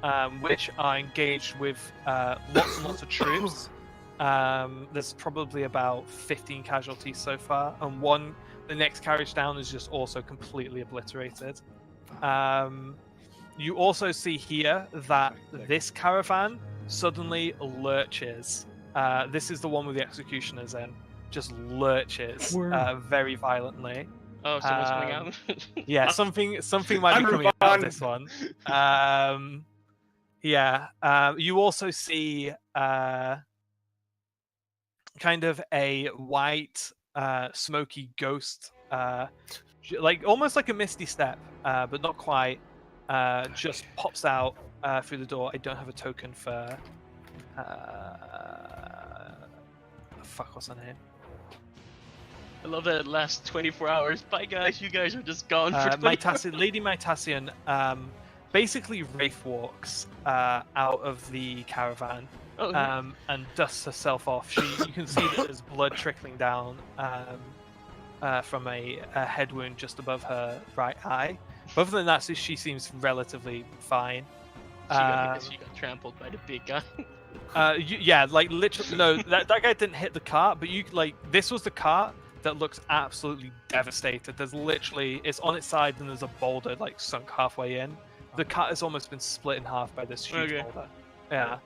here, which are engaged with lots and lots of troops. There's probably about 15 casualties so far, and the next carriage down is just also completely obliterated. You also see here that this caravan suddenly lurches. This is the one with the executioners in. Just lurches very violently. Oh, someone's coming out. Yeah, something might be coming out of this one. You also see kind of a white, smoky ghost, like almost like a misty step, but not quite. Just pops out through the door. I don't have a token for. Fuck, what's her name? I love that it lasts 24 hours. Bye, guys. You guys are just gone for 24 Lady Mytassian basically wraith walks out of the caravan and dusts herself off. You can see that there's blood trickling down from a head wound just above her right eye. But other than that, she seems relatively fine. Because she got trampled by the big guy. Yeah, like literally. No, that guy didn't hit the cart, but this was the cart that looks absolutely devastated. There's literally, it's on its side and there's a boulder like sunk halfway in. The cart has almost been split in half by this huge boulder. Yeah.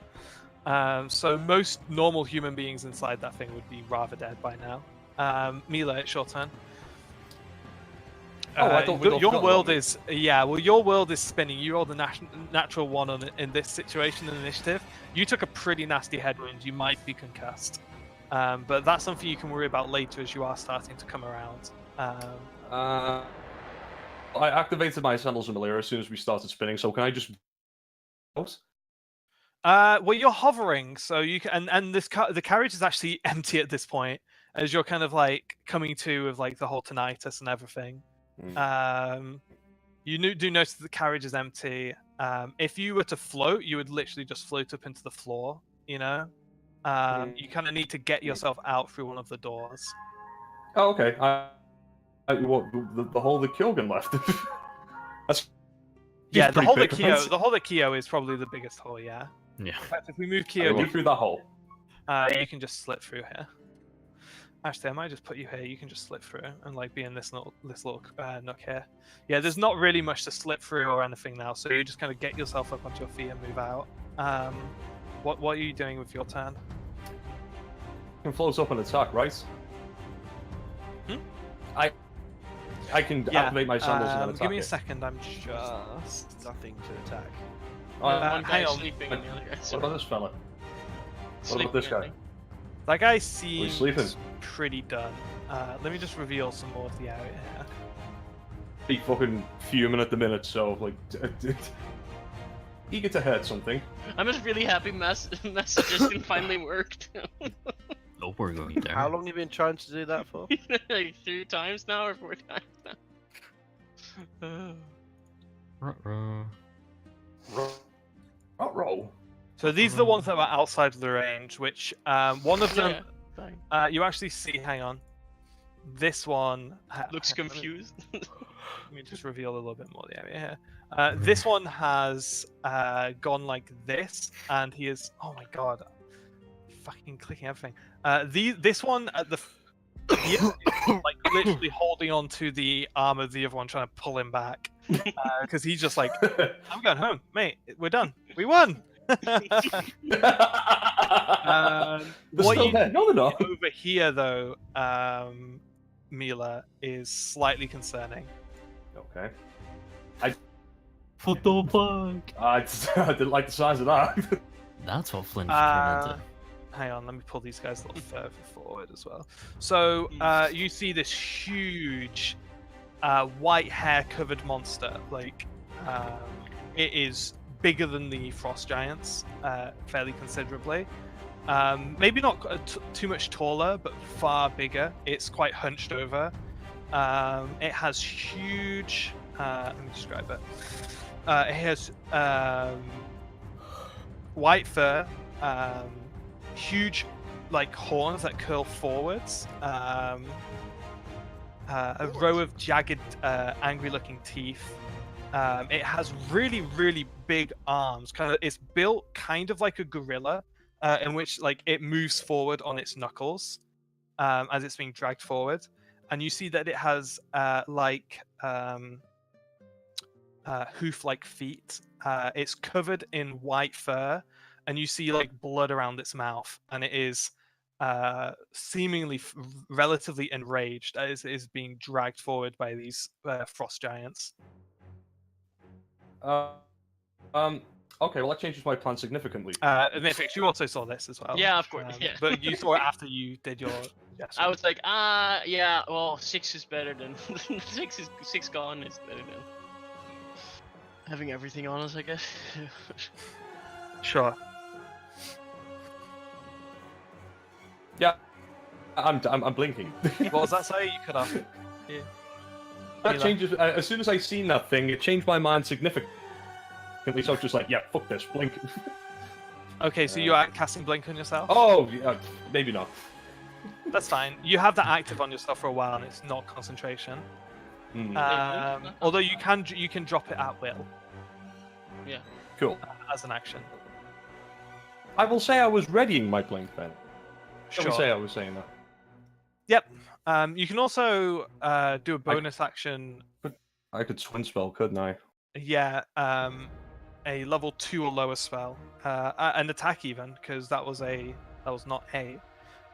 So most normal human beings inside that thing would be rather dead by now. Mila, it's your turn. I thought your world is your world is spinning. You rolled the natural one in this situation in initiative. You took a pretty nasty head wound. You might be concussed, but that's something you can worry about later as you are starting to come around. I activated my Sandals of Malaria as soon as we started spinning. So can I just? Well, you're hovering, so you can, and the carriage is actually empty at this point, as you're kind of like coming to with like the whole tinnitus and everything. You do notice that the carriage is empty. If you were to float, you would literally just float up into the floor. You know, you kind of need to get yourself out through one of the doors. Oh, okay. What the hole that Kyogen left? That's the hole that Kyo is probably the biggest hole. Yeah. Yeah. In fact, if we move Kyo through that hole, you can just slip through here. Actually, I might just put you here. You can just slip through and like be in this little nook here. Yeah, there's not really much to slip through or anything now, so you just kind of get yourself up onto your feet and move out. What are you doing with your turn? can float up and attack, right? I can activate my sandals and then attack. Give me a second. I'm just nothing to attack. One hang guy's on. sleeping and the other guy's What about this fella? What about this guy? That guy seems sleeping? pretty done. Let me just reveal some more of the area here. He fucking fuming at the minute, so like, eager to hurt something. I'm just really happy my suggestion finally worked. Oh, we're going there. How long have you been trying to do that for? Like 3 times now or 4 times now. Roll. So these are the ones that were outside of the range, which one of them you actually see. Hang on, this one looks confused. Let me just reveal a little bit more of the area here. This one has gone like this, and he is. Oh my god, fucking clicking everything. This one at the he is like literally holding on to the arm of the other one, trying to pull him back because he's just like, I'm going home, mate. We're done. We won. They're What still you there. No, they're not. over here, though, Mila, is slightly concerning. Okay. What the fuck? I didn't like the size of that. That's what Flint turned into. Hang on, let me pull these guys a little further forward as well. So you see this huge white hair-covered monster. Like it is bigger than the frost giants, fairly considerably. Maybe not too much taller, but far bigger. It's quite hunched over. It has huge. Let me describe it. It has white fur, huge like horns that curl forwards, a row of jagged, angry-looking teeth, It has really, really big arms. It's built kind of like a gorilla, in which like it moves forward on its knuckles as it's being dragged forward, and you see that it has hoof-like feet. It's covered in white fur, and you see like blood around its mouth, and it is seemingly relatively enraged as it is being dragged forward by these frost giants. Okay, well that changes my plan significantly. Nifix, you also saw this as well. Yeah, of course. Yeah. But you saw it after you did your. Yes. I was like, yeah. Well, 6 is better than 6 gone is better than having everything on us, I guess. Sure. Yeah, I'm blinking. What was that say? You cut off. Yeah. That changes. As soon as I seen that thing, it changed my mind significantly. So I was just like, yeah, fuck this, blink. Okay, so you are casting blink on yourself. Oh, yeah, maybe not. That's fine. You have that active on yourself for a while, and it's not concentration. Although you can drop it at will. Yeah. Cool. As an action. I will say I was readying my blink then. Shall we Sure. say I was saying that? Yep. You can also do a bonus action. I could twin spell, couldn't I? Yeah. A level 2 or lower spell. An attack even, because that was not a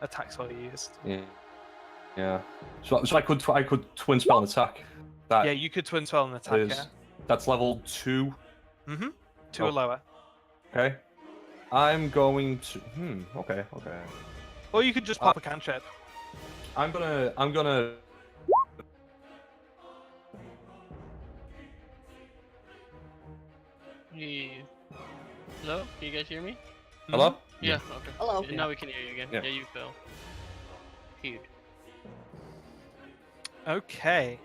attack spell you used. Yeah. Yeah. So I could twin spell an attack. That Yeah, you could twin spell an attack. is, Yeah. that's level 2. 2 or lower. Okay. I'm going to. Okay. Or you could just pop a cantrip. I'm gonna. Hello? Can you guys hear me? Hello? Yeah. Okay. Hello. Yeah, now we can hear you again. Yeah. Yeah, you fell. Huge. Okay.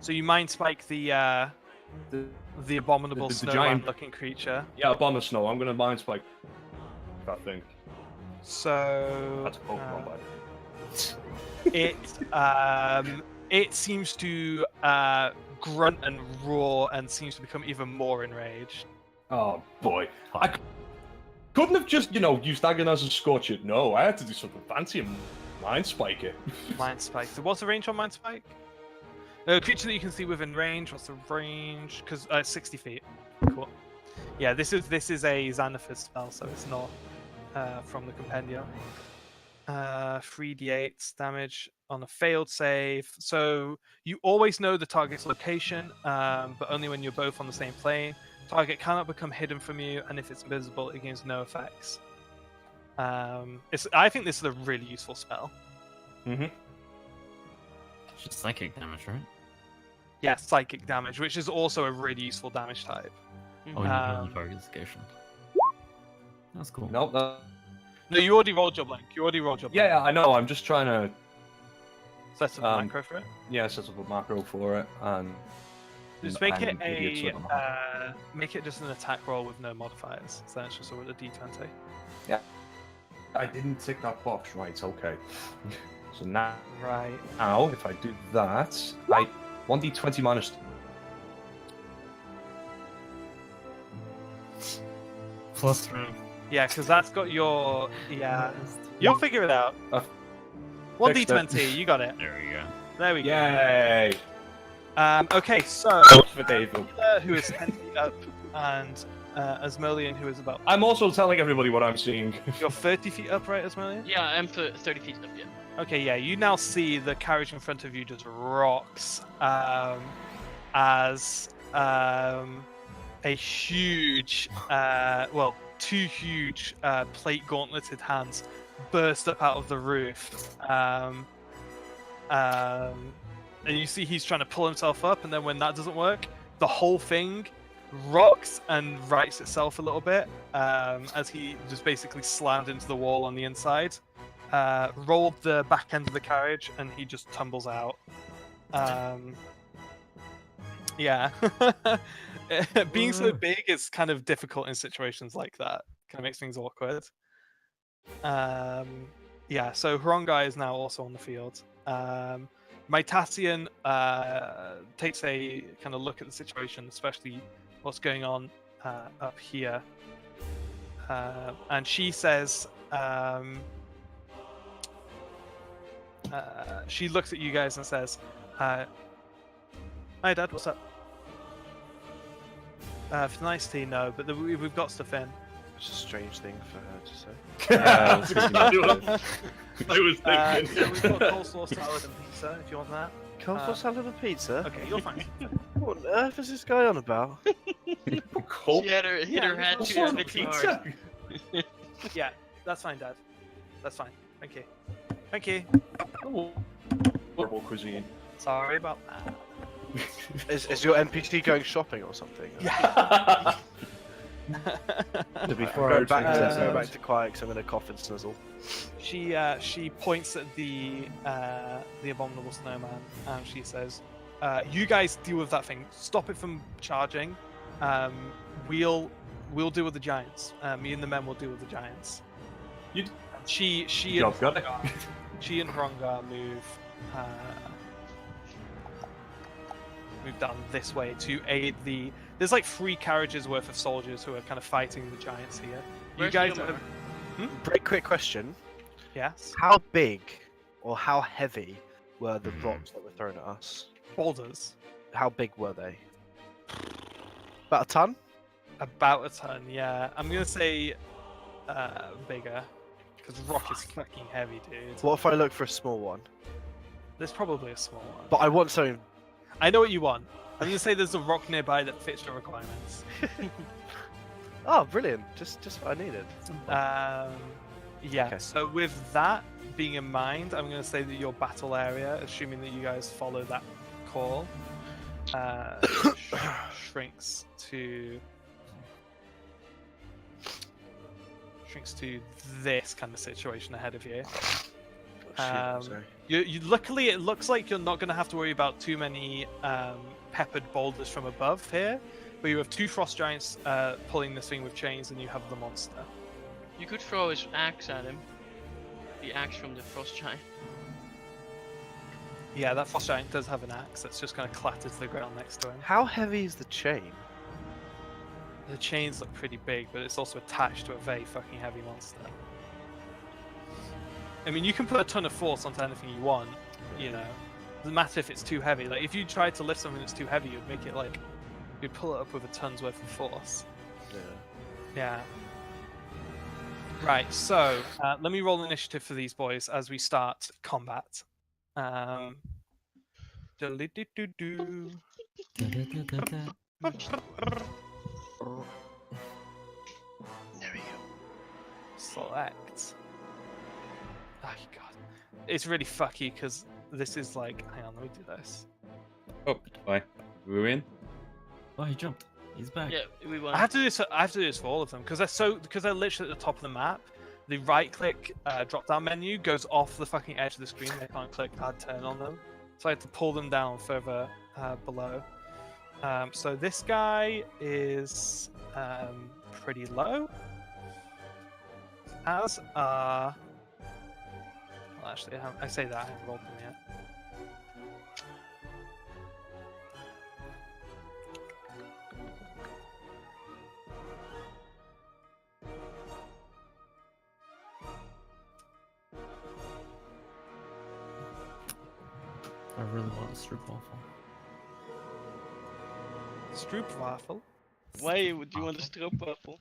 So you mind spike the abominable the snowman giant- looking creature. Yeah, a bomb of snow. I'm gonna mind spike that thing. So That's a Pokemon, by it seems to grunt and roar and seems to become even more enraged. Oh boy. I couldn't have just, used Dagon as a Scorcher. No, I had to do something fancy and mind spike it. Mind spike. So what's the range on mind spike? A creature that you can see within range. What's the range? Because 60 feet. Cool. Yeah, this is a Xanathus spell, so it's not from the compendium. 3d8 damage on a failed save. So you always know the target's location, but only when you're both on the same plane. Target cannot become hidden from you, and if it's invisible, it gains no effects. I think this is a really useful spell. Mm-hmm. It's just psychic damage, right? Yeah, psychic damage, which is also a really useful damage type. Oh, you know the target's location. That's cool. Nope. No, you already rolled your blink. Yeah, I know. I'm just trying to Set up a macro for it. set up a macro for it and Just make it I'm idiots with them. make it just an attack roll with no modifiers. So that's just with a d20. I didn't tick that box right. Okay. So now, Right. if I do that, 1d20 minus. +3. Yeah, because that's got your You'll figure it out. One fixed it. d20. You got it. There we go. There we go. Yay! Okay, so For David. who is 10 feet up, and Asmodean, who is about. I'm also telling everybody what I'm seeing. You're 30 feet up, right, Asmodean? Yeah, I'm 30 feet up, yeah. Okay, yeah, you now see the carriage in front of you just rocks as a huge, two huge plate gauntleted hands burst up out of the roof. And you see he's trying to pull himself up, and then when that doesn't work, the whole thing rocks and rights itself a little bit as he just basically slammed into the wall on the inside. Rolled the back end of the carriage, and he just tumbles out. Yeah. Being so big is kind of difficult in situations like that. Kind of makes things awkward. Yeah, so Hrongai is now also on the field. Mytasian takes a kind of look at the situation, especially what's going on up here, and she says, she looks at you guys and says, "Hi, Dad. What's up?" For the nice tea, no, but we've got stuff in. It's a strange thing for her to say. That's exactly what I was thinking. So we've got coleslaw salad and pizza. If you want that. Coleslaw salad and pizza? Okay, you'll find. What on earth is this guy on about? Cool. She had her hit her hat What's too on the hard. pizza? Yeah, that's fine, Dad. That's fine. Thank you. Thank you. Oh, horrible cuisine. Sorry about that. Is your NPC going shopping or something? Yeah. To be Go fair, back to- to go back to quiet because I'm gonna cough and snizzle. She points at the abominable snowman and she says, "You guys deal with that thing. Stop it from charging. We'll deal with the giants. Me and the men will deal with the giants." You- She Job and got it. Hrongar- she and Hrongar move down this way to aid the. There's like 3 carriages worth of soldiers who are kind of fighting the giants here. You Where's guys, Leomar? Very quick question: yes, how big or how heavy were the rocks that were thrown at us? boulders. How big were they? About a ton? About a ton, yeah. I'm gonna say bigger, because rock is fucking heavy, dude. What if I look for a small one? There's probably a small one. But I want something. I know what you want. I'm gonna say there's a rock nearby that fits your requirements. Oh, brilliant! Just what I needed. Yeah. Okay. So with that being in mind, I'm gonna say that your battle area, assuming that you guys follow that call, shrinks to this kind of situation ahead of you. Oh, shit, sorry. You luckily it looks like you're not going to have to worry about too many peppered boulders from above here, but you have 2 frost giants pulling this thing with chains, and you have the monster. You could throw his axe at him. The axe from the frost giant. Yeah, that frost giant does have an axe that's just going to clatter to the ground next to him. How heavy is the chain? The chains look pretty big, but it's also attached to a very fucking heavy monster. I mean, you can put a ton of force onto anything you want, you know. Doesn't matter if it's too heavy. Like, if you tried to lift something that's too heavy, you'd make it like, you'd pull it up with a ton's worth of force. Yeah. Yeah. Right, so let me roll initiative for these boys as we start combat. Do-do-do-do-do. There we go. Select. Oh, God. It's really fucky because this is like. Hang on, let me do this. Oh, why? We win? Oh, he jumped. He's back. Yeah, we won. I have to do this. I have to do this for all of them because they're literally at the top of the map. The right-click drop-down menu goes off the fucking edge of the screen. They can't click add turn on them, so I have to pull them down further below. So this guy is pretty low. As are. Well, actually, I say that I haven't rolled them yet. I really want a stroopwafel. Stroopwafel. Why would you want a stroopwafel?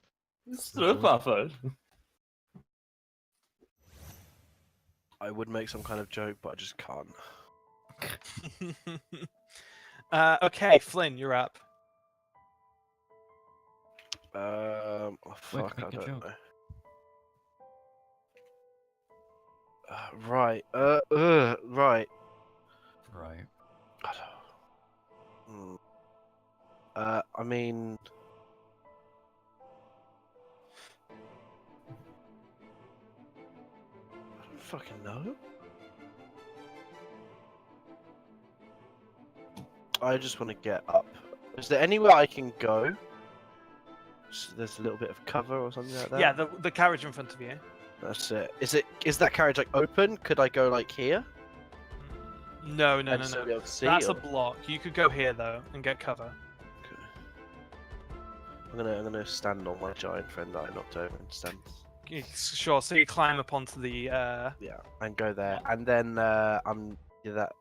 Stroopwafel. I would make some kind of joke, but I just can't. Okay, Flynn, you're up. Oh fuck, make I a don't joke. know. Right. Right. Right. I mean, I don't fucking know. I just want to get up. Is there anywhere I can go? So there's a little bit of cover or something like that. Yeah, the carriage in front of you. That's it. Is that carriage like open? Could I go like here? No, I'd no. still be able to see, That's a or- block. You could go here though and get cover. I'm gonna stand on my giant friend that I knocked over and stand. Sure. So you climb up onto the. Yeah, and go there, and then I'm that.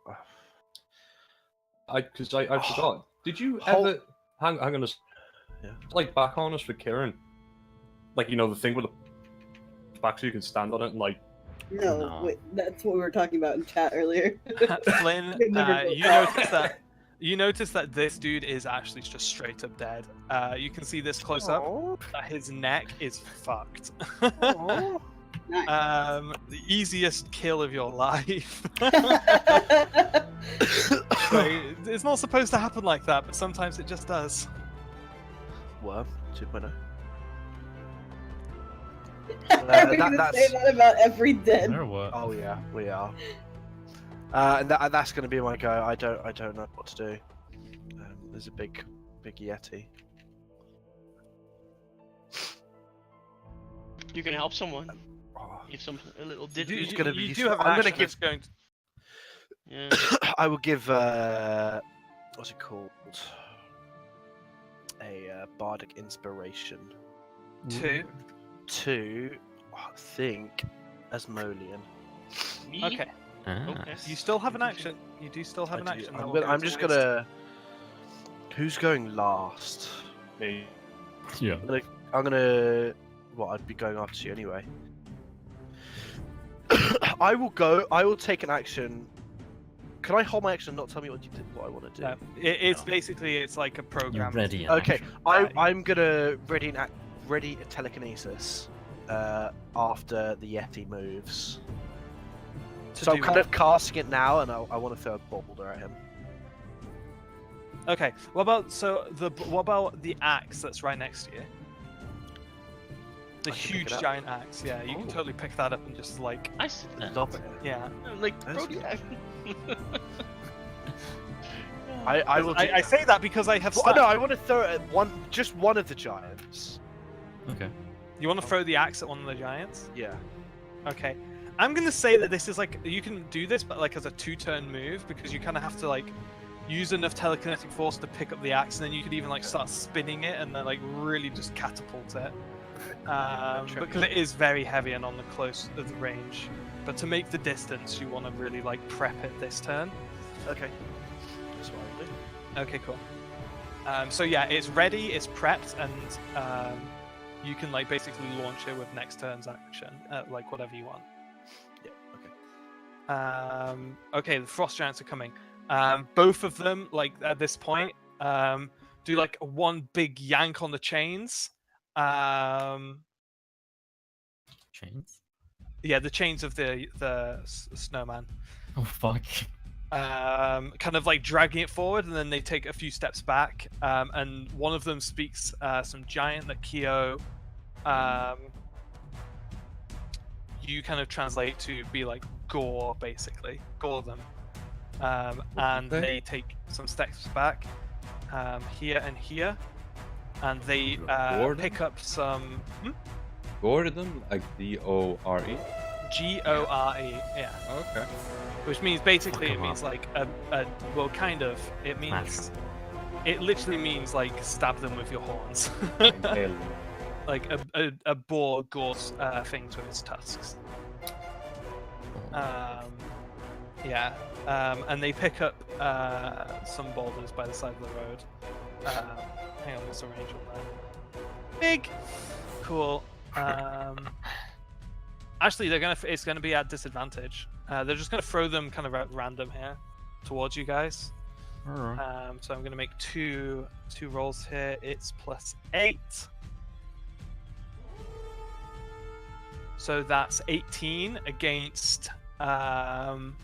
Because I forgot. Did you Hold- ever hang on us? Yeah. Like back on us for Kieran. Like the thing with the back so you can stand on it and like. No, No. wait, that's what we were talking about in chat earlier. Flynn, We've never built that. you notice that this dude is actually just straight up dead. You can see this close up. Aw, That his neck is fucked. aw. Nice. The easiest kill of your life. Like, it's not supposed to happen like that, but sometimes it just does. Worm 2.0. Are we gonna say that about every dead? Or what? Oh yeah, we are. And that's gonna be my go. I don't know what to do. There's a big Yeti. You can help someone. Oh. Give some a little You do, did. It's gonna be you do useful. have an I'm gonna action give- that's going to... Yeah. I will give what's it called? A bardic inspiration Two. to I think Asmodean. Me? Okay. Ah. Okay. You still have an action. You do still have an I do. action. that I'm, will gonna, go I'm just towards- gonna. Who's going last? Me. Yeah. I'm gonna. Well, I'd be going after you anyway. I will go. I will take an action. Can I hold my action and not tell me what you did? What I want to do? No, it's basically it's like a You're program. ready. in Okay, action. I'm gonna ready a telekinesis after the Yeti moves. To So I'm do kind what? of casting it now, and I want to throw a boulder at him. Okay. What about the axe that's right next to you? The I can pick huge it up. giant axe. Yeah, you can Oh. totally pick that up and just like I said that. Stop it. yeah. Like That's Brody. I will. I say that because I have. Well, Stuff. no, I want to throw it at just one of the giants. Okay. You want to throw the axe at one of the giants? Yeah. Okay. I'm gonna say that this is like you can do this, but like as a 2-turn move because you kind of have to like use enough telekinetic force to pick up the axe, and then you could even like start spinning it and then like really just catapult it. Because it is very heavy and on the close of the range. But to make the distance, you want to really like prep it this turn. Okay. That's what I'll do. Okay, cool. So yeah, it's ready, it's prepped, and you can like basically launch it with next turn's action, like whatever you want. Yeah. Okay. Okay, the frost giants are coming. Both of them, like at this point, do like one big yank on the chains. Chains. Yeah, the chains of the snowman. Oh fuck. Kind of like dragging it forward, and then they take a few steps back. And one of them speaks some giant that Kyo, you kind of translate to be like gore, basically gore them. And they take some steps back, here and here, and they Gore them? pick up some Gore them, like DORE. Gore, yeah. Okay. Which means basically Fuck it 'em means up. like well, kind of. It means it literally means like stab them with your horns, Impale. like a boar gores things with its tusks. Yeah, and they pick up some boulders by the side of the road. Hang on, what's the range on that? Big, cool. Actually, it's gonna be at disadvantage. They're just gonna throw them kind of at random here towards you guys. Alright. So I'm gonna make two rolls here. It's +8. So that's 18 against. I'm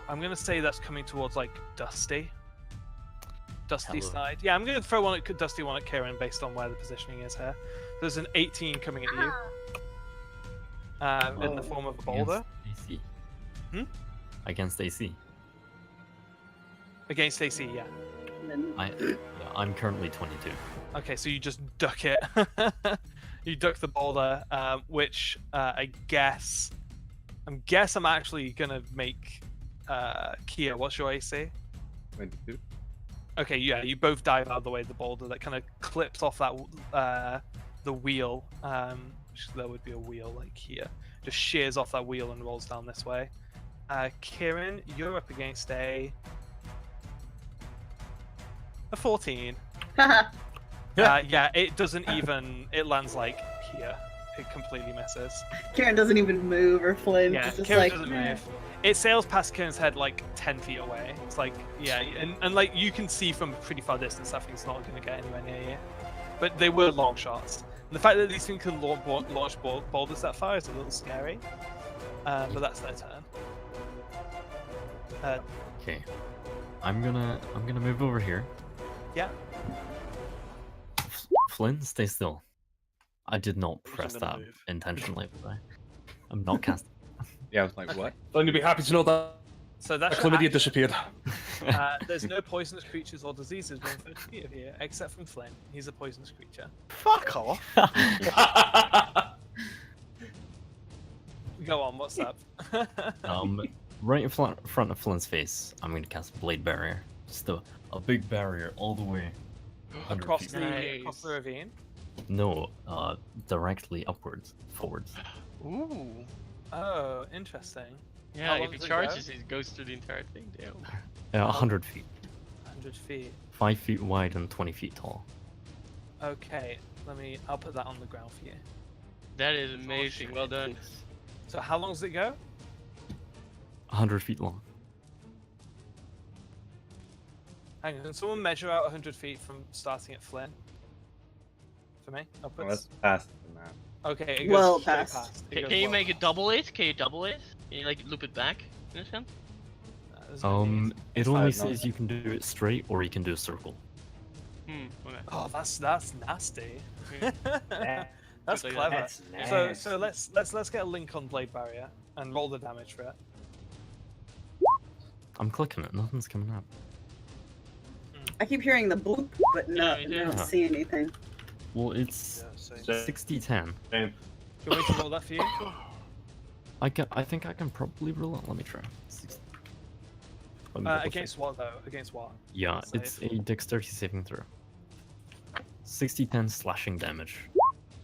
gonna say that's coming towards like Dusty Hello. side. Yeah, I'm gonna throw one at Dusty, one at Kieran based on where the positioning is here. There's an 18 coming at you. In the form of a boulder. Against AC. Hmm? Against AC. Against AC, yeah. And then I'm currently 22. Okay, so you just duck it. You duck the boulder, which I'm actually gonna make Kia, what's your AC? 22. Okay, yeah, you both dive out of the way of the boulder that kind of clips off that the wheel. Which there would be a wheel like here. Just shears off that wheel and rolls down this way. Kieran, you're up against a 14. Yeah, it doesn't even. It lands like here. It completely misses. Kieran doesn't even move or flinch. Yeah, It's just Kieran like, doesn't move. It sails past Kieran's head like 10 feet away. It's like, yeah, and like you can see from a pretty far distance, that thing's not going to get anywhere near you. But they were long shots. And the fact that these things can launch boulders that far is a little scary. But that's their turn. Okay. I'm gonna move over here. Yeah. Flynn, stay still. I did not Who's press gonna that move? intentionally, but I'm not casting. Yeah, I was like, Okay. what? Then you'd be happy to know that So that's your chlamydia action. disappeared. There's no poisonous creatures or diseases within 30 feet of here, except from Flynn. He's a poisonous creature. Fuck off. Go on, what's up? Right in front of Flynn's face, I'm going to cast Blade Barrier. Just a big barrier all the way. 100 across feet. across the ravine. No, directly upwards, forwards. Ooh. Oh, interesting. Yeah, How if long he does it go? charges, it goes through the entire thing. Damn. 100 feet. 100 feet. 5 feet wide and 20 feet tall. Okay, I'll put that on the ground for you. That is amazing. Well done. So how long does it go? 100 feet long. Hang on, can someone measure out 100 feet from starting at Flynn? For me? I'll put... Oh, that's past the map. Okay, it goes Well straight past. It goes Can you well make it past. double it? Can you double it? Can you like loop it back? In a sense? There's no need. It It's only fine, no. says you can do it straight or you can do a circle. Okay. Oh, that's nasty. Mhm. That's Like clever. that. So let's get a link on Blade Barrier and roll the damage for it. I'm clicking it, nothing's coming up. I keep hearing the bloop, but no, Yeah, I me don't too. see anything. Well, it's Yeah, same. 60-10. Same. Do you want me to roll that for you? I think I can probably roll it. Let me try. Let me double check. Against what though? Against what? Yeah, save. it's a dexterity saving throw. 60-10 slashing damage.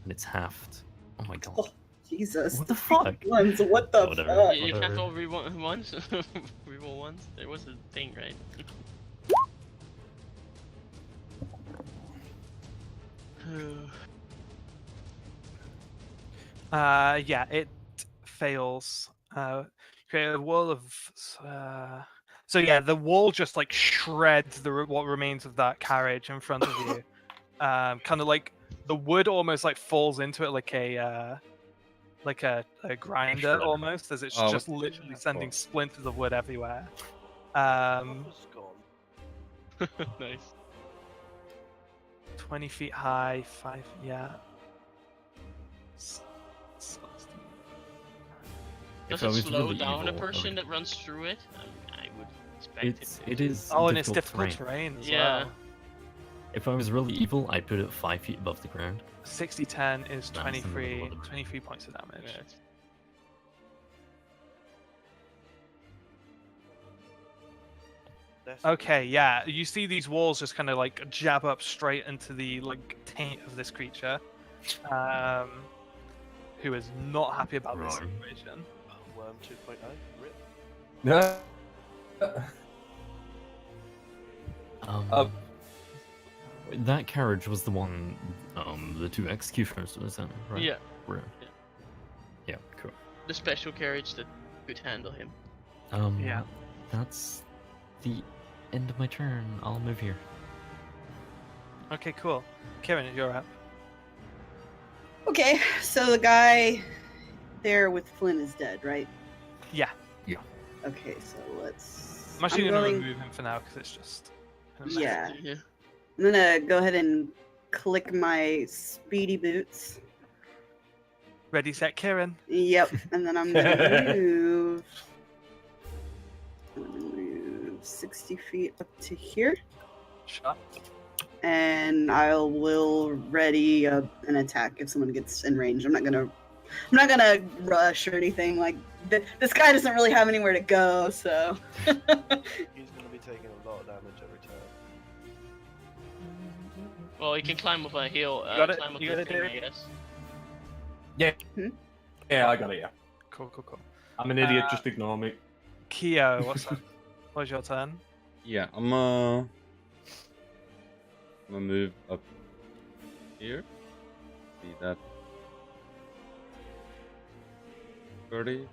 And it's halved. Oh my god. Oh, Jesus. What the fuck? Ones, what the Whatever. fuck? You can't Whatever. all reroll once? Reroll once? There was a thing, right? Yeah, it fails. Create a wall of. So yeah, the wall just like shreds what remains of that carriage in front of you. Kind of like the wood almost like falls into it like a grinder Shredder. almost, as it's Oh, just what's- literally that's sending cool. splinters of wood everywhere. Was gone. Nice. 20 feet high, 5, yeah. Does If I it was slow really down a evil, I person would- that runs through it? I would expect it to. It is. Oh, and it's difficult terrain. terrain as Yeah. well. If I was really evil, I'd put it 5 feet above the ground. 60-10 is That's in the middle 23, of the room. 23 points of damage. Yeah, it's- Okay, yeah, you see these walls just kind of like jab up straight into the like taint of this creature, who is not happy about this Right. situation. Worm 2.0. Rip. Yeah. That carriage was the one, the 2 executioners was in, right? Yeah, Were in. Yeah. Yeah, cool. the special carriage that could handle him. Yeah. That's the end of my turn. I'll move here. Okay, cool. Kieran, you're up. Okay, so the guy there with Flynn is dead, right? Yeah, Okay, so let's. I'm actually I'm gonna going- remove him for now because it's just. kind of Yeah. Yeah. I'm gonna go ahead and click my speedy boots. Ready, set, Kieran. Yep, and then I'm gonna move. I'm gonna move 60 feet up to here, Shut. and I will ready an attack if someone gets in range. I'm not gonna not gonna rush or anything. Like this guy doesn't really have anywhere to go, so. He's gonna be taking a lot of damage every turn. Well, you can climb up a hill. got it? Climb up You the got it, thing, I David? guess. Yeah. Hmm? Yeah, I got it. Yeah. Cool, cool, cool. I'm an idiot. Just ignore me. Keo, what's up? What's your turn? Yeah, I'm gonna move up here. See that 30,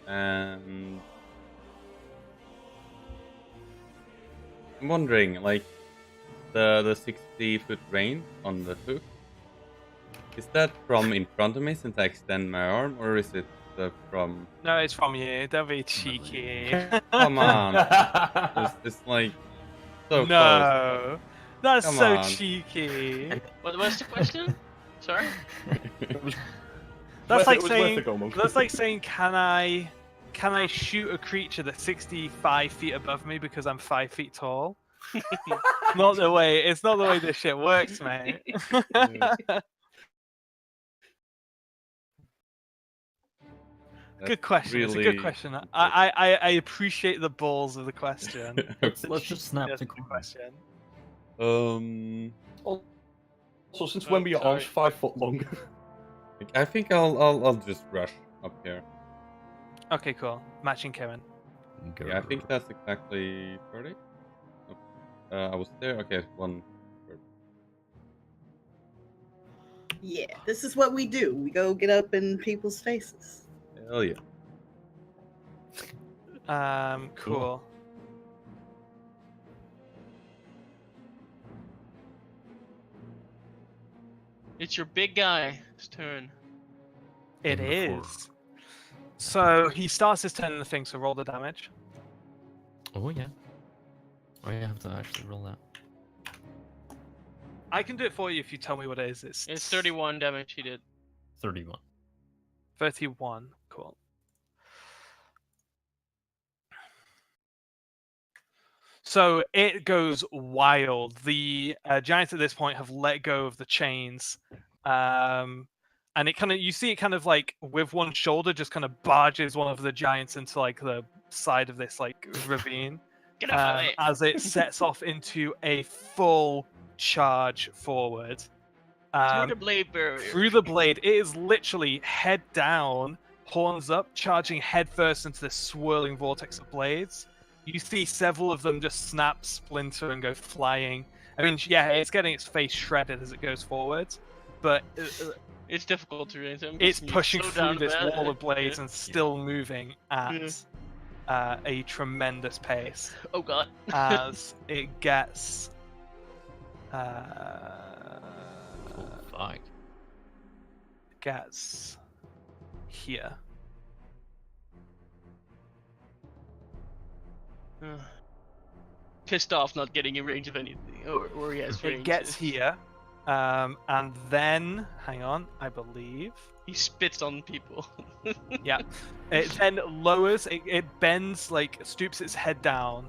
and I'm wondering, like, the 60-foot range on the hook. Is that from in front of me since I extend my arm, or is it from? No, it's from you. Don't be cheeky. Come on, it's like so close. No, that's Come so on. cheeky. What's the question? Sorry. That's like it was worth saying the go, Monk. that's like saying can I shoot a creature that's 65 feet above me because I'm 5 feet tall? Not the way. It's not the way this shit works, mate. Good question. It's a good question. I appreciate the balls of the question. Let's just snap Yes, the good question. So since Oh, when were your arms sorry. 5 foot long? I think I'll just rush up here. Okay, cool. Matching Karen. Yeah, I think that's exactly 30. I was there. Okay, one. Yeah, this is what we do. We go get up in people's faces. Hell yeah. Cool. It's your big guy's turn. It Number is. 4. So he starts his turn in the thing, so roll the damage. Oh yeah. Oh yeah, I have to actually roll that. I can do it for you if you tell me what it is. It's 31 damage he did. 31. 31. Cool. So it goes wild. The giants at this point have let go of the chains. And it kind of, you see it kind of like with one shoulder just kind of barges one of the giants into like the side of this like ravine. Get off of it. As it sets off into a full charge forward. Through the blade barrier. Through the blade. It is literally head down, horns up, charging headfirst into this swirling vortex of blades. You see several of them just snap, splinter, and go flying. I mean, yeah, it's getting its face shredded as it goes forward, but It's difficult to raise him. it's You're pushing so through down this bad. wall of blades Yeah. and still moving at a tremendous pace Oh god. as it gets. Oh fuck. Gets here. Pissed off not getting in range of anything. Or he has range. It gets here, and then hang on, I believe. He spits on people. Yeah, it then lowers. It bends, like stoops its head down.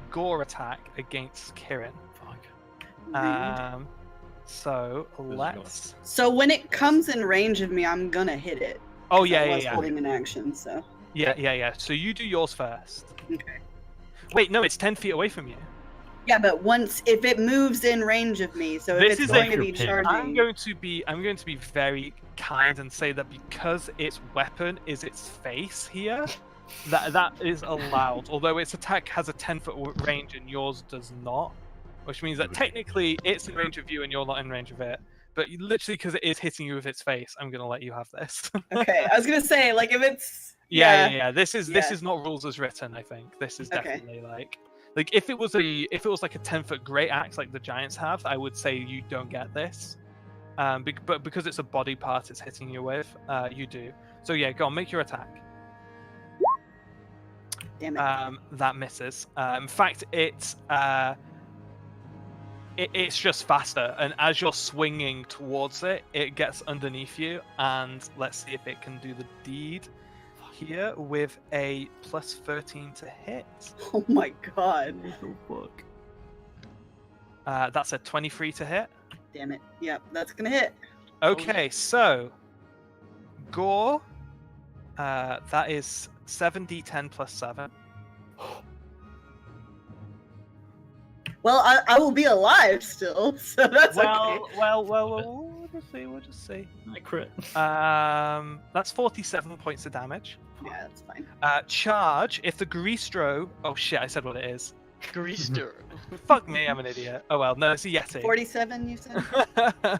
Gore attack against Kirin. Fuck. So let's. So when it comes in range of me, I'm gonna hit it. Oh 'cause yeah, I yeah, was yeah. holding an action, so. Yeah. So you do yours first. Okay. Wait, no, it's 10 feet away from you. Yeah, but if it moves in range of me, so This if is it's going a- to be charging. I'm going to be very kind and say that because its weapon is its face here, that is allowed. Although its attack has a 10-foot range and yours does not, which means that technically it's in range of you and you're not in range of it. But literally because it is hitting you with its face, I'm gonna let you have this. Okay, I was gonna say, like, if it's. Yeah. This is Yeah. not rules as written. I think this is Okay. definitely like if it was like a 10-foot great axe like the giants have, I would say you don't get this. But because it's a body part it's hitting you with, you do. So yeah, go on, make your attack. Damn it. That misses. In fact, it's just faster, and as you're swinging towards it, it gets underneath you, and let's see if it can do the deed here with a plus 13 to hit. Oh my god. What the fuck? That's a 23 to hit. Damn it. Yep, that's gonna hit. Okay, so Gore, that is 7d10 plus 7. Well, I will be alive still, so that's okay. Well, we'll just see. We'll just see. I crit. That's 47 points of damage. Yeah, that's fine. Charge. If the Greastro. Oh shit! I said what it is. Greaster. Fuck me, I'm an idiot. Oh well, no, it's a Yeti. 47, you said?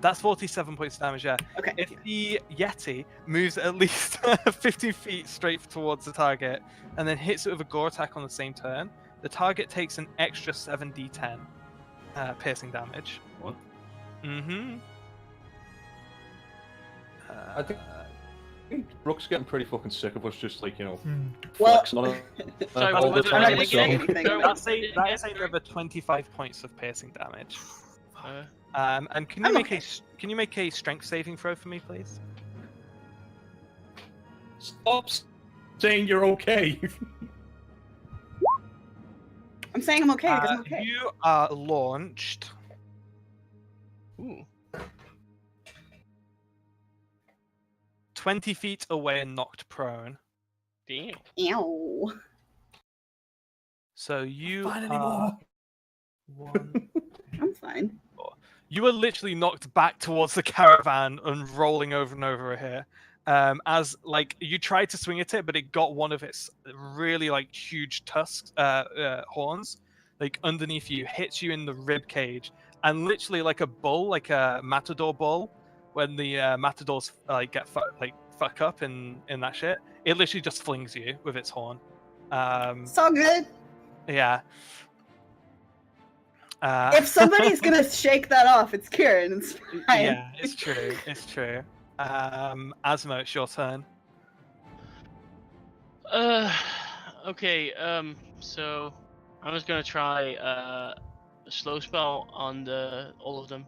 That's 47 points of damage, yeah. Okay. If the Yeti moves at least 50 feet straight towards the target and then hits it with a gore attack on the same turn, the target takes an extra 7d10 piercing damage. What? Mm-hmm. I think Brooke's getting pretty fucking sick of us just like, Well- flexing on it. Sorry, all what the was it? time, I'm not gonna so- get anything. That is another 25 points of piercing damage. And can you I'm make okay. can you make a strength saving throw for me, please? Stop saying you're okay. I'm saying I'm okay because I'm okay. You are launched Ooh. 20 feet away and knocked prone. Damn. Ow. So you Fine are anymore. one. I'm fine. You were literally knocked back towards the caravan and rolling over and over here. As like you tried to swing at it, but it got one of its really like huge tusks, horns, like underneath you, hits you in the rib cage, and literally like a bull, like a matador bull, when the matadors like get fuck up in that shit, it literally just flings you with its horn. It's all good. Yeah. If somebody's gonna shake that off, it's Kieran. It's fine. Yeah, it's true. It's true. Asmo, it's your turn. Okay. So I'm just gonna try a slow spell on all of them.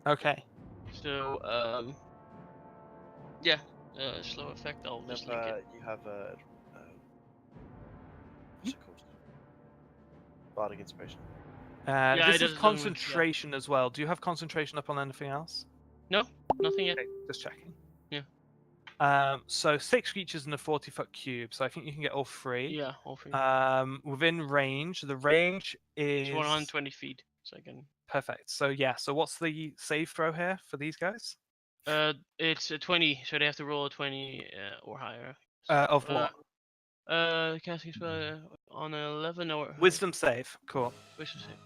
Okay. So yeah, slow effect. I'll just link it. You have a what's it called? Bardic inspiration. Yeah, it This is doesn't- yeah. concentration as well. Do you have concentration up on anything else? No, nothing yet. Okay, just checking. Yeah. So 6 creatures in a 40-foot cube. So I think you can get all 3. Yeah, all three. Within range. The range is It's 120 feet, so I can. perfect. So yeah. So what's the save throw here for these guys? It's a 20, so they have to roll a 20 or higher. Of what? Casting spell on an 11 or Wisdom save. Cool. Wisdom save.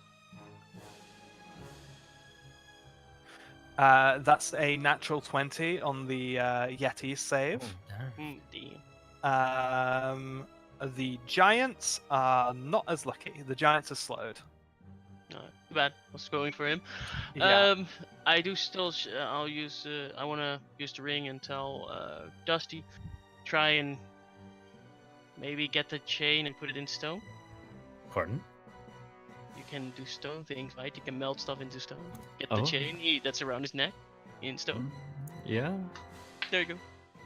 That's a natural 20 on the Yeti save. Darn. Damn. The giants are not as lucky. The giants are slowed. No, too bad. I was going for him. Yeah. I do still. I'll use. I want to use the ring and tell Dusty, try and maybe get the chain and put it in stone. Pardon? You can do stone things, right? You can melt stuff into stone. Get Oh. the chain that's around his neck in stone. Yeah. There you go.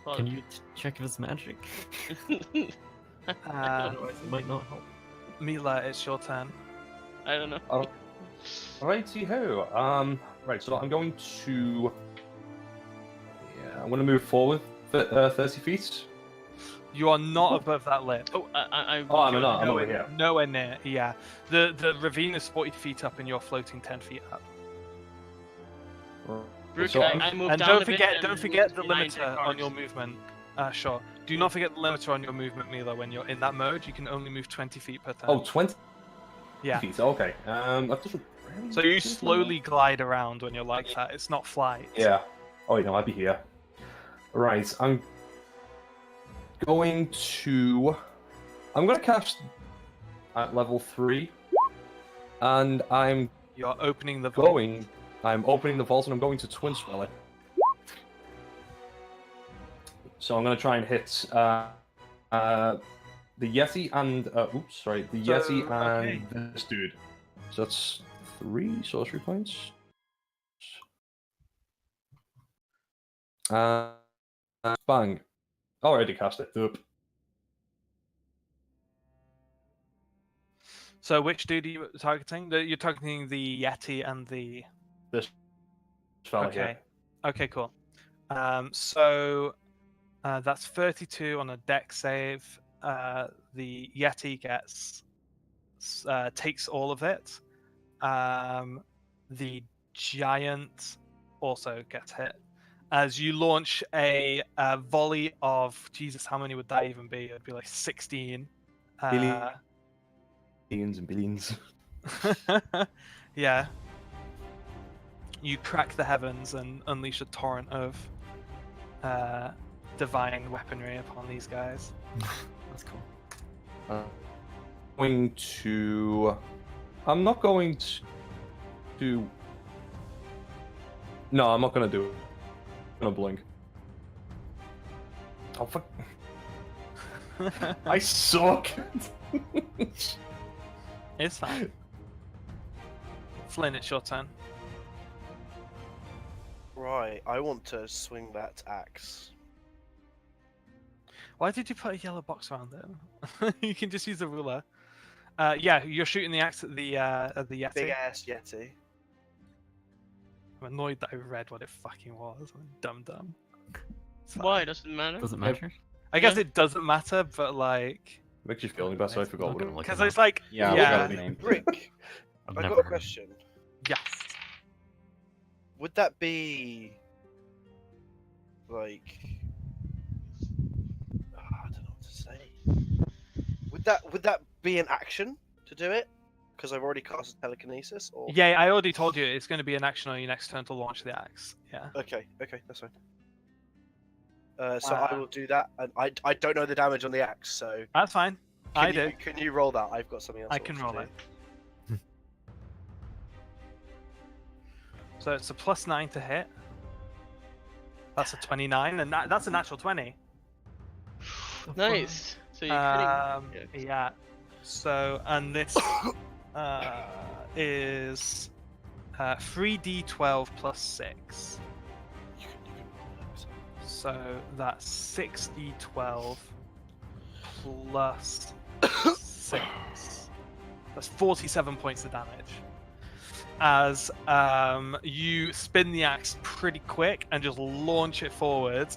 Follow. Can you check if it's magic? Otherwise, it might not help. Mila, it's your turn. I don't know. Righty ho. Right, so I'm going to. Yeah, I'm going to move forward 30 feet. You are not above that lip. Oh, I'm I'm over here. Nowhere near. Yeah. The ravine is 40 feet up, and you're floating 10 feet up. Brooke, So I moved And down don't a bit forget, and don't forget the behind limiter the on your cars. movement. Sure. Do not forget the limiter on your movement, Mila. When you're in that mode, you can only move 20 feet per turn. Oh, 20 yeah. feet. Okay. That doesn't really So you matter. slowly glide around when you're like that. It's not flight. Yeah. Oh, you know, I'd be here. Right, I'm going to cast at level 3, and I'm You're opening the vault. opening the vault and I'm going to twin spell it. So I'm going to try and hit the Yeti and the Yeti okay. and this dude. So that's 3 sorcery points. Bang. Already cast it. Doop. So which dude are you targeting? You're targeting the Yeti and the. This fella Okay. here. Okay, cool. So that's 32 on a deck save. The Yeti takes all of it. The giant also gets hit. As you launch a volley of Jesus, how many would that even be? It'd be like 16. Billions and billions. Yeah. You crack the heavens and unleash a torrent of divine weaponry upon these guys. That's cool. I'm not going to. No, I'm not gonna do it. I'm gonna blink. Oh fuck! I suck. It's fine. Flynn, it's your turn. Right, I want to swing that axe. Why did you put a yellow box around it? You can just use the ruler. Yeah, you're shooting the axe at the Yeti. Big ass Yeti. I'm annoyed that I read what it fucking was. I'm dumb. It's fine. Why? Doesn't matter. Does it matter? I guess Yeah. it doesn't matter, but like, Makes you feel any better. I forgot what it was. because it's like, Yeah, yeah, the name. Rick, I've I never got a heard. question. yes. Would that be like I don't know what to say. Would that be an action to do it? Because I've already cast telekinesis. Or Yeah, I already told you it's going to be an action on your next turn to launch the axe. Yeah. Okay, that's fine. So I will do that, and I don't know the damage on the axe, so That's fine. I do. Can you roll that? I've got something else. I want can to roll do. it. So it's a +9 to hit. That's a 29, and that's a natural 20. Nice. So you're kidding. Yeah. Yeah. So, and this is 3d12 plus 6. You can roll that. So that's 6d12 plus 6. That's 47 points of damage. As you spin the axe pretty quick and just launch it forward,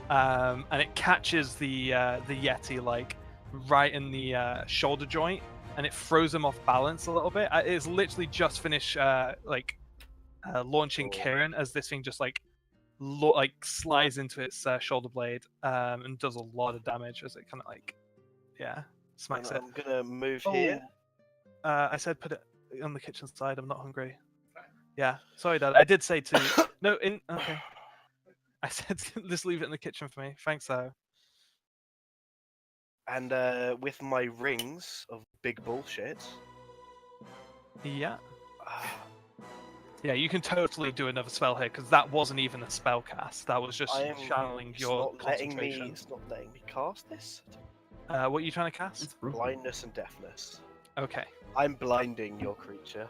and it catches the Yeti like right in the shoulder joint, and it throws him off balance a little bit. It's literally just finished launching Kieran as this thing just like slides into its shoulder blade and does a lot of damage as it kind of like smacks it. I'm gonna move Oh. here. I said put it on the kitchen side. I'm not hungry. Yeah, sorry, Dad. I did say to no. Okay. I said just leave it in the kitchen for me. Thanks, though. And with my rings of big bullshit. Yeah. ah, Yeah, you can totally do another spell here because that wasn't even a spell cast. That was just I am channeling it's your not letting me. concentration. It's not letting me cast this. What are you trying to cast? It's brutal. Blindness and deafness. Okay. I'm blinding your creature.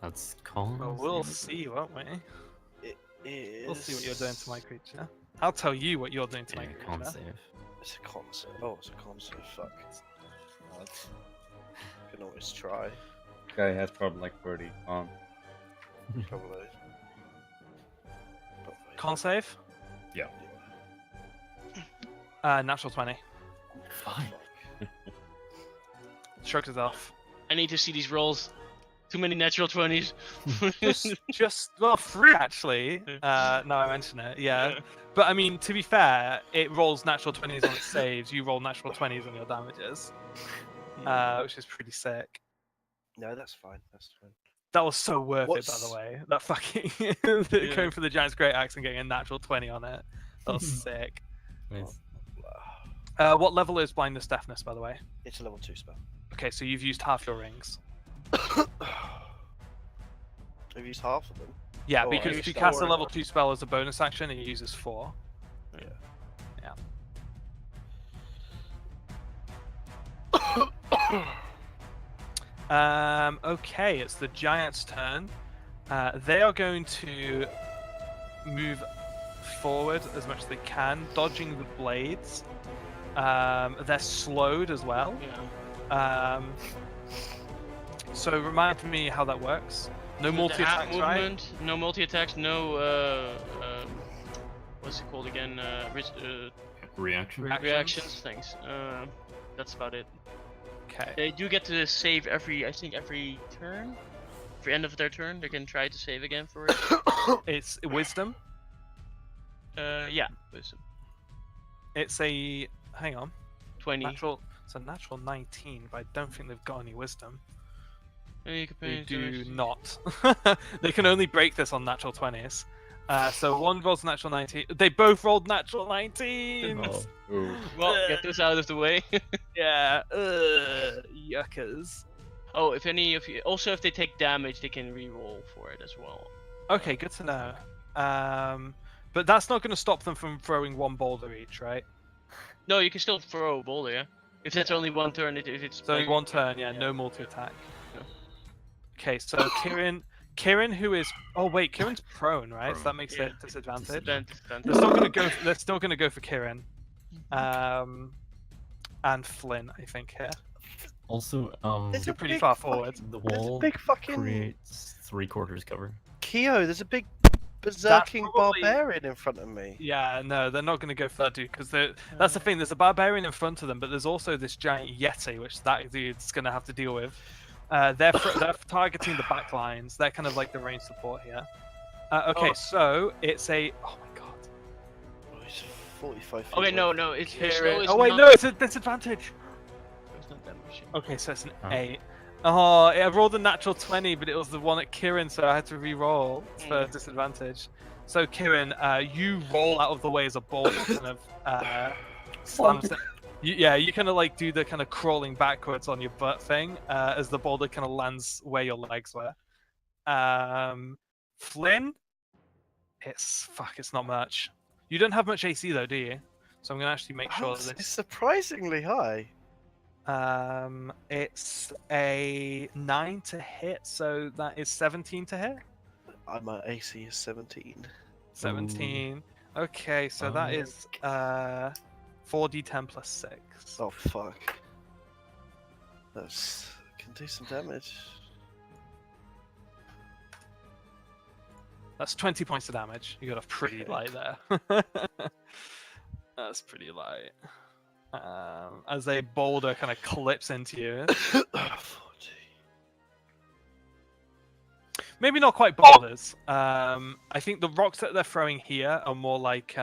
That's calm. Well, we'll see, won't we? It is. We'll see what you're doing to my creature. I'll tell you what you're doing to my Yeah, creature. can't save. It's a concert. Oh, it's a concert. Fuck. Can always try. Guy has probably like 30 on. Probably. Con save? Yeah. Natural 20. Fine. Shrugs it off. I need to see these rolls. Too many natural 20s. Well, 3 actually. Now I mention it, yeah. But I mean, to be fair, it rolls natural 20s on its saves. You roll natural 20s on your damages, which is pretty sick. No, that's fine. That's fine. That was so worth it, by What's- the way. That fucking Yeah. going for the Giant's Great Axe and getting a natural 20 on it. That was sick. Nice. What level is blindness deafness, by the way? It's a level 2 spell. Okay, so you've used half your rings. I've used half of them. Yeah, Oh, because I if you used cast a 4. level 2 spell as a bonus action, it uses 4. Okay, it's the Giant's turn. They are going to move forward as much as they can, dodging the blades. They're slowed as well. Yeah. So remind me how that works. No So multi the half attacks, right? movement, no multi attacks, no what's it called again? Reaction. Reactions. Thanks. That's about it. Okay. They do get to save every turn. For end of their turn, they can try to save again for it. It's wisdom. Yeah, wisdom. It's a hang on. 20. Natural. It's a natural 19, but I don't think they've got any wisdom. Any They companions do damage- not. They can only break this on natural 20s. So one rolls natural 19. They both rolled natural 19s. Oh. Ooh. Well, get this out of the way. Yeah. Yuckers. Oh, if any of you, also if they take damage, they can re-roll for it as well. Okay, good to know. But that's not going to stop them from throwing one boulder each, right? No, you can still throw a boulder, yeah. If that's only one turn, if it's So only like- one turn, yeah, yeah. no multi-attack. No. Okay, so Kieran, who is... Oh wait, Kieran's prone, right? So that makes Yeah. it disadvantage. Disadvantage. They're still gonna go. They're still gonna go for Kieran, and Flynn, I think. Here, Also, There's you're a pretty big far fucking- forward. the There's a wall big fucking creates 3/4 cover. Keo. There's a big berserking probably- barbarian in front of me. Yeah, no, they're not gonna go for that dude because that's the thing. There's a barbarian in front of them, but there's also this giant yeti, which that dude's gonna have to deal with. They're targeting the back lines. They're kind of like the range support here. Okay, so it's a. Oh my god. Oh, he's 45 feet Okay, away. no, it's Kieran. slow. Oh wait, no, it's a disadvantage. It's not that much. Okay, so it's an Huh? 8. Oh, I rolled a natural 20, but it was the one at Kieran, so I had to re-roll for disadvantage. So Kieran, you roll out of the way as a boulder kind of slams it. You kind of like do the kind of crawling backwards on your butt thing as the boulder kind of lands where your legs were. Flynn, it's not much. You don't have much AC though, do you? So I'm gonna actually make sure that It's this. surprisingly high. It's a 9 to hit, so that is 17 to hit. My AC is 17. 17. Okay, so that is 4d10 plus 6. Oh fuck. That's can do some damage. That's 20 points of damage. You got a pretty light there. That's pretty light. As a boulder kind of clips into you. 40. Maybe not quite boulders. I think the rocks that they're throwing here are more like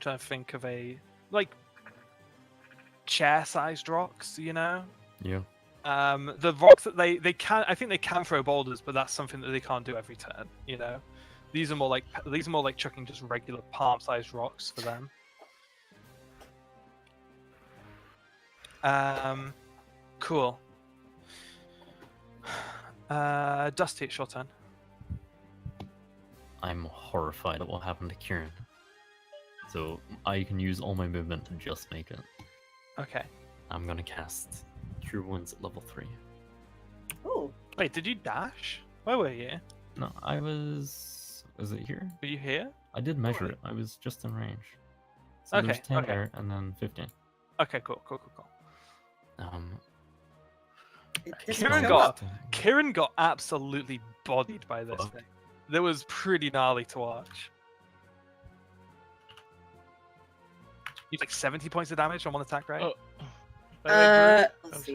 trying to think of a chair-sized rocks, you know. Yeah. The rocks that they can, I think they can throw boulders, but that's something that they can't do every turn. You know, these are more like chucking just regular palm-sized rocks for them. Cool. Dusty, it's your turn. I'm horrified at what happened to Kieran. So I can use all my movement to just make it. Okay. I'm gonna cast Cure Wounds at level 3. Oh, Wait, did you dash? Where were you? No, I was... Was it here? Were you here? I did measure it. I was just in range. So Okay, there's 10 okay. there, and then 15. Okay, cool. it Kieran disappeared. got- Kieran got absolutely bodied by this Fuck. thing. That was pretty gnarly to watch. You like 70 points of damage on one attack, right? Oh. By the way, Brooke, Let's oh, see.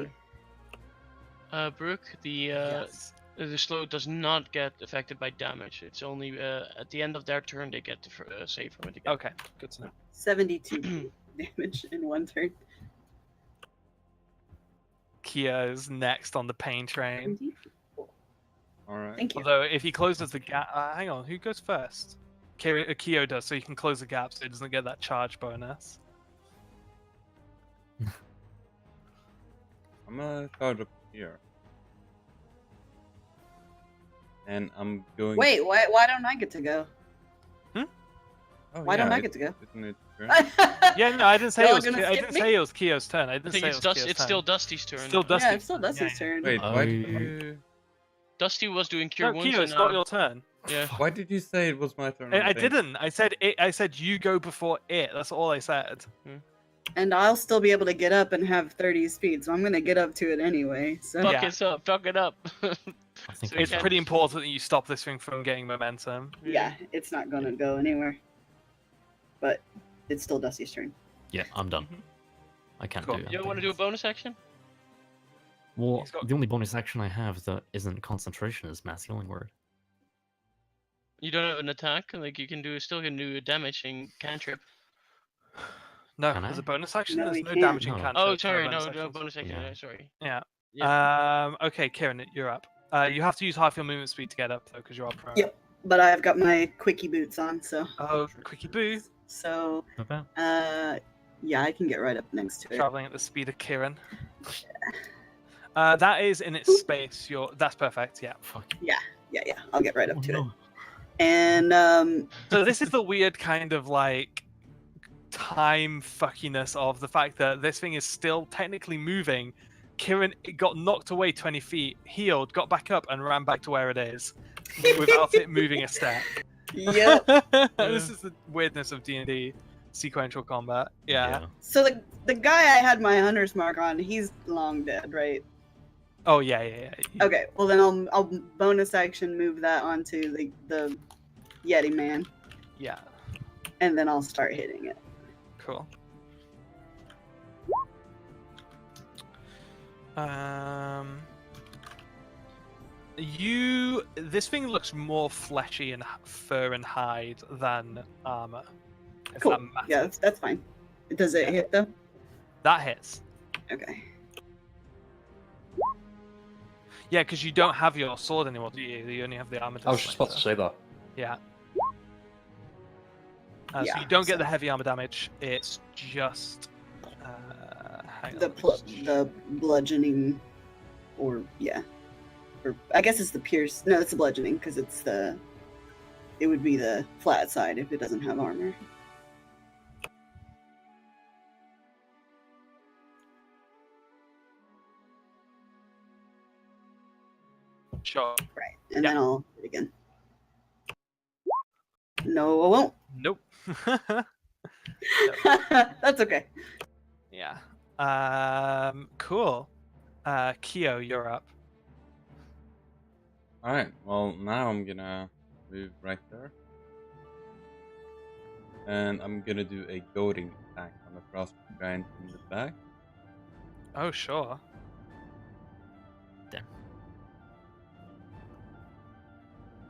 sorry. Brooke, Yes. the slow does not get affected by damage. It's only at the end of their turn they get to save from it again. Okay, good to know. 72 damage in one turn. Kia is next on the pain train. 74. All right. Thank you. Although if he closes the gap, hang on, who goes first? Kyo does, so he can close the gap, so he doesn't get that charge bonus. I'm gonna charge up here. And I'm going. Wait, why don't I get to go? Oh, why yeah, don't I get to go? Isn't it? Sure. Yeah, no, I didn't say Y'all it was. gonna I skip didn't me? say it was Kyo's turn. I I didn't think say it's, it was Kyo's it's turn. still Dusty's turn. Still Dusty. Yeah, it's still Dusty's Yeah, turn. Wait, why I- did you? Dusty was doing Cure No, Wounds Kyo, and it's not your turn. Yeah. Why did you say it was my turn? I didn't. I said it. I said you go before it. That's all I said. And I'll still be able to get up and have 30 speed, so I'm gonna get up to it anyway. So Fuck Yeah. it up. Fuck it up. I think So It's Yeah. pretty important that you stop this thing from getting momentum. yeah, it's not gonna go anywhere. But it's still Dusty's turn. Yeah, I'm done. Mhm. I can't Cool. do You anything want to do a else. bonus action? Well, He's got- the only bonus action I have that isn't concentration is Mass Healing Word. You don't have an attack? Like, you can still can do a damaging cantrip. No, Can there's I? a bonus action. No, there's you no can't. damaging No. cantrips. Oh, sorry, bonus no actions. bonus action. Yeah. Sorry. Yeah. Okay, Kieran, you're up. You have to use half your movement speed to get up though, because you're up prone. Yep. But I've got my quickie boots on, so Oh, quickie boo! so Not bad. yeah, I can get right up next to it. Traveling at the speed of Kieran. That is in its space. That's perfect. Yeah. Fuck. Yeah, I'll get right up Oh, to it. no. And So this is the weird kind of like time fuckiness of the fact that this thing is still technically moving. Kieran got knocked away 20 feet, healed, got back up, and ran back to where it is without it moving a step. yep. This is the weirdness of D&D sequential combat. Yeah. So the guy I had my hunter's mark on, he's long dead, right? Oh yeah. Okay. Well then I'll bonus action move that onto the Yeti man, Yeah. and then I'll start hitting it. Cool. This thing looks more fleshy and fur and hide than armor. If Cool. that matters. Yeah, that's fine. Does it Yeah. hit though? That hits. Okay. Yeah, because you don't have your sword anymore, do you? You only have the armor. I was just about to say that. Yeah. So Yeah, you don't get so- the heavy armor damage. It's just. Hang The on. the bludgeoning, or yeah, or I guess it's the pierce. No, it's the bludgeoning because it's the. It would be the flat side if it doesn't have armor. Sure. Right, and Yeah. then I'll hit again. No, I won't. Nope. That's okay. Yeah. Cool. Kyo, you're up. Alright, well, now I'm gonna move right there. And I'm gonna do a goading attack on the frost giant in the back. Oh, sure. Damn.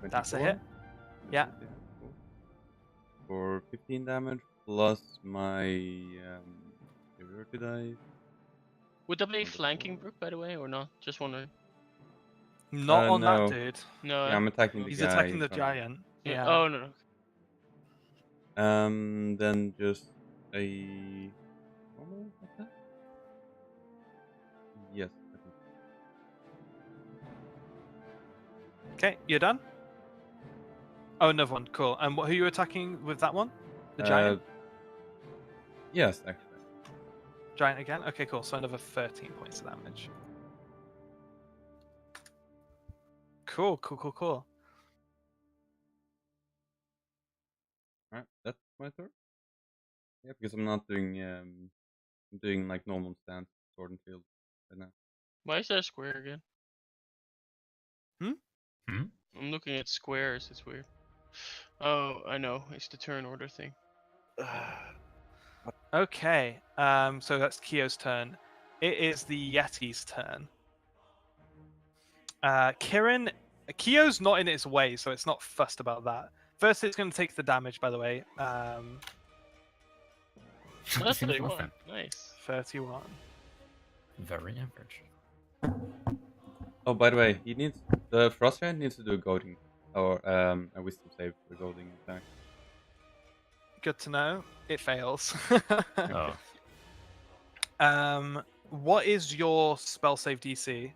That's a 24. hit. Yeah. Cool. For 15 damage plus my severity die. Would that be flanking Brook, by the way, or not? Just wondering. Not on no. that dude. No. Yeah, I'm attacking the He's guy. attacking the from- giant. Yeah. Oh no. Then just a normal attack? Yes, I think. Okay, you're done? Oh, another one. Cool. And who are you attacking with that one? The giant? Yes, actually. Giant again? Okay, cool. So another 13 points of damage. Cool. Alright, that's my turn. Yeah, because I'm not doing I'm doing like normal stance sword and shield right now. Why is that square again? Hmm? I'm looking at squares. It's weird. Oh, I know. It's the turn order thing. Okay. So that's Kyo's turn. It is the Yeti's turn. Kyo's not in its way, so it's not fussed about that. First, it's going to take the damage, by the way. Oh, that's Seems 31. nothing. Nice. 31. Very average. Oh, by the way, the frost giant needs to do a goading or a wisdom save for goading attack. Good to know. It fails. Oh. What is your spell save DC,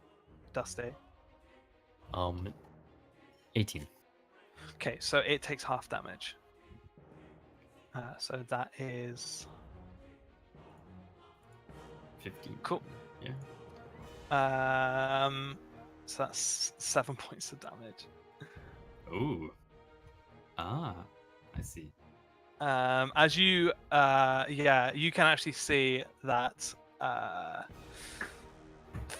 Dusty? 18. Okay, so it takes half damage. So that is 15. cool. Yeah. So that's 7 points of damage. Ooh. Ah, I see. As you, yeah, you can actually see that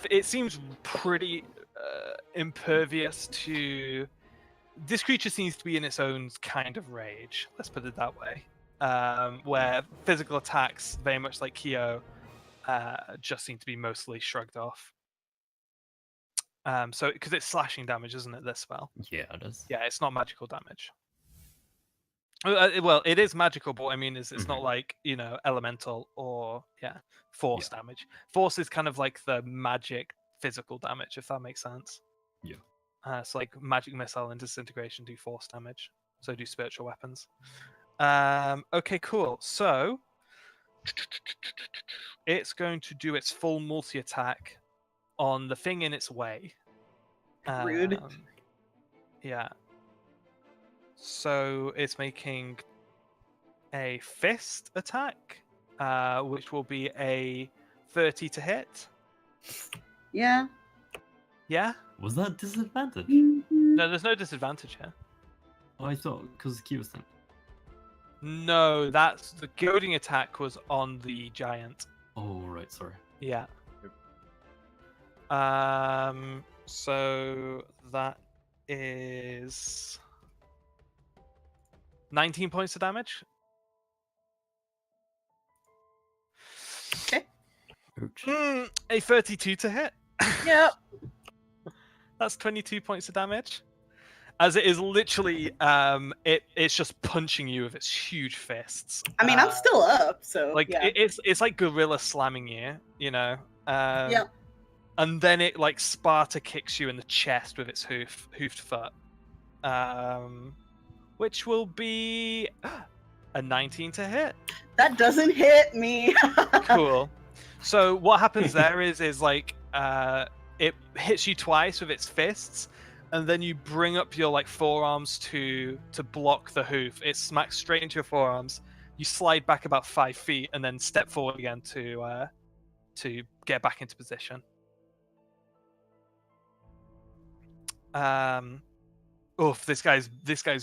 it seems pretty impervious to. This creature seems to be in its own kind of rage. Let's put it that way. Where physical attacks, very much like Kyo, just seem to be mostly shrugged off. So because it's slashing damage, isn't it? This spell. Yeah, it is. Yeah, it's not magical damage. Well, it is magical, but I mean, it's not like elemental or force damage. Force is kind of like the magic physical damage, if that makes sense. Yeah. So like magic missile and disintegration do force damage. So do spiritual weapons. Okay, cool. So it's going to do its full multi attack on the thing in its way. Rude. Yeah. So it's making a fist attack, which will be a 30 to hit. Yeah. Yeah? Was that disadvantage? Mhm. No, there's no disadvantage here. Oh, I thought because Key was thing. No, that's the goading attack was on the giant. Oh, right. Sorry. Yeah. So that is 19 points of damage. Ouch. A 32 to hit. Yep. That's 22 points of damage. As it is literally, it's just punching you with its huge fists. I mean, I'm still up, so Like yeah. it's like gorilla slamming you, Yeah. And then it like Sparta kicks you in the chest with its hoofed foot, which will be a 19 to hit. That doesn't hit me. Cool. So what happens there is like it hits you twice with its fists, and then you bring up your like forearms to block the hoof. It smacks straight into your forearms. You slide back about 5 feet and then step forward again to get back into position. Oof, this guy's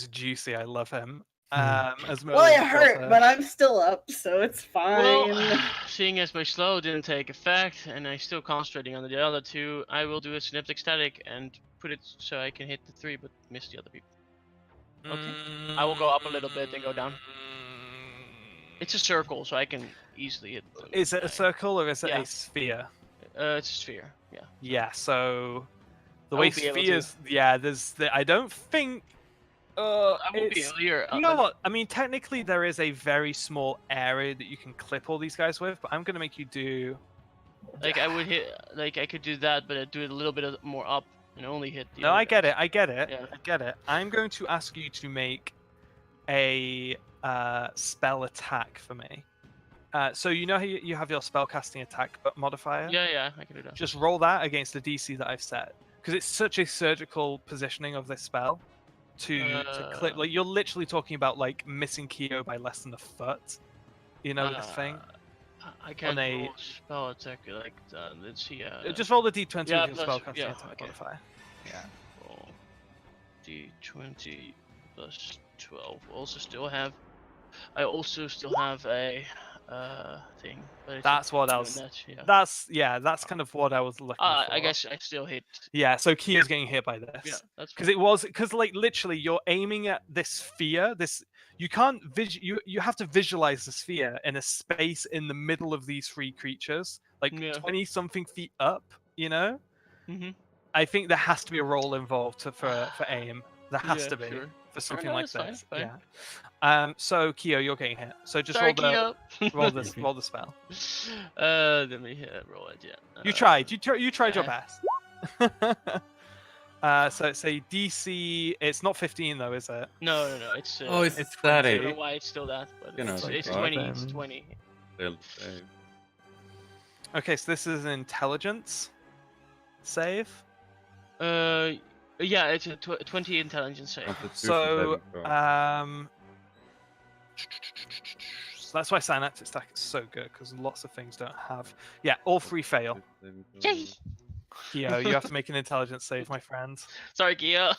juicy. I love him. As Well, it Merlin hurt, calls but I'm still up, so it's fine. Well, seeing as my slow didn't take effect, and I'm still concentrating on the other two, I will do a synaptic static and put it so I can hit the 3 but miss the other people. Okay. I will go up a little bit and go down. It's a circle, so I can easily hit them. Is it a circle or is it Yeah. a sphere? It's a sphere, yeah. Yeah. So the I way won't be able to. spheres, I don't think. I won't be It's- able here. You know what? I mean, technically, there is a very small area that you can clip all these guys with, but I'm gonna make you do. Like I would hit, like I could do that, but I'd do it a little bit more up and only hit the. No, other I get guys. it. I get it. Yeah. I get it. I'm going to ask you to make a spell attack for me. So you know how you have your spellcasting attack modifier? Yeah, I can do that. Just roll that against the DC that I've set, because it's such a surgical positioning of this spell to clip. Like you're literally talking about like missing Kyo by less than a foot. You know this thing. I can't a- roll spell attack like that. Let's see. Just roll the D20 yeah, with your plus- spellcasting yeah, attack okay. modifier. Yeah. Roll D20 plus 12. I also still have a thing. But it's That's what doing else. that, yeah. That's kind of what I was looking for. I guess I still hit. Yeah, so Kyo's getting hit by this. Yeah, that's Because like literally you're aiming at this sphere. You can't you have to visualize the sphere in a space in the middle of these 3 creatures, like Yeah. 20 something feet up. Mm-hmm. I think there has to be a roll involved for aim. There has Yeah, to be sure. for something no, like that's this. fine, Yeah. So Kyo, you're getting hit. So just Sorry, roll Kyo. roll the spell. Let me roll it. Yeah. You tried. You tried your yeah. best. So it's a DC. It's not 15 though, is it? No. It's. Oh, it's it's I don't know static. why it's still that, but You know, it's right. 20. It's 20. Still save. Okay, so this is an intelligence save. Yeah, it's a 20 intelligence save. So Constitution saving throw. so that's why synaptic stack is so good, because lots of things don't have. Yeah, all 3 fail. Yay! Kyo, you have to make an intelligence save, my friend. Sorry, Gia.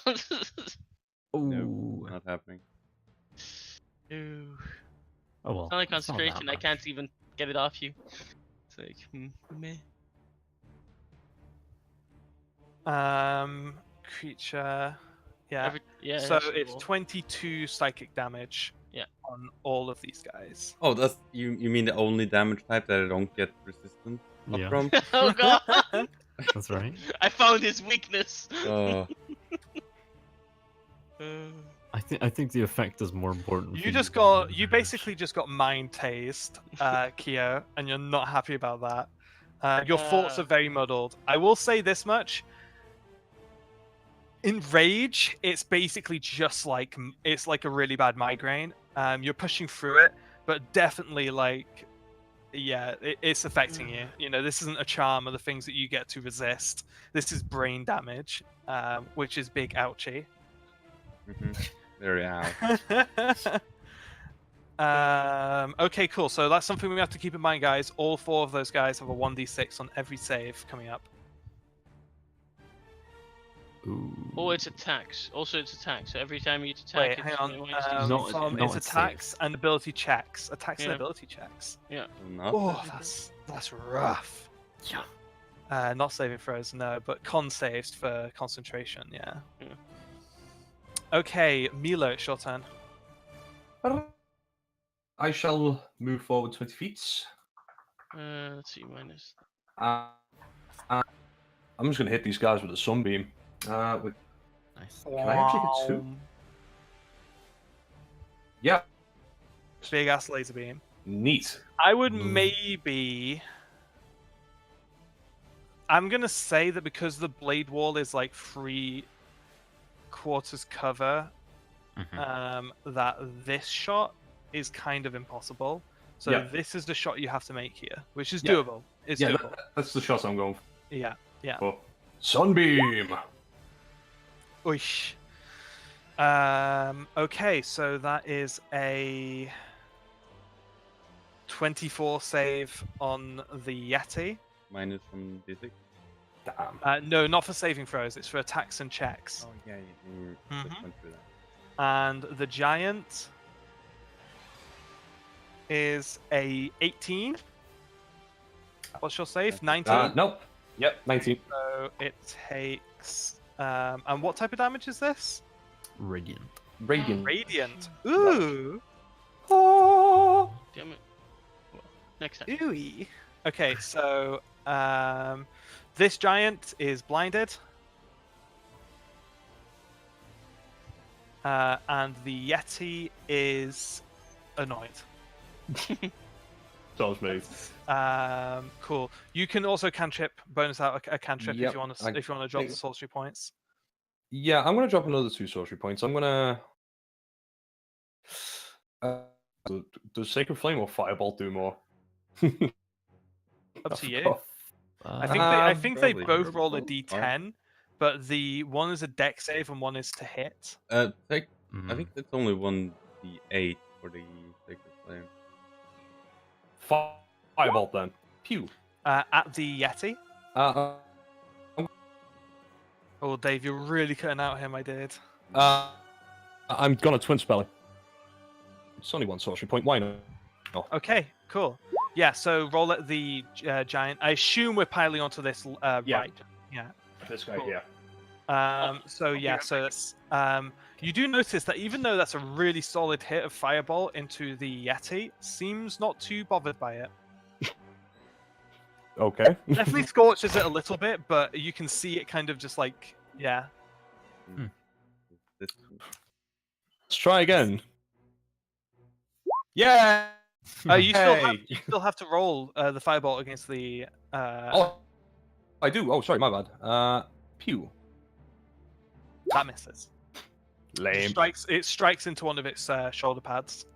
Oh, Not happening. Oh well. It's not like it's not that concentration. I bad. can't even get it off you. It's like, meh. Creature. Yeah. Yeah. So it's it's cool. 22 psychic damage. Yeah. On all of these guys. Oh, that's you mean the only damage type that I don't get resistant up Yeah. from? Oh god! That's right. I found his weakness. Oh, I think the effect is more important. for You just than got. the You damage. basically just got mind tased, Kyo, and you're not happy about that. Your thoughts are very muddled. I will say this much. In Rage, it's basically just like it's like a really bad migraine. You're pushing through it, but definitely like, yeah, it's affecting you. You know, this isn't a charm or the things that you get to resist. This is brain damage, which is big ouchie. very out. Okay, cool. So that's something we have to keep in mind, guys. All 4 of those guys have a 1d6 on every save coming up. Ooh. Oh, it's attacks. Also, it's attacks. So every time you attack, Wait, it's hang on. No, From no, it's it's attacks safe. and ability checks. Attacks and Yeah. ability checks. Not Oh, that's rough. Yeah. Not saving throws, no, but con saves for concentration. Yeah. Yeah. Okay, Milo, it's your turn. I shall move forward 20 feet. Let's see, minus. I'm just going to hit these guys with a sunbeam. With... Nice. Can I actually hit 2? Yeah. Big ass laser beam. Neat. I would Ooh. maybe. I'm gonna say that because the blade wall is like 3/4 cover, Mhm. that this shot is kind of impossible. So Yeah. this is the shot you have to make here, which is Yeah. doable. It's Yeah, doable. that's the shot I'm going Yeah. for. Sunbeam! Oish. Okay, so that is a 24 save on the Yeti. minus from D6. Damn. No, not for saving throws. It's for attacks and checks. Oh yeah, you Mhm. just went through that. And the giant is a 18. What's your save? 19. Nope. Yep, 19. So it takes. And what type of damage is this? Radiant. Radiant. Radiant. Ooh. Damn it. Well, next time. Ooey. Okay, so this giant is blinded. And the Yeti is annoyed. That was me. Cool. You can also cantrip, bonus out a cantrip Yep, if you want I to drop think- the sorcery points. Yeah, I'm going to drop another 2 sorcery points. I'm going to... does Sacred Flame or Firebolt do more? Up to you. forgot. I think they Probably both roll a Firebolt, d10, but the one is a deck save and one is to hit. I Mhm. think it's only 1d8 for the Sacred Flame. Firebolt then. Pew. At the Yeti. Oh, Dave, you're really cutting out here, my dude. I'm gonna twin spell it. It's only 1 sorcery point. Why not? Okay, cool. Yeah, so roll at the giant. I assume we're piling onto this Yeah. right. Yeah. This guy Cool. here. So yeah, so it's you do notice that even though that's a really solid hit of Fireball into the Yeti, seems not too bothered by it. Okay. Definitely scorches it a little bit, but you can see it kind of just like, yeah. This, Let's try again. Yeah. You Hey. still have to roll the Fireball against the. Oh, I do. Oh, sorry, my bad. Pew. That misses. Lame. It strikes into one of its shoulder pads,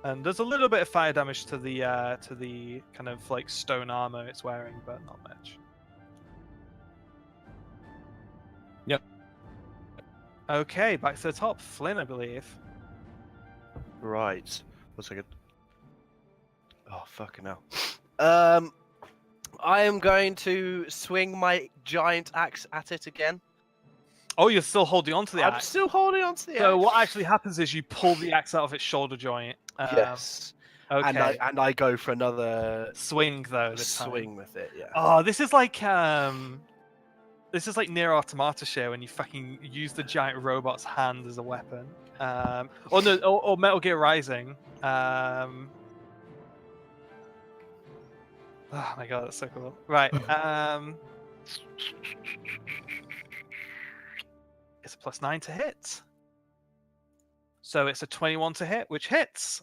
and there's a little bit of fire damage to the kind of like stone armor it's wearing, but not much. Yep. Okay, back to the top. Flynn, I believe. Right. 1 second. Oh, fucking hell. I am going to swing my giant axe at it again. Oh, you're still holding on to the I'm axe. still holding on to the So axe. what actually happens is you pull the axe out of its shoulder joint. Yes. Okay. And I go for another Swing though. This swing time. with it. Yeah. Oh, this is like Near Automata shit when you fucking use the giant robot's hand as a weapon. Or no, or Metal Gear Rising. Oh my god, that's so cool. Right. It's a +9 to hit. So it's a 21 to hit, which hits.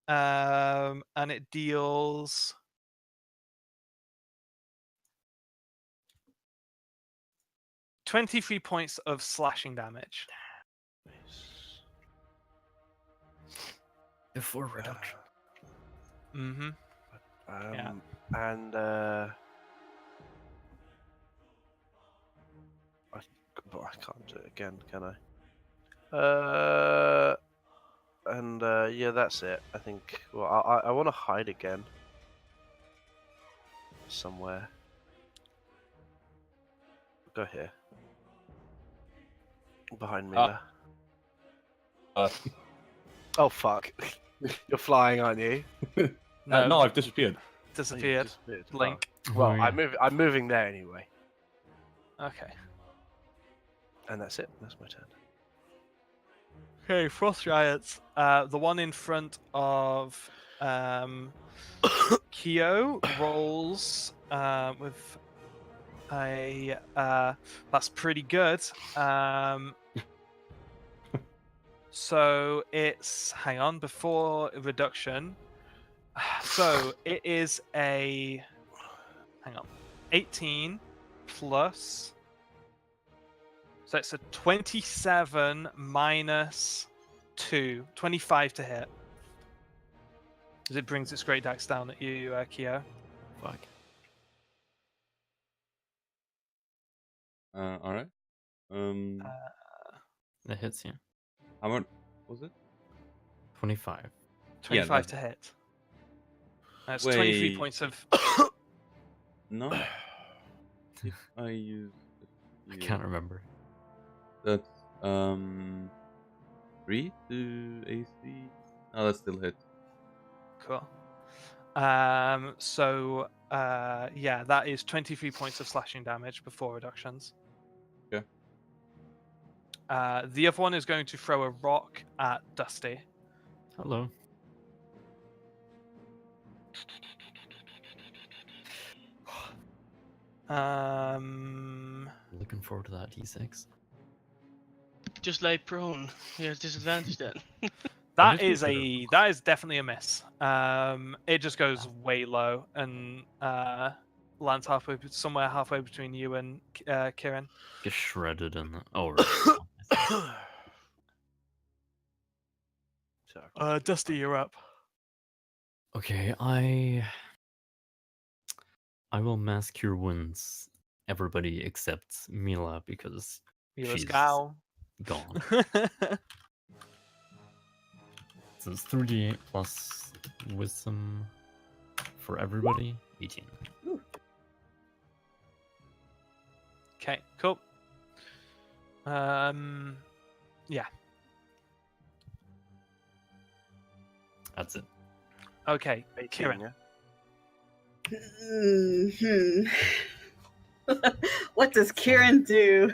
And it deals 23 points of slashing damage. Before reduction. Mm-hmm. Yeah. And I can't do it again, can I? And yeah, that's it. I think. Well, I want to hide again somewhere. Go here. Behind me there. Oh fuck! You're flying, aren't you? No, I've disappeared. Disappeared. Link. Well, Oh, yeah. I'm moving there anyway, Okay. and that's it. That's my turn. Okay, Frost Giants. The one in front of Kyo rolls with a that's pretty good. So it's hang on before reduction. So it is a 18 plus. So it's a 27 minus 2, 25 to hit. As it brings its great dex down at you, Kyo. Fuck. All right. That hits you. How much was it? 25. 25 that- to hit. That's 23 Wait. points of. No. If I use. I can't remember. That's 3 to AC. Oh, that still hit. Cool. So yeah, that is 23 points of slashing damage before reductions. Okay. The other one is going to throw a rock at Dusty. Hello. Looking forward to that D6. Just lay prone. He has disadvantage then. That just is consider- that is definitely a miss. It just goes way low and lands somewhere halfway between you and Kieran. Get shredded in the. Oh, right. Dusty, you're up. Okay, I will mass cure wounds everybody except Mila because Mila's she's gal. gone. So it's 3d8 plus wisdom for everybody. 18. Okay, cool. Yeah. That's it. Okay, 18, Kieran. yeah? What does Kieran do?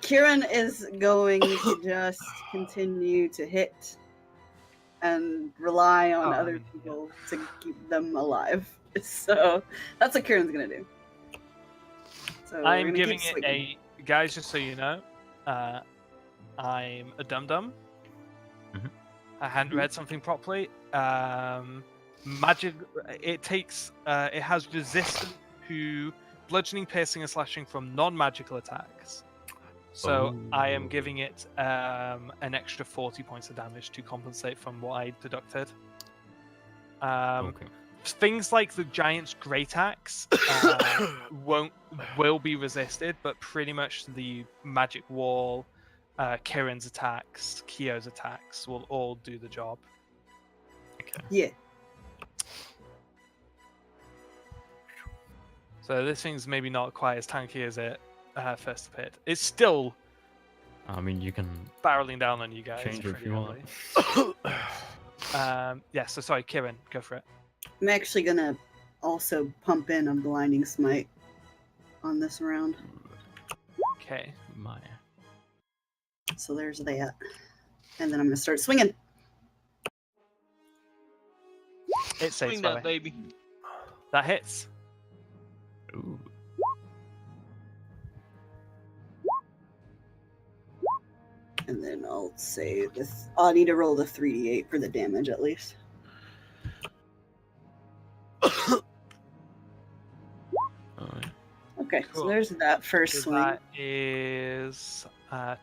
Kieran is going to just continue to hit and rely on other people to keep them alive. So that's what Kieran's gonna do. So we're I'm gonna giving keep it swinging. guys, just so you know, I'm a dum-dum. Mhm. I hadn't read something properly. Magic, it has resistance to bludgeoning, piercing, and slashing from non-magical attacks. So I am giving it an extra 40 points of damage to compensate from what I deducted. Okay. Things like the giant's great axe will be resisted, but pretty much the magic wall, Kieran's attacks, Kyo's attacks will all do the job. Okay. Yeah. So this thing's maybe not quite as tanky as it first appeared. It's still I mean, you can barreling down on you guys. change it if pretty you want. heavily. Yeah. So sorry, Kieran, go for it. I'm actually gonna also pump in a blinding smite on this round. Okay. My. So there's that. And then I'm gonna start swinging. It saves Swing that baby. That hits. Ooh. And then I'll say this. I'll need to roll the 3d8 for the damage at least. Alright. Okay, Cool. so there's that first So swing. that is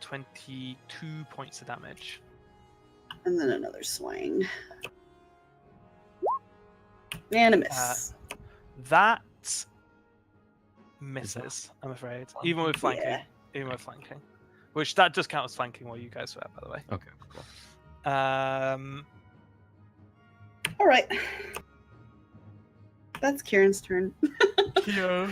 22 points of damage. And then another swing. And a miss. That misses, I'm afraid. Even with flanking. Yeah. Even with flanking. Which that does count as flanking while you guys were, by the way. Okay, cool. All right. That's Kieran's turn. Yeah.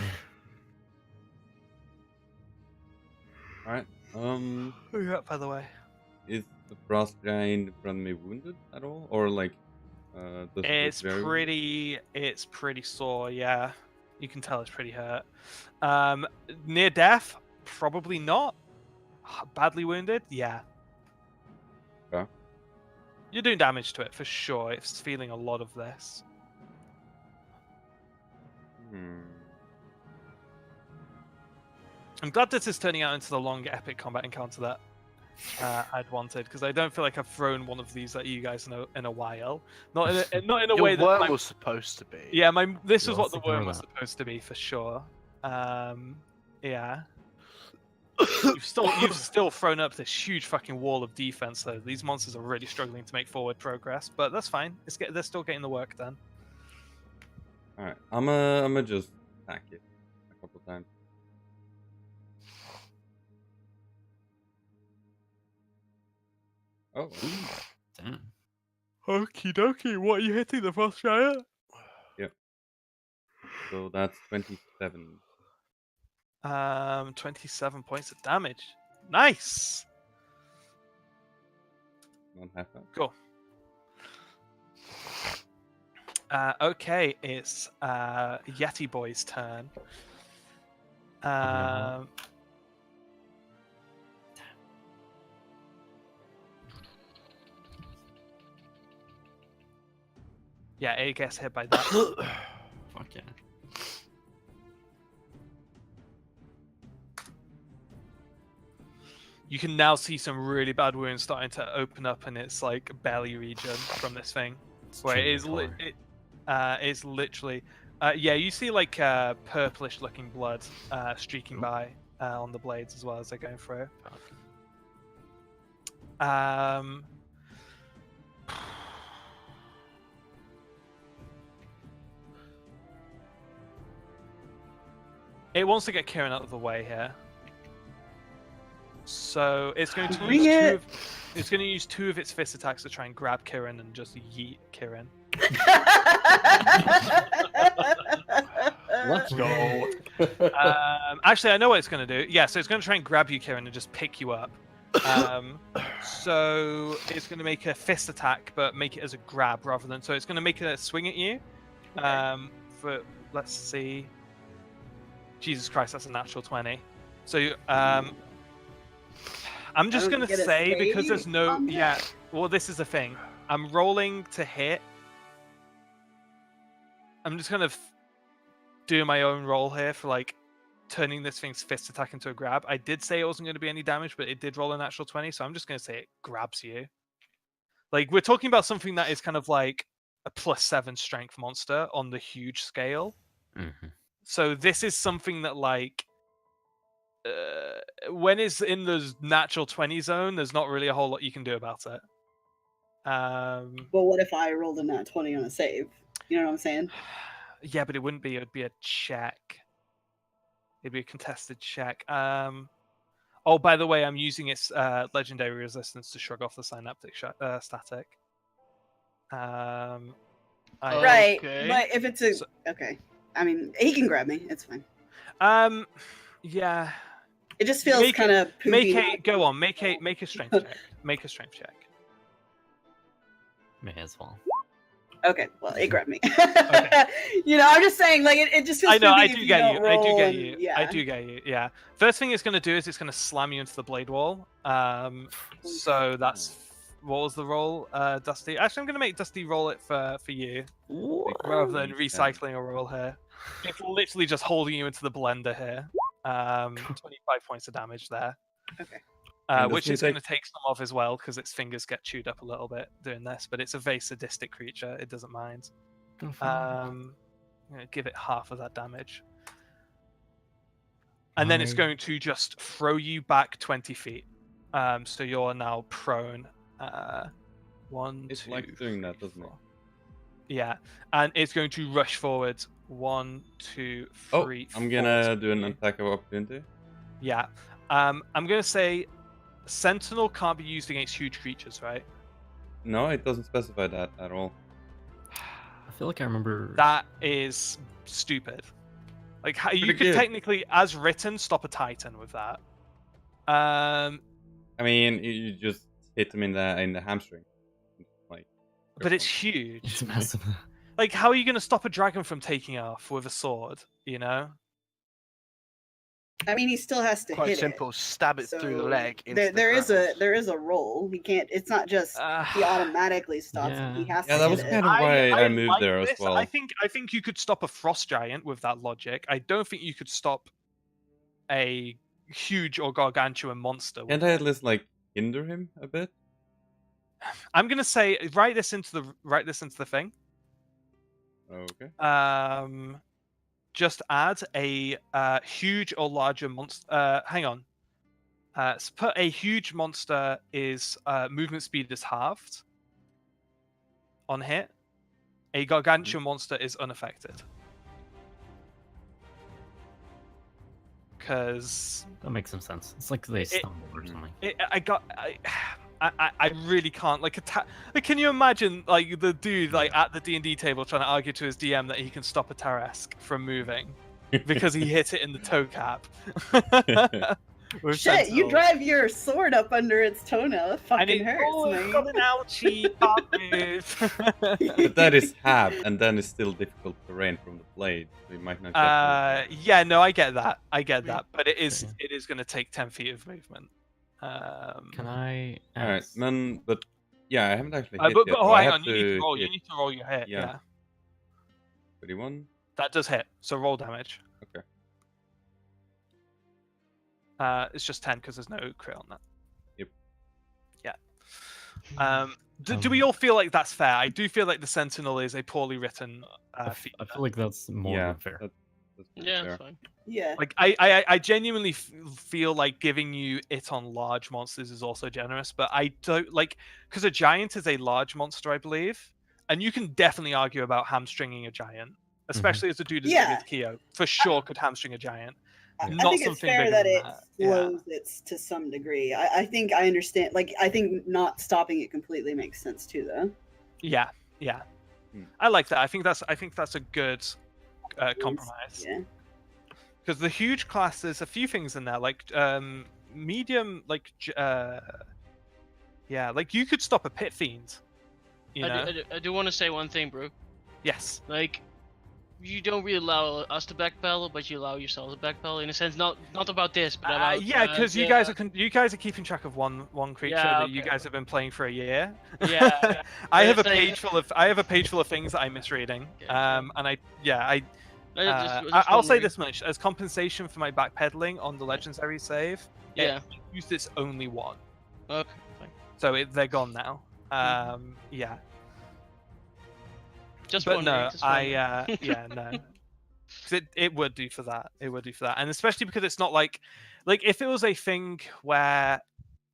Alright. Who you at, by the way? Is the frost giant in front of me wounded at all? Or like does it look It's very pretty sore, yeah. You can tell it's pretty hurt. Near death? Probably not. Badly wounded? Yeah. Okay. You're doing damage to it for sure. It's feeling a lot of this. I'm glad this is turning out into the long epic combat encounter that I'd wanted, because I don't feel like I've thrown one of these at you guys in a while. Not in a Your way that worm was supposed to be. yeah, this Yeah, was what let's the ignore worm was that. supposed to be for sure. Yeah. You've still thrown up this huge fucking wall of defense though. These monsters are really struggling to make forward progress, but that's fine. They're still getting the work done. Alright. I'ma just attack it a couple times. Oh, Damn. Okie dokie, what are you hitting the frost giant? so that's 27. 27 points of damage. Nice. Not half that. Cool. Okay, it's Yeti Boy's turn. Yeah, it gets hit by that. Fuck yeah. You can now see some really bad wounds starting to open up in its like belly region from this thing, It's where it changing is color. it's literally yeah, you see like purplish looking blood streaking Ooh. by on the blades as well as they're going through. It wants to get Kieran out of the way here. So it's going to Bring use it. it's going to use 2 of its fist attacks to try and grab Kieran and just yeet Kieran. Let's go. Actually, I know what it's going to do. Yeah, so it's going to try and grab you, Kieran, and just pick you up. So it's going to make a fist attack, but make it as a grab rather than. So it's going to make a swing at you. For let's see. Jesus Christ, that's a natural 20. So I'm just don't going to get a say because there's save no. on Yeah. that? Well, this is the thing. I'm rolling to hit. I'm just going to do my own roll here for like turning this thing's fist attack into a grab. I did say it wasn't going to be any damage, but it did roll a natural 20, so I'm just going to say it grabs you. Like, we're talking about something that is kind of like a +7 strength monster on the huge scale. Mm-hmm. So this is something that, like, when it's in the natural 20 zone, there's not really a whole lot you can do about it. But what if I rolled a nat 20 on a save? You know what I'm saying? Yeah, but it wouldn't be. It would be a check. It'd be a contested check. Oh, by the way, I'm using its legendary resistance to shrug off the synaptic static. Right, Okay. but if it's okay, I mean he can grab me. It's fine. Yeah. It just feels Make kind of Make a go on. Make a strength check. Make a strength check. May as well. Okay, well, it grabbed me. You know, I'm just saying, like, it just feels. I know. I spooky if do you get don't you. I do roll get and- you. Yeah. I do get you. Yeah. First thing it's going to do is it's going to slam you into the blade wall. So that's what was the roll, Dusty? Actually, I'm going to make Dusty roll it for you rather than recycling a roll here. It's literally just holding you into the blender here. 25 points of damage there. Okay. Which it's going to take some off as well because its fingers get chewed up a little bit doing this, but it's a very sadistic creature. It doesn't mind. I'm gonna give it half of that damage. And then it's going to just throw you back 20 feet. So you're now prone. It likes doing that, doesn't it? Yeah. And it's going to rush forward. 1, 2, 3, I'm 4, gonna do an attack of opportunity. Yeah. I'm gonna say Sentinel can't be used against huge creatures, right? No, it doesn't specify that at all. I feel like I remember. That is stupid. Like you Pretty could good. technically, as written, stop a Titan with that. I mean, you just hit them in the hamstring. Like, But it's huge. It's massive. Like, how are you going to stop a dragon from taking off with a sword? You know? I mean, he still has to Quite hit simple. Stab it through the So, leg. Into There the is a roll. He can't. It's not just he automatically stops. Yeah. He has Yeah, to that hit was it. kind of why I moved like there as this. well. I think you could stop a frost giant with that logic. I don't think you could stop a huge or gargantuan monster. Can't I at least like hinder him a bit? I'm gonna say write this into the thing. Okay. Just add a huge or larger monster. Hang on. Put a huge monster is movement speed is halved on hit. A gargantuan monster is unaffected. Because That makes some sense. It's like they stumble or something. I really can't like can you imagine like the dude like at the D&D table trying to argue to his DM that he can stop a Tarrasque from moving because he hit it in the toe cap. With Shit, you Sentinel. drive your sword up under its toenail. It And fucking it, hurts, oh, man. it's got an ouchie, can't move. But that is half, and then it's still difficult terrain from the blade, so you might not get yeah, no, I get that. But it is going to take 10 feet of movement. Can I? Alright, ask- then, but yeah, I haven't actually hit but yet. oh, so I hang have on, you need to roll. hit You need to roll your hit. Yeah. Yeah, 31. that does hit. So roll damage. Okay. It's just 10 because there's no crit on that. Yep. Yeah. Do we all feel like that's fair? I do feel like the Sentinel is a poorly written feat. I feel like that's more Yeah, than fair. that's pretty Yeah, fair. it's fine. Yeah. Like I genuinely feel like giving you it on large monsters is also generous, but I don't like because a giant is a large monster, I believe, and you can definitely argue about hamstringing a giant, especially as a dude as big as Keo. For sure, could hamstring a giant. I Not think it's something fair bigger that than it that. Yeah. slows it to some degree. I think I understand. Like, I think not stopping it completely makes sense too, though. Yeah. I like that. I think that's a good compromise. Yeah. Because the huge class, there's a few things in there, like medium, like yeah, like you could stop a pit fiend. You know? I do want to say one thing, bro. Yes. Like, you don't really allow us to backpedal, but you allow yourself to backpedal in a sense. Not about this, but about Yeah, because you guys are keeping track of one creature Yeah, that you okay. guys have been playing for a year. Yeah. I have a It's like- page full of things that I'm misreading. Yeah. And Just I'll say wondering. this much: as compensation for my backpedaling on the legendary save, Yeah. use this only one, Okay. Fine. so they're gone now. Yeah, Just but wondering. no, just wondering. yeah, no, 'cause it would do for that. It would do for that, and especially because it's not like if it was a thing where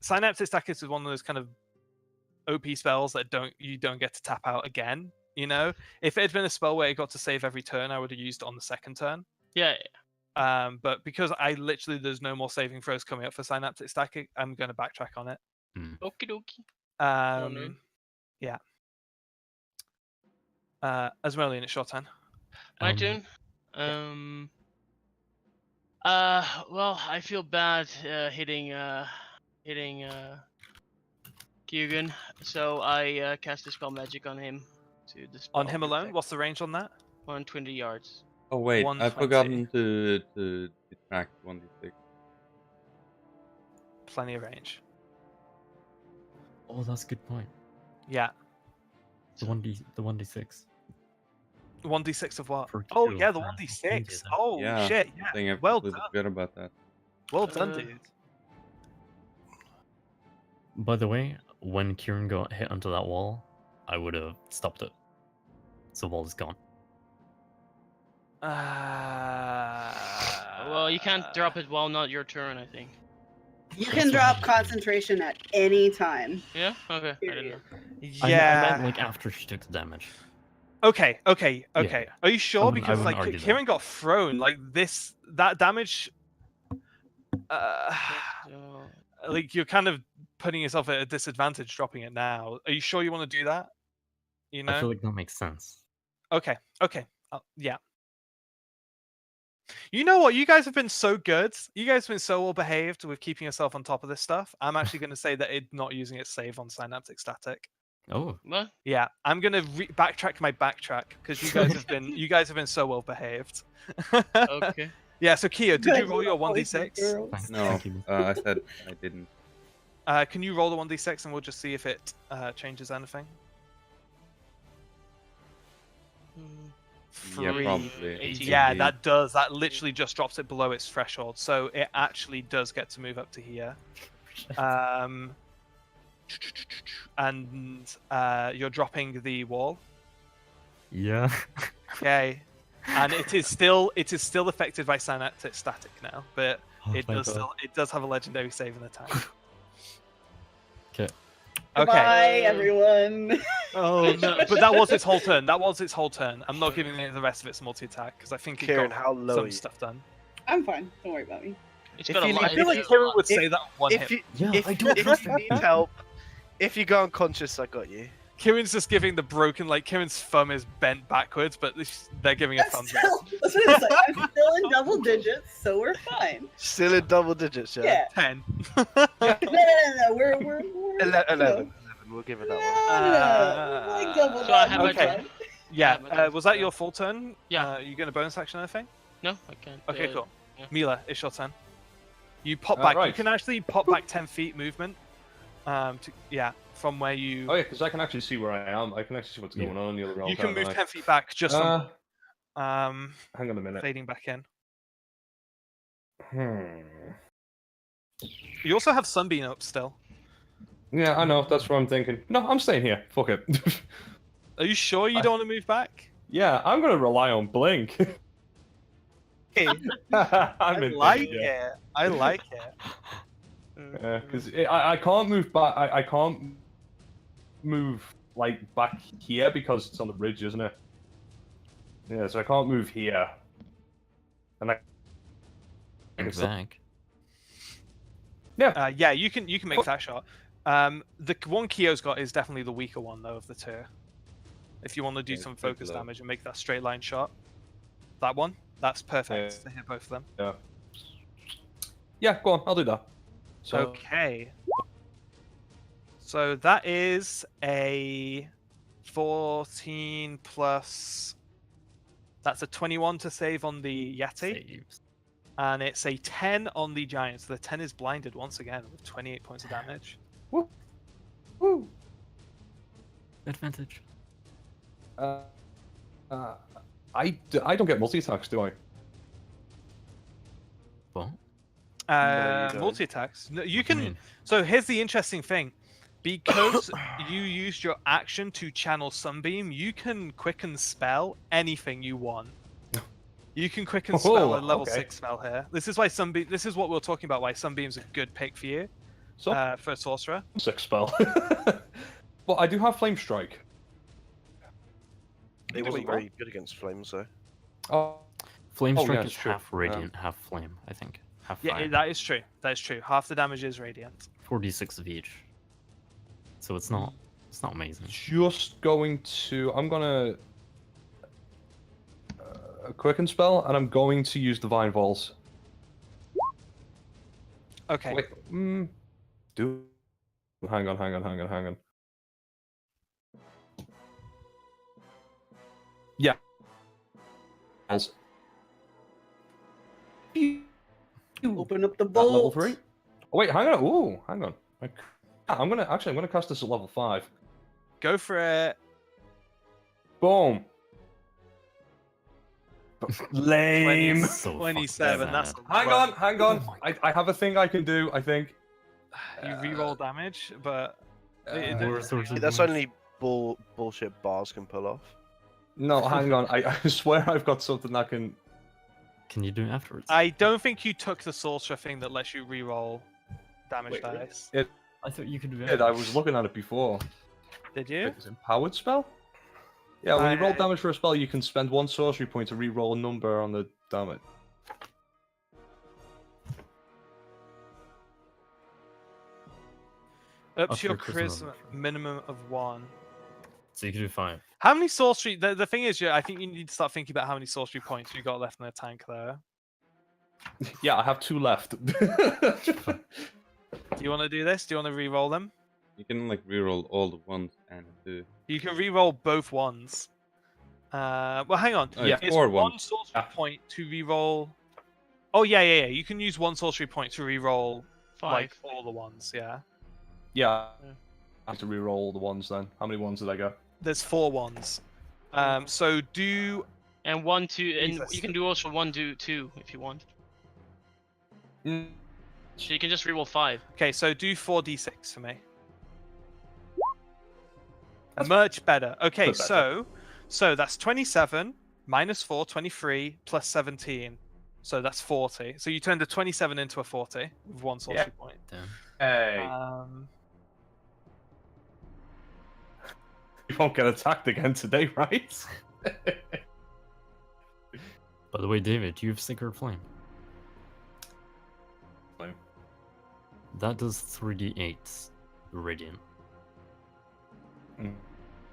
Synaptic Stackers is one of those kind of OP spells that you don't get to tap out again. You know, if it had been a spell where it got to save every turn, I would have used it on the second turn. Yeah. But because there's no more saving throws coming up for Synaptic Stacking, I'm going to backtrack on it. Okie dokie. no. Yeah. Asmodean, it's your turn. My turn. Well, I feel bad hitting Kyugen, so I cast Dispel Magic on him to dispel. On him alone? protect What's the range on that? 120 yards. Oh wait, I've 120. forgotten to detract 1d6. Plenty of range. Oh, that's a good point. Yeah. The 1d6. 1d6 of what? For Oh kill, yeah, the yeah. 1d6. Yeah. Oh Yeah, shit, I think yeah. I Well completely done. forgot about that. Well done, Uh, dude. By the way, when Kieran got hit onto that wall, I would have stopped it. So the wall is gone. Well, you can't drop it while not your turn, I think. You can drop concentration at any time. Yeah. Okay. I didn't Period. know. I Yeah. meant like after she took the damage. Okay. Okay. Yeah. Okay. Are you sure? wouldn't- I Because wouldn't like argue that. Kieran got thrown. Like that damage. Like you're kind of putting yourself at a disadvantage dropping it now. Are you sure you want to do that? You know. I feel like that makes sense. Okay. Okay. Yeah. You know what? You guys have been so good. You guys have been so well behaved with keeping yourself on top of this stuff. I'm actually going to say that it's not using its save on Synaptic Static. Oh, What? Yeah, I'm going to backtrack my backtrack because you guys have been so well behaved. Okay. Yeah. So Kia, did you Good roll your boys and 1d6? girls. thanks. No, Thank you. I said I didn't. Can you roll the 1d6 and we'll just see if it changes anything? Yeah, Three. probably. 18. Yeah, that does. That literally just drops it below its threshold, so it actually does get to move up to here. And you're dropping the wall. Yeah. Okay, and it is still affected by Synaptic Static now, but Oh, it thank does God. it does have a legendary save and attack. Okay. Okay. Bye, everyone. Oh no! But that was its whole turn. That was its whole turn. I'm not giving it the rest of its multi-attack because I think it Kieran, got how low are some you? stuff done. I'm fine. Don't worry about me. It's If got a you lot. need- I feel like it's Kieran got would if- say that one If hit. you Yeah, if, I don't if trust you that. need help, if you go unconscious, I got you. Kieran's just giving the broken, like Kieran's thumb is bent backwards, but they're giving a That's thumbs still, up. that's what it's like. I'm still in double digits, so we're fine. Still in double digits, yeah. Yeah. 10. No. We're 11. We'll give it that one. No. We're like double So I have my digits. turn. Yeah. but that's Was that good. your full turn? Yeah. You going to bonus action anything? No, I can't. Okay, cool. yeah. Mila, it's your turn. You pop back. You right. can actually pop back 10 feet movement. From where you. Oh yeah, because I can actually see where I am. I can actually see what's Yeah. going on in the other realm. You can can't move I? 10 feet back just from Hang on a minute. fading back in. Hmm. You also have Sunbeam up still. Yeah, I know. That's what I'm thinking. No, I'm staying here. Fuck it. Are you sure you don't want to move back? Yeah, I'm gonna rely on Blink. I I'm in like danger. it. I like it. Because I can't move back. I can't move like back here because it's on the ridge, isn't it? Yeah, so I can't move here. And I can still- Back. Yeah, you can make that shot. The one Kyo's got is definitely the weaker one though of the two. If you want to do Yeah, some it's pretty focus low. damage and make that straight line shot, that one, that's perfect Yeah. to hit both of them. Yeah, go on. I'll do that. So Okay. So that is a 14 plus. That's a 21 to save on the Yeti, Saves. and it's a 10 on the Giant. So the 10 is blinded once again with 28 points of damage. woo. Advantage. I don't get multi attacks, do I? What? No, you don't. Multi attacks. No, you What do can. mean? So here's the interesting thing. Because you used your action to channel Sunbeam, you can quicken spell anything you want. You can quicken spell a level okay. 6 spell here. This is why Sunbeam. This is what we're talking about. Why Sunbeam's a good pick for you So for a sorcerer. 6 spell. But I do have Flame Strike. It wasn't very good against flames, though. Oh, Flame Oh, strike yeah, is sure. half radiant, half flame. I think half Yeah, fire. that is true. That is true. Half the damage is radiant. 4d6 of each. So it's not amazing. just going to. I'm gonna quicken spell, and I'm going to use Divine Vols. Okay. Wait. Do. Hang on. Yeah. Open up the At level bolt. 3. Oh, wait, hang on. Ooh, hang on. I'm gonna cast this at level 5. Go for it. Boom. Lame. So fucking 27. That's sad. a Hang run. on. Oh I have a thing I can do, I think. You re-roll damage, but That's only bullshit bars can pull off. No, hang on. I swear I've got something that can... Can you do it afterwards? I don't think you took the sorcerer thing that lets you re-roll damage Wait, dice. I thought you could do it. I was looking at it before. Did you? It's empowered spell? Yeah, when you roll I- damage for a spell, you can spend 1 sorcery point to re-roll a number on the damage. Up Up to your your charisma charisma, modifier. minimum of 1. So you can do 5. How many sorcery? The thing is, I think you need to start thinking about how many sorcery points you got left in the tank there. Yeah, I have 2 left. Do you want to do this? Do you want to re-roll them? You can like reroll all the ones and two. You can re-roll both ones. Well, hang on. Oh, Yeah. it's 4 one ones. sorcery Yeah. point to re-roll. Oh yeah. You can use 1 sorcery point to re-roll 5. like all the ones. Yeah. Yeah. I have to re-roll the ones then. How many ones did I get? There's 4 ones. So do And 1, 2, and Jesus. you can do also 1, 2 if you want. Mm, So you can just reroll 5. okay. So do 4d6 for me. That's Much better. Okay, bit better. so that's 27 minus 4, 23 plus 17. So that's 40. So you turned a 27 into a 40 with 1 sorcery point. Damn. Hey. You won't get attacked again today, right? By the way, David, you have Sacred Flame. Flame. That does 3d8 radiant. Mm.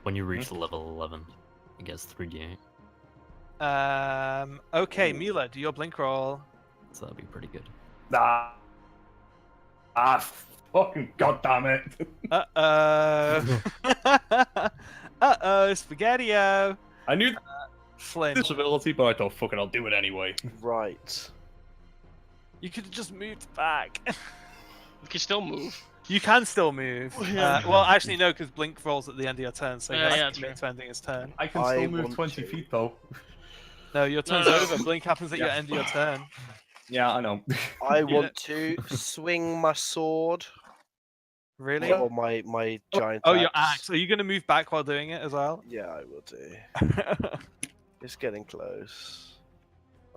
When you reach level 11, it gets 3d8. Okay, Mila, do your blink roll. So that'd be pretty good. Fucking goddamn it. Uh-oh, Spaghetti-O. I knew Flynn, this ability, but I thought, fuck it, I'll do it anyway. Right. you could have just moved back. You can still move. You can still move. Well, actually, no, because blink rolls at the end of your turn, so Yeah, you yeah, have to commit to ending his turn. I can I still move want 20 to. feet, though. No, your turn's no. over. Blink happens at your Yeah. end of your turn. Yeah, I know. I want to swing my sword Really? or my giant Oh, your axe. Are you going to move back while doing it as well? Yeah, I will do. It's getting close.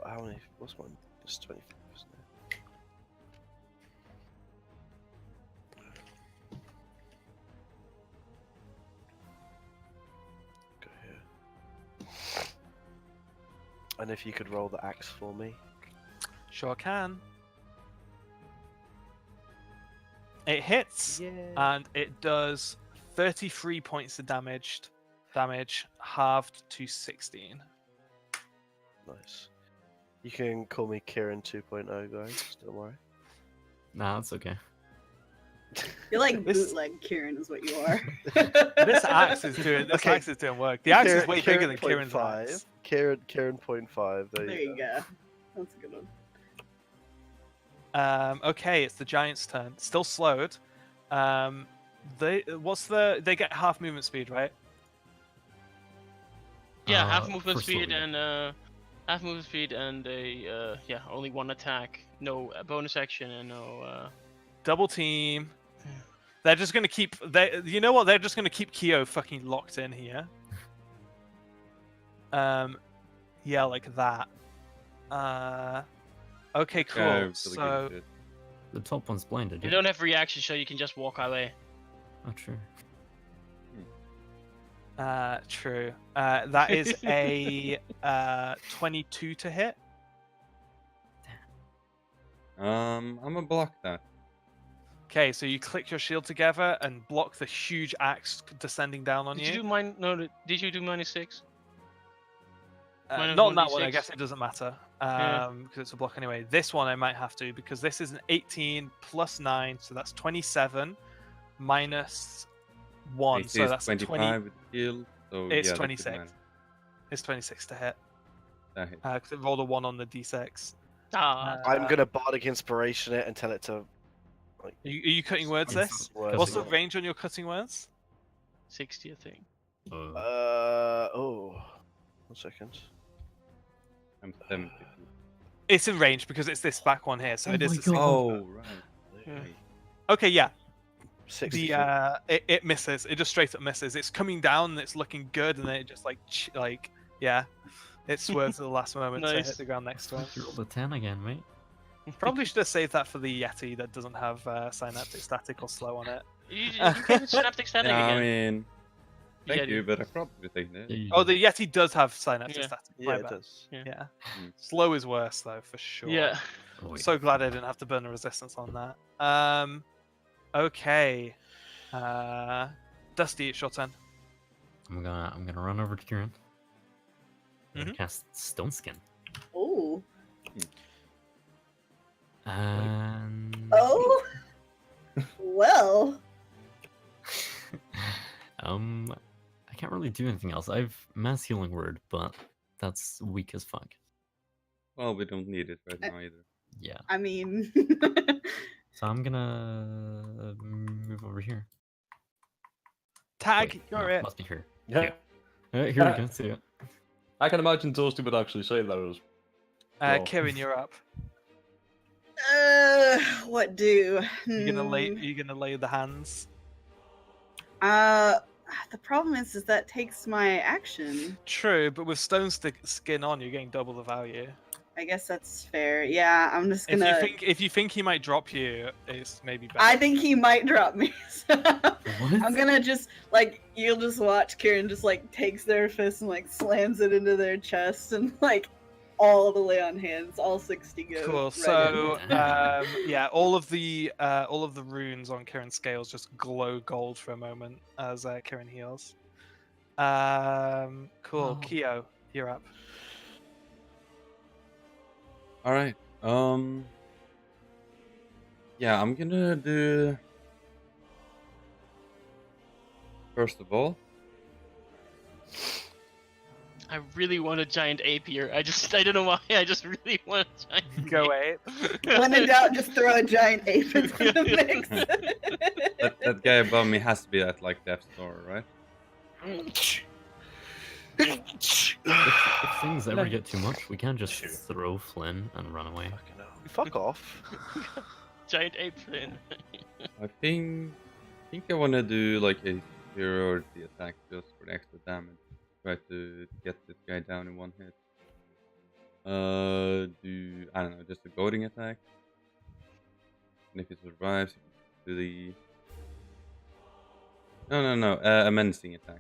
How many? What's mine? It's 25, isn't it? Go here. And if you could roll the axe for me. Sure can. It hits, Yeah. and it does 33 points of damage, halved to 16. Nice. You can call me Kieran 2.0, guys. Don't worry. Nah, that's okay. You're like This- bootleg Kieran is what you are. This axe is doing. This Okay. axe is doing work. The axe is way bigger than Kieran Kieran's 5. axe. Kieran 0.5. There, There you go. That's a good one. Okay, it's the giant's turn. Still slowed. They get half movement speed, right? Yeah, half For movement speed slowing. and half movement speed and a only 1 attack, no bonus action and no Double team. They're just gonna keep. You know what? They're just gonna keep Kyo fucking locked in here. Yeah, like that. Okay, cool. Yeah, really So good shit. The top one's blinded. You Yeah? don't have reaction, so you can just walk away. Oh, true. true. That is a 22 to hit. I'm gonna block that. Okay, so you click your shield together and block the huge axe descending down on Did you. you do mine? No, did you do -6? minus Not on that one. I 1d6? guess it doesn't matter. because it's a block anyway. This one I might have to, because this is an 18 plus 9, so that's 27 minus 1, AC so is that's 25 20. with the shield. So It's yeah, that 26. shouldn't matter. It's 26 to hit, That hits. because it rolled a 1 on the d6. Ah, I'm gonna bardic inspiration it and tell it to. Are you cutting words this? Words What's the again. range on your cutting words? 60, I think. Oh. 1 second. I'm 70. It's in range because it's this back one here, so Oh it is. my a single- Oh, right. Yeah. Okay. Okay, yeah. 60 The it misses. It just straight up misses. It's coming down and it's looking good, and then it just like yeah, it swerves at the last moment to Nice. hit the ground next to him. You rolled a 10 again, mate. Probably should have saved that for the Yeti that doesn't have synaptic static or slow on it. You gave it synaptic static Yeah, I again. mean, thank Yeah, you, but I probably take that. Yeah, you Oh, did. the Yeti does have synaptic Yeah. static. Yeah, my it bad. does. Yeah. Mm. Slow is worse though, for sure. Yeah. Oh, wait. So glad I didn't have to burn a resistance on that. Okay. Dusty, it's your turn. I'm gonna run over to Kieran. I'm gonna Mhm. cast Stone Skin. Oh. And Oh. Well. I can't really do anything else. I have Mass Healing Word, but that's weak as fuck. Well, we don't need it right now either. Yeah. I mean. So I'm gonna move over here. Tag, Wait, you're no, it. must be here. Yeah. Here we go. See it. I can imagine Toasty would actually say those. Well. Kieran, you're up. What do? You're gonna lay the hands. The problem is that takes my action. True, but with stone skin on, you're getting double the value. I guess that's fair. Yeah, I'm just gonna. If you think he might drop you, it's maybe better. I think he might drop me. So What? I'm gonna just you'll just watch Kieran just takes their fist and slams it into their chest and all the lay on hands, all 60 go. Cool. right So in. yeah, all of the runes on Kieran's scales just glow gold for a moment as Kieran heals. Cool. Oh. Keo, you're up. All right. Yeah, I'm gonna do. First of all, I really want a giant ape here. I don't know why. I just really want a giant Go ape. ape. When in doubt, just throw a giant ape into the mix. that guy above me has to be at death's door, right? If things ever get too much, we can't just throw Flynn and run away. Fucking hell. Fuck off. Giant ape in. I think I want to do a superiority attack just for the extra damage. Try to get this guy down in one hit. Do I don't know, just a goading attack. And if it survives, do the no, a menacing attack.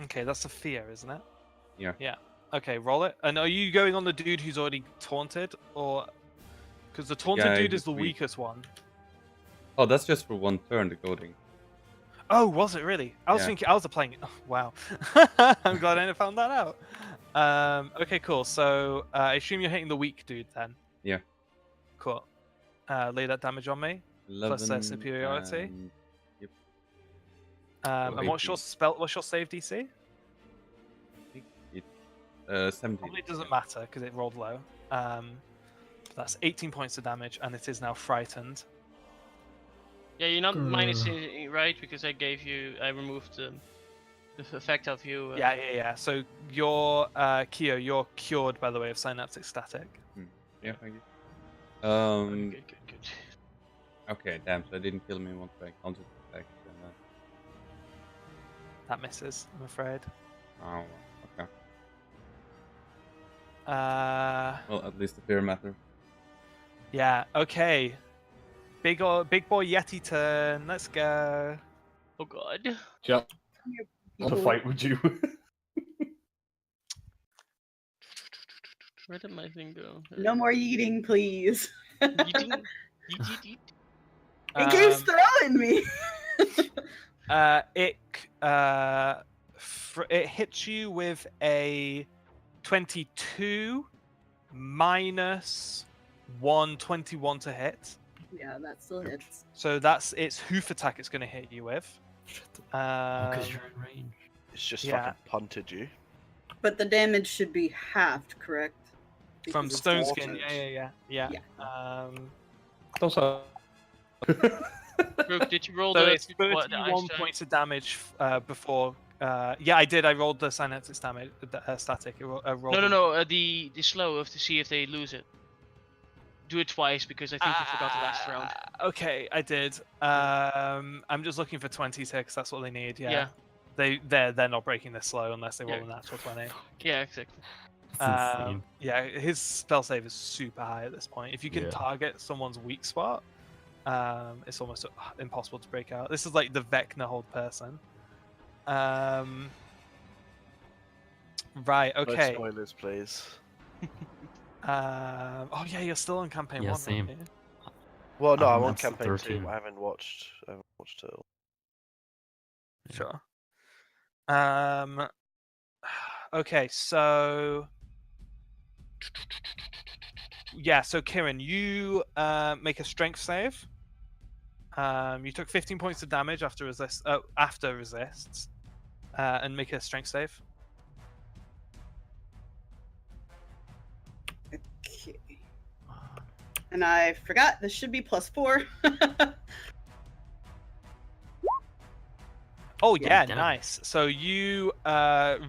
Okay, that's a fear, isn't it? Yeah. Yeah. Okay, roll it. And are you going on the dude who's already taunted, or because the taunted Yeah, dude is he's the weak. weakest one? Oh, that's just for one turn, the goading. Oh, was it really? I was Yeah. thinking I was playing it. Oh, wow. I'm glad I found that out. Okay, cool. So I assume you're hitting the weak dude then. Yeah. Cool. Lay that damage on me. 11 Plus, superiority? and- Yep. And what's your 18. spell? What's your save DC? I think it's 17. Probably doesn't matter because it rolled low. That's 18 points of damage, and it is now frightened. Yeah, you're not minusing it, right? Because I removed the effect of you. Yeah. So you're Keo, you're cured by the way of synaptic static. Yeah, thank you. Good. Okay, damn, so I didn't kill me once I counted attack. That misses, I'm afraid. Oh, okay. Well, at least the fear matter. yeah. Okay. Big boy Yeti turn. Let's go. Oh god. Jump to fight with you. Where did my thing go? No more eating, please. Yeet. It keeps throwing me. It hits you with a 22 minus 121 to hit. Yeah, that still hits. So that's its hoof attack it's going to hit you with. Because you're in range. It's just Yeah. fucking punted you. But the damage should be halved, correct? From Because it's stone watered. skin. Yeah. Yeah. Also, Brooke, did you roll So the it's the ice 31 giant? points of damage before. Yeah, I did. I rolled the Synaptics damage, static. I rolled No. The slow to see if they lose it. Do it twice because I think you forgot the last round. Okay, I did. I'm just looking for 26. That's what they need. Yeah. Yeah. They're not breaking this slow unless they roll Yeah. a natural 20. Yeah, exactly. It's insane. Yeah, his spell save is super high at this point. If you can Yeah. target someone's weak spot, it's almost impossible to break out. This is like the Vecna hold person. Right. No Okay. spoilers, please. Oh yeah, you're still on campaign Yeah, 1. same. aren't you? Well, no, I'm on That's campaign 13. 2. I haven't watched it all. Sure. Okay, so yeah, so Kieran, you make a strength save. You took 15 points of damage after resists, and make a strength save. Okay. And I forgot this should be +4. Oh Yeah, yeah, damn. nice. So you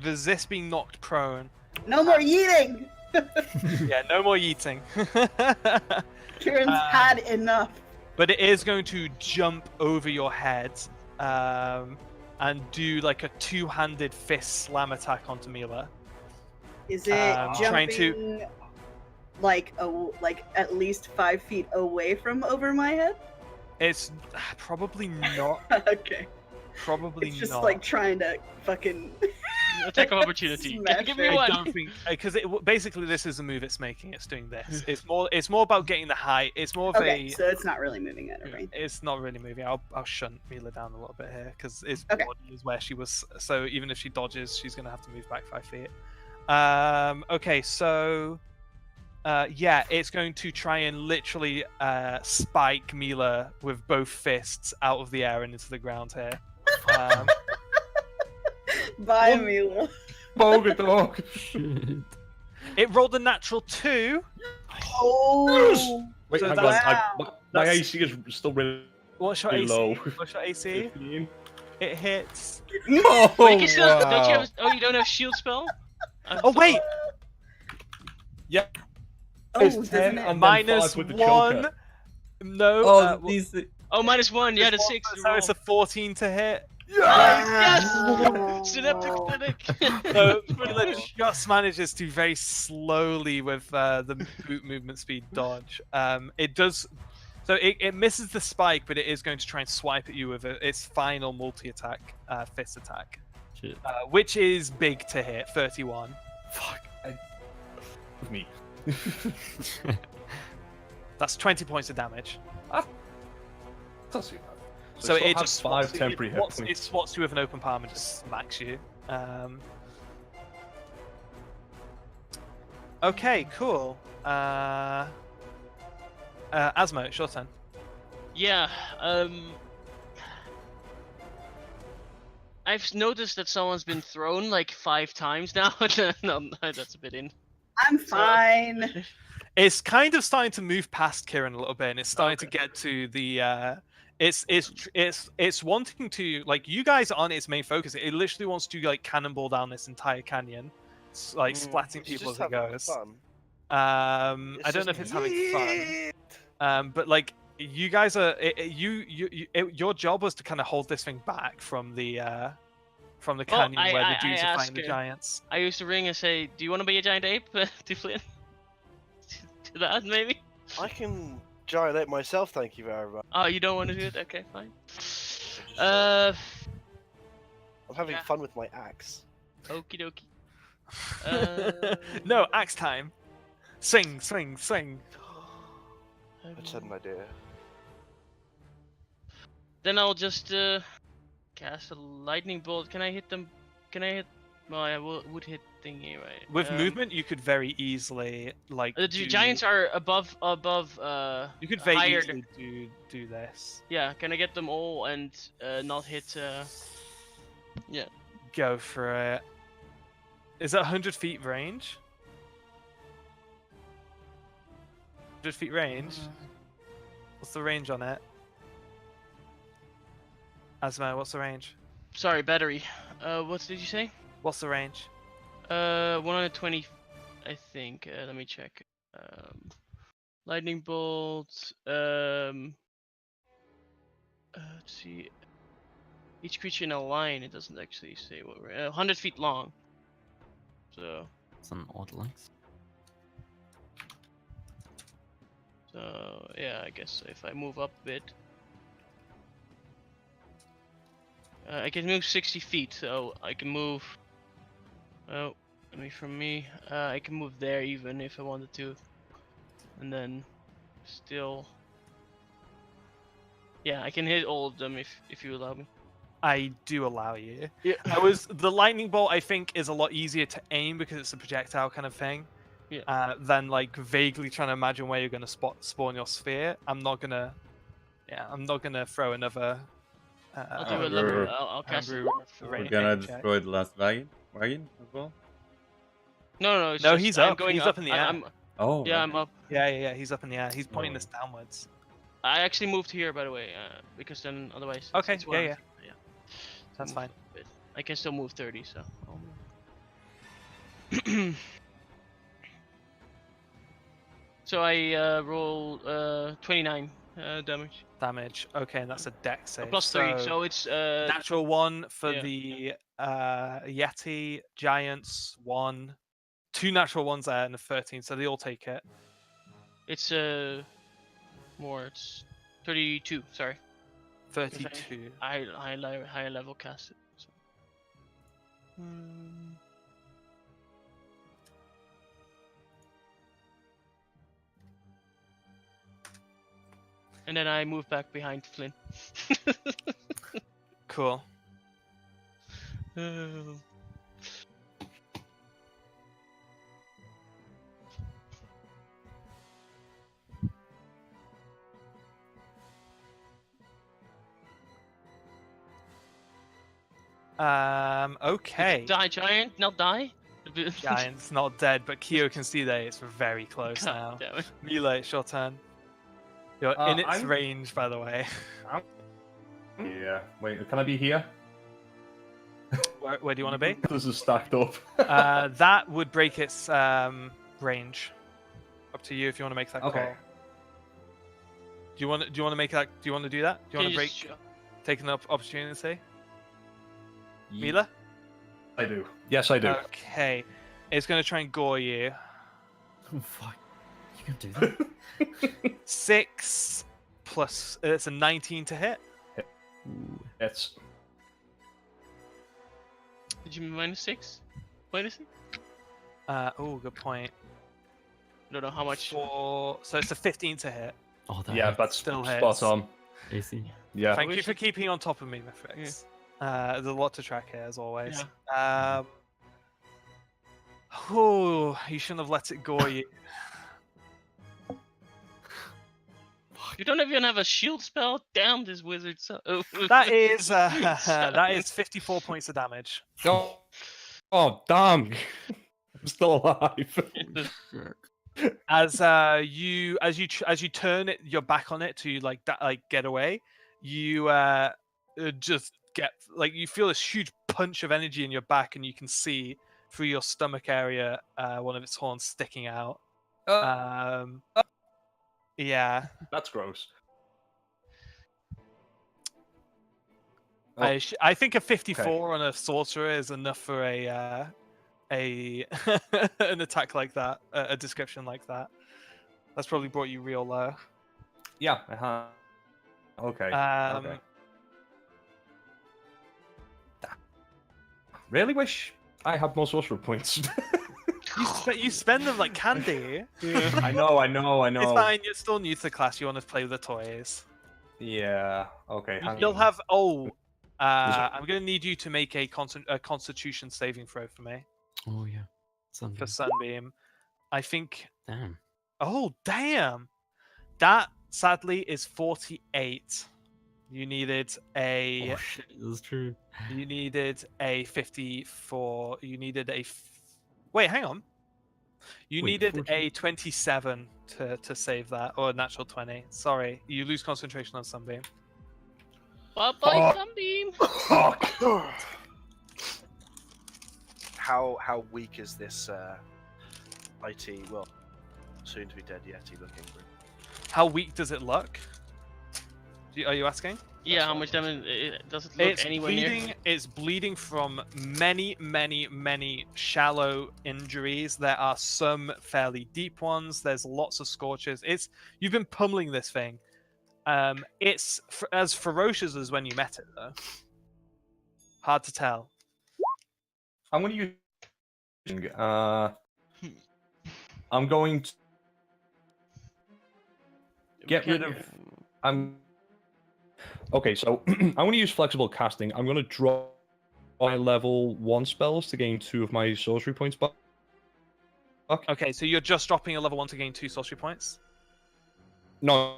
resist being knocked prone. No more yeeting! Yeah, no more eating. Kieran's had enough. But it is going to jump over your head and do like a two-handed fist slam attack onto Mila. Is it trying jumping like at least 5 feet away from over my head? It's probably not. Okay. Probably It's just not. like trying to fucking Attack of opportunity. Smash Give me it. I one. don't think because basically this is the move it's making. It's doing this. It's more about getting the height. It's more of Okay, a. so it's not really moving out of range. It's not really moving. I'll shunt Mila down a little bit here because its Okay. body is where she was. So even if she dodges, she's gonna have to move back 5 feet. Okay, so yeah, it's going to try and literally spike Mila with both fists out of the air and into the ground here. Bye, Mila. Boga dog. Shit. It rolled a natural 2. Oh, Wait, So hang that's- on. My that's- AC is still really What's your AC? low. What's your AC? 15. It hits. Oh, Wait, you can still, don't you wow. have? Oh, you don't have shield spell? Oh wait, Yeah. Oh, It's doesn't 10 it? and then minus 5 with the 1. choker. No. Oh, these. Oh, -1. Yeah, the it's 6. So it's a 14 to hit. Yes! Synaptic static. So Mila just manages to very slowly with the boot movement speed dodge. It does. So it misses the spike, but it is going to try and swipe at you with its final multi-attack fist attack, Shit. which is big to hit, 31. Fuck. With me. That's 20 points of damage. That's too bad. So still it has just 5 swats you- temporary hit points. it swats you with an open palm and just smacks you. Okay, cool. Asmo, it's your turn. Yeah. I've noticed that someone's been thrown like 5 times now. No, that's a bit in. I'm fine. It's kind of starting to move past Kieran a little bit, and it's starting to get to the. It's wanting to, like, you guys aren't its main focus. It literally wants to like cannonball down this entire canyon, like splatting It's people as just it having goes. fun. I don't know if it's having fun. But like you guys are, your job was to kind of hold this thing back from the Well, canyon where the I dudes are ask fighting the her. giants. I used to ring and say, "Do you want to be a giant ape, Tiflin?" To that maybe. I can giant ape myself, thank you very much. Oh, you don't want to do it? Okay, fine. I'm having yeah. fun with my axe. Okie dokie. No, axe time. Swing, swing, swing. I just had an idea. Then I'll just cast a lightning bolt. Can I hit them? Can I hit Well, I would hit thingy, right? With movement, you could very easily like. The giants are above. You could very higher. easily do this. Yeah, can I get them all and not hit? Yeah. Go for it. Is that 100 feet range? 100 feet range? What's the range on it? Asma, what's the range? Sorry, battery. What did you say? What's the range? 120, I think. Let me check. Lightning bolt. Let's see. Each creature in a line. It doesn't actually say what we're. 100 feet long. So. It's an odd length. So yeah, I guess if I move up a bit. I can move 60 feet, so I can move. Oh, from me. I can move there even if I wanted to, and then still. Yeah, I can hit all of them if you allow me. I do allow you. Yeah. The lightning bolt. I think is a lot easier to aim because it's a projectile kind of thing. Yeah. Than like vaguely trying to imagine where you're gonna spawn your sphere. I'm not gonna throw another. I'll do a level. I'll cast it. We're gonna destroy the last wagon as well. No, it's No, just, he's I'm up. going He's up in the air. Oh. Yeah, I'm up. Yeah. He's up in the air. He's pointing us downwards. I actually moved here, by the way, because then otherwise. Okay. it's Yeah. yeah. That's fine. I can still move 30, so. So I roll 29 damage. Damage. Okay, and that's a dex save. Plus 3, so it's natural 1 for yeah. the Yeti Giants 1, 2 natural ones there and a 13, so they all take it. It's more. It's 32. Sorry. 32. High level cast it. So. And then I move back behind Flynn. Cool. Okay. Die, giant, not die. Giant's not dead, but Kyo can see that it's very close now. God damn it. Mila, it's your turn. You're in its range, by the way. Yeah. Wait, can I be here? Where do you want to be? This is stacked up. That would break its range. Up to you if you want to make that call. Okay. Do you want to make that? Do you want to do that? Do you want to break? Just- Take an opportunity. Mila? I do. Yes, I do. Okay. It's going to try and gore you. Oh, fuck. You can do that? 6 plus... it's a 19 to hit. Ooh. It's Did you -6? -6? Oh, good point. I don't know how much. So it's a 15 to hit. Oh, that yeah, hits. that's Still spot hits. on. AC. Yeah. Thank wish you for it- keeping on top of me, Mifrix. There's a lot to track here, as always. Oh, you shouldn't have let it gore you. You don't even have a shield spell? Damn, this wizard. That is 54 points of damage. Oh damn! I'm still alive. As you turn it, your back on it to get away, you just get you feel this huge punch of energy in your back, and you can see through your stomach area one of its horns sticking out. Yeah. That's gross. I think a 54 on a sorcerer is enough for an attack like that, a description like that. That's probably brought you real low. Yeah. Okay. Okay. Really wish I had more sorcerer points. You spend them like candy. I know. It's fine. You're still new to the class. You want to play with the toys. Yeah. Okay. You'll have I'm going to need you to make a Constitution saving throw for me Oh yeah. Sunbeam. for Sunbeam. I think. Damn. Oh damn! That sadly is 48. You needed a. Oh shit, that's true. You needed a 54. You needed a. Wait, hang on. You Wait, needed 40? a 27 to save that, or a natural 20. Sorry, you lose concentration on Sunbeam. Bye bye, Sunbeam. Fuck. How weak is this IT? Well, soon to be dead Yeti looking. How weak does it look? Are you asking? Yeah, how much damage does it look It's anywhere bleeding. near? It's bleeding from many shallow injuries. There are some fairly deep ones. There's lots of scorches. You've been pummeling this thing. It's as ferocious as when you met it, though. Hard to tell. I'm going to use. I'm going to get rid of. Okay, so I'm going to use flexible casting. I'm going to draw my level 1 spells to gain 2 of my sorcery points back. Okay, so you're just dropping a level 1 to gain 2 sorcery points? No,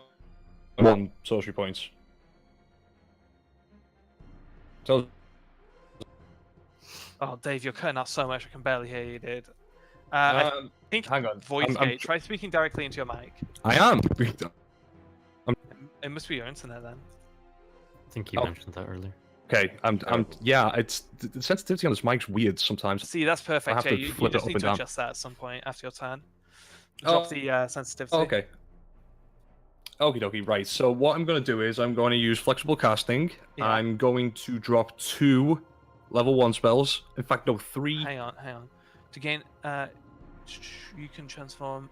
1 sorcery points. So. Oh, Dave, you're cutting out so much. I can barely hear you, dude. I think. Hang on. Voice gate. Try speaking directly into your mic. I am. It must be your internet then. I think you mentioned that earlier. Okay, yeah, it's the sensitivity on this mic's weird sometimes. See, that's perfect. I have Yeah, to you flip it just up need and to down. adjust that at some point after your turn. Drop the sensitivity. Okay. Okie dokie, right. So what I'm going to do is I'm going to use flexible casting. Yeah. I'm going to drop 2 level 1 spells. In fact, no, 3. Hang on. To gain, you can transform.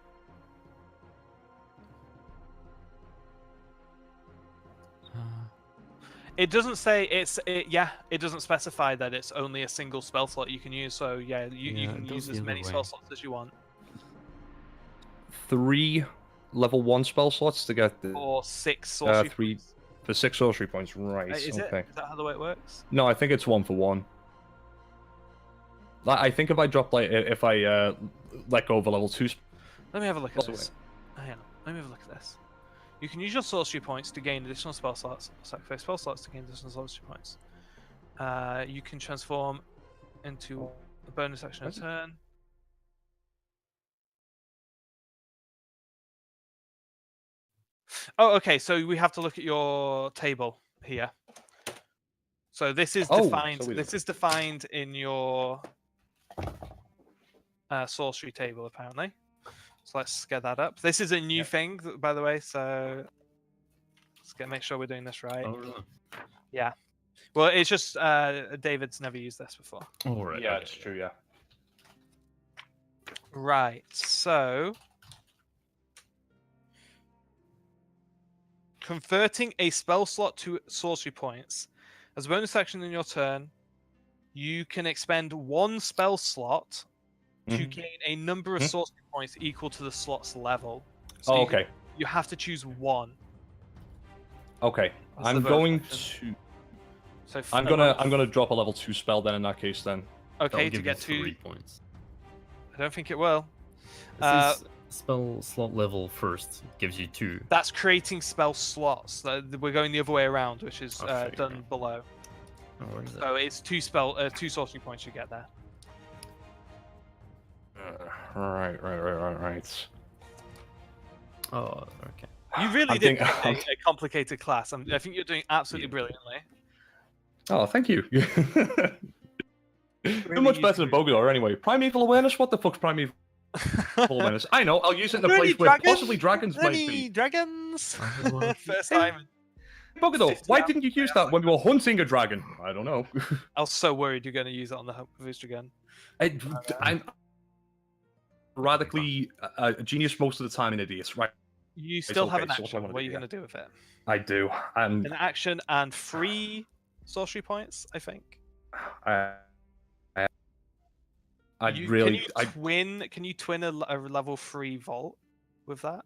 It doesn't say it doesn't specify that it's only a single spell slot you can use. So yeah, you can use as many spell slots as you want. 3 level 1 spell slots to get the Or 6 sorcery 3 points. for 6 sorcery points. Right. Is okay. Is that how the way it works? No, I think it's 1 for 1. I think if I drop if I let go of a level 2. Let me have a look at this. Hang on. Let me have a look at this. You can use your sorcery points to gain additional spell slots. Sacrifice spell slots to gain additional sorcery points. You can transform into a bonus action a turn. Oh, okay. So we have to look at your table here. So this is defined. This is defined in your sorcery table, apparently. So let's get that up. This is a new thing, by the way. So let's make sure we're doing this right. Oh, really? Yeah. Well, it's just David's never used this before. Oh, right. Yeah, okay. it's true. Yeah. Right. So converting a spell slot to sorcery points. As a bonus action in your turn, you can expend 1 spell slot to gain a number of sorcery points equal to the slot's level. So you have to choose 1. Okay. That's I'm the going version. to. So I'm gonna drop a level 2 spell then in that case then. Okay, That'll to give get you 2. 3 points. I don't think it will. It says spell slot level first gives you 2. That's creating spell slots. We're going the other way around, which is Okay, done below. Oh, where is it? So it's 2 sorcery points you get there. Right. Oh, okay. You really I'm did thinking- pick a complicated class. I think you're doing absolutely brilliantly. Oh, thank you. You're much better than Bogor anyway. Primeval awareness? What the fuck's primeval awareness? I know. I'll use it in a place where possibly dragons might be. Dragons? Well, First time. Bogor, 50 why hours. didn't you use that when we were hunting a dragon? I don't know. I was so worried you're going to use it on the booster gun. I'm radically a genius most of the time, an idiot, right? You still have okay, an so what action. I wanna What are do, you yeah. going to do with it? I do. And An action and 3 sorcery points, I think. Can you twin a level 3 vault with that?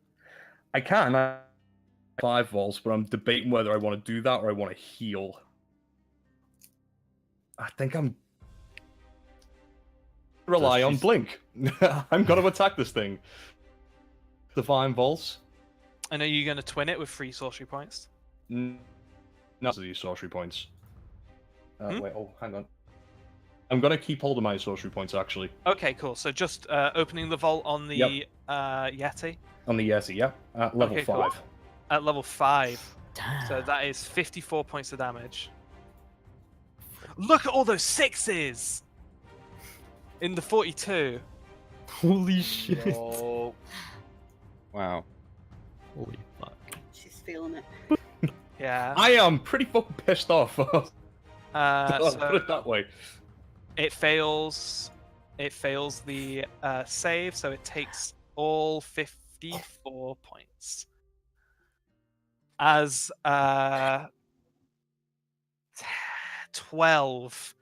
I can. I have 5 volts, but I'm debating whether I want to do that or I want to heal. I think I'm rely on Blink. I'm gonna attack this thing. Divine Volts. And are you going to twin it with 3 sorcery points? No, these sorcery points. Hmm? Wait, oh, hang on. I'm gonna keep hold of my sorcery points actually. Okay, cool. So just opening the vault on the Yeti On the Yeti, yeah. Level Okay, 5. cool. At level 5. Damn. So that is 54 points of damage. Look at all those 6s! In the 42. Holy shit. Oh, Wow. Holy fuck. She's feeling it. Yeah. I am pretty fucking pissed off. I'll put it So that way. it fails. It fails the save, so it takes all 54 points. As 12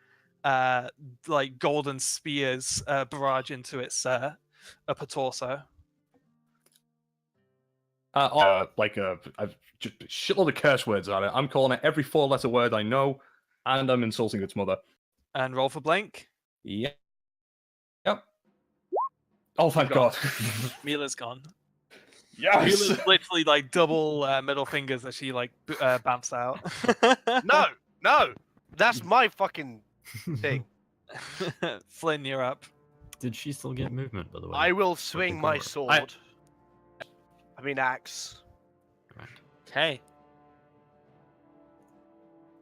like golden spears barrage into its upper torso. Like I've just a shitload of curse words at it. I'm calling it every 4-letter word I know, and I'm insulting its mother. And roll for blink. Yep. Yep. Oh, thank Gone. God. Mila's gone. Yes. Mila's literally like double middle fingers as she like bamps out. no, that's my fucking thing. Flynn, you're up. Did she still get movement, by the way? I will swing my cover. sword. I mean axe. Okay.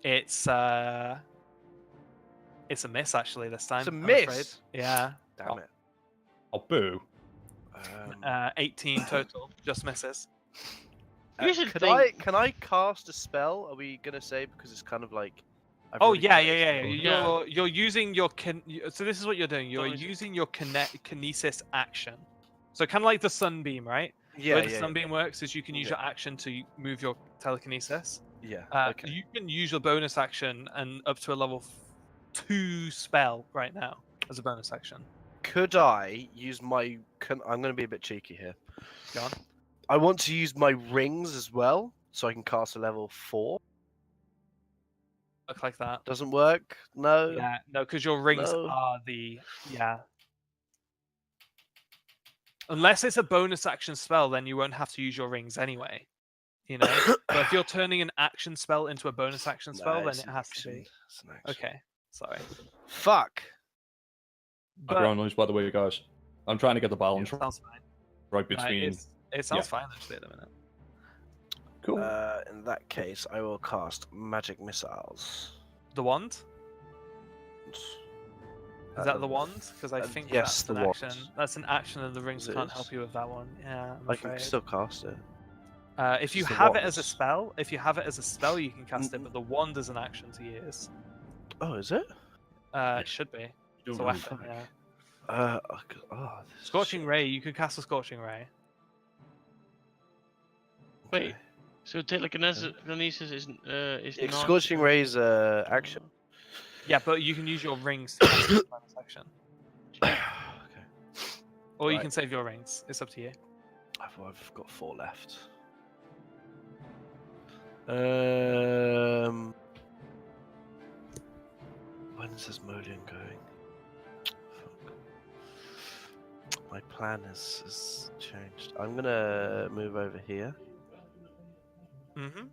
It's a miss actually this time. It's a I'm miss? afraid. Yeah. Damn it. Oh, boo. 18 total, just misses. You should Can I cast a spell? Are we gonna say because it's kind of like? I've Oh already yeah. cast it. You're using your so this is what you're doing. You're Don't- using your kinesis action. So kind of like the sunbeam, right? Yeah, The way the yeah, sunbeam works is you can use Yeah. your action to move your telekinesis. yeah. Okay. You can use your bonus action and up to a level 2 spell right now as a bonus action. Could I use my? I'm gonna be a bit cheeky here. Go on. I want to use my rings as well, so I can cast a level 4. Look like that. Doesn't work. No. Yeah, no, because your rings No. are the Unless it's a bonus action spell, then you won't have to use your rings anyway. You know, but if you're turning an action spell into a bonus action spell, then it's it an has to action. be. It's an action. Okay, sorry. Fuck. Background noise, by the way, guys. I'm trying to get the balance Sounds fine. right between. It sounds fine actually at the minute. Cool. In that case, I will cast magic missiles. The wand? Is that the wand? Because I think yes, that's the an wand. action. That's an action, and the rings It can't is. help you with that one. Yeah, I'm I can afraid. still cast it. If you it's the have it as a wands. spell, you can cast it, but the wand is an action to use. Oh, is it? It should be. It's a weapon, yeah. This is Scorching shit. Ray, you could cast a Scorching Ray. Wait. So telekinesis is not. Scorching Ray's action. Yeah, but you can use your rings to cast it as action. Okay. Or you Right. can save your rings. It's up to you. I've got 4 left. When is this Modian going? Fuck. My plan has changed. I'm gonna move over here. Mm-hmm.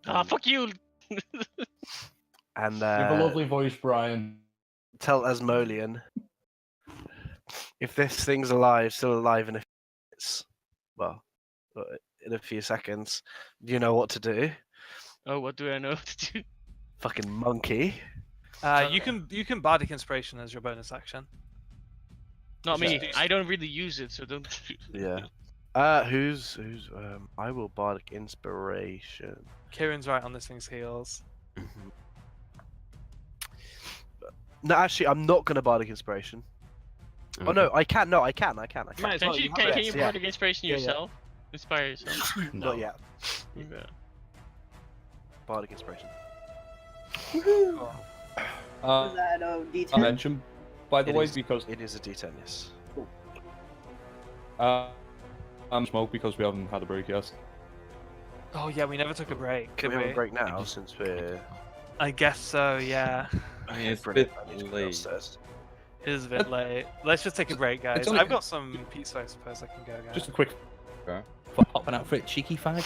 Ah, fuck you! And You have a lovely voice, Brian. tell Asmodean if this thing's alive, still alive in a few minutes, well, in a few seconds, you know what to do. Oh, what do I know to do? Fucking monkey. You can Bardic Inspiration as your bonus action. Not me. Just- I don't really use it, so don't. Yeah. Who's I will bardic inspiration. Kieran's right on this thing's heels. No, actually, I'm not gonna bardic inspiration. Oh no, I can. No, I can. Might as Can well, you, you can, have can it. you yeah. bardic inspiration Yeah, yeah. yourself? Inspire yourself. No. Not yet. Okay. Bardic inspiration. Woohoo! Uh, Was that a I D10? mentioned, by the It way, is. because It is a D10, yes. I'm smoke because we haven't had a break yet. Oh yeah, we never took a break. Can Did we have a break now since we're? I guess so. Yeah. I mean, it's a Brilliant. bit I need to go late. downstairs. It is a bit late. Let's just take a break, guys. only- I've got some pizza, I suppose I can go get. Just a quick Okay. popping out for it, cheeky fag.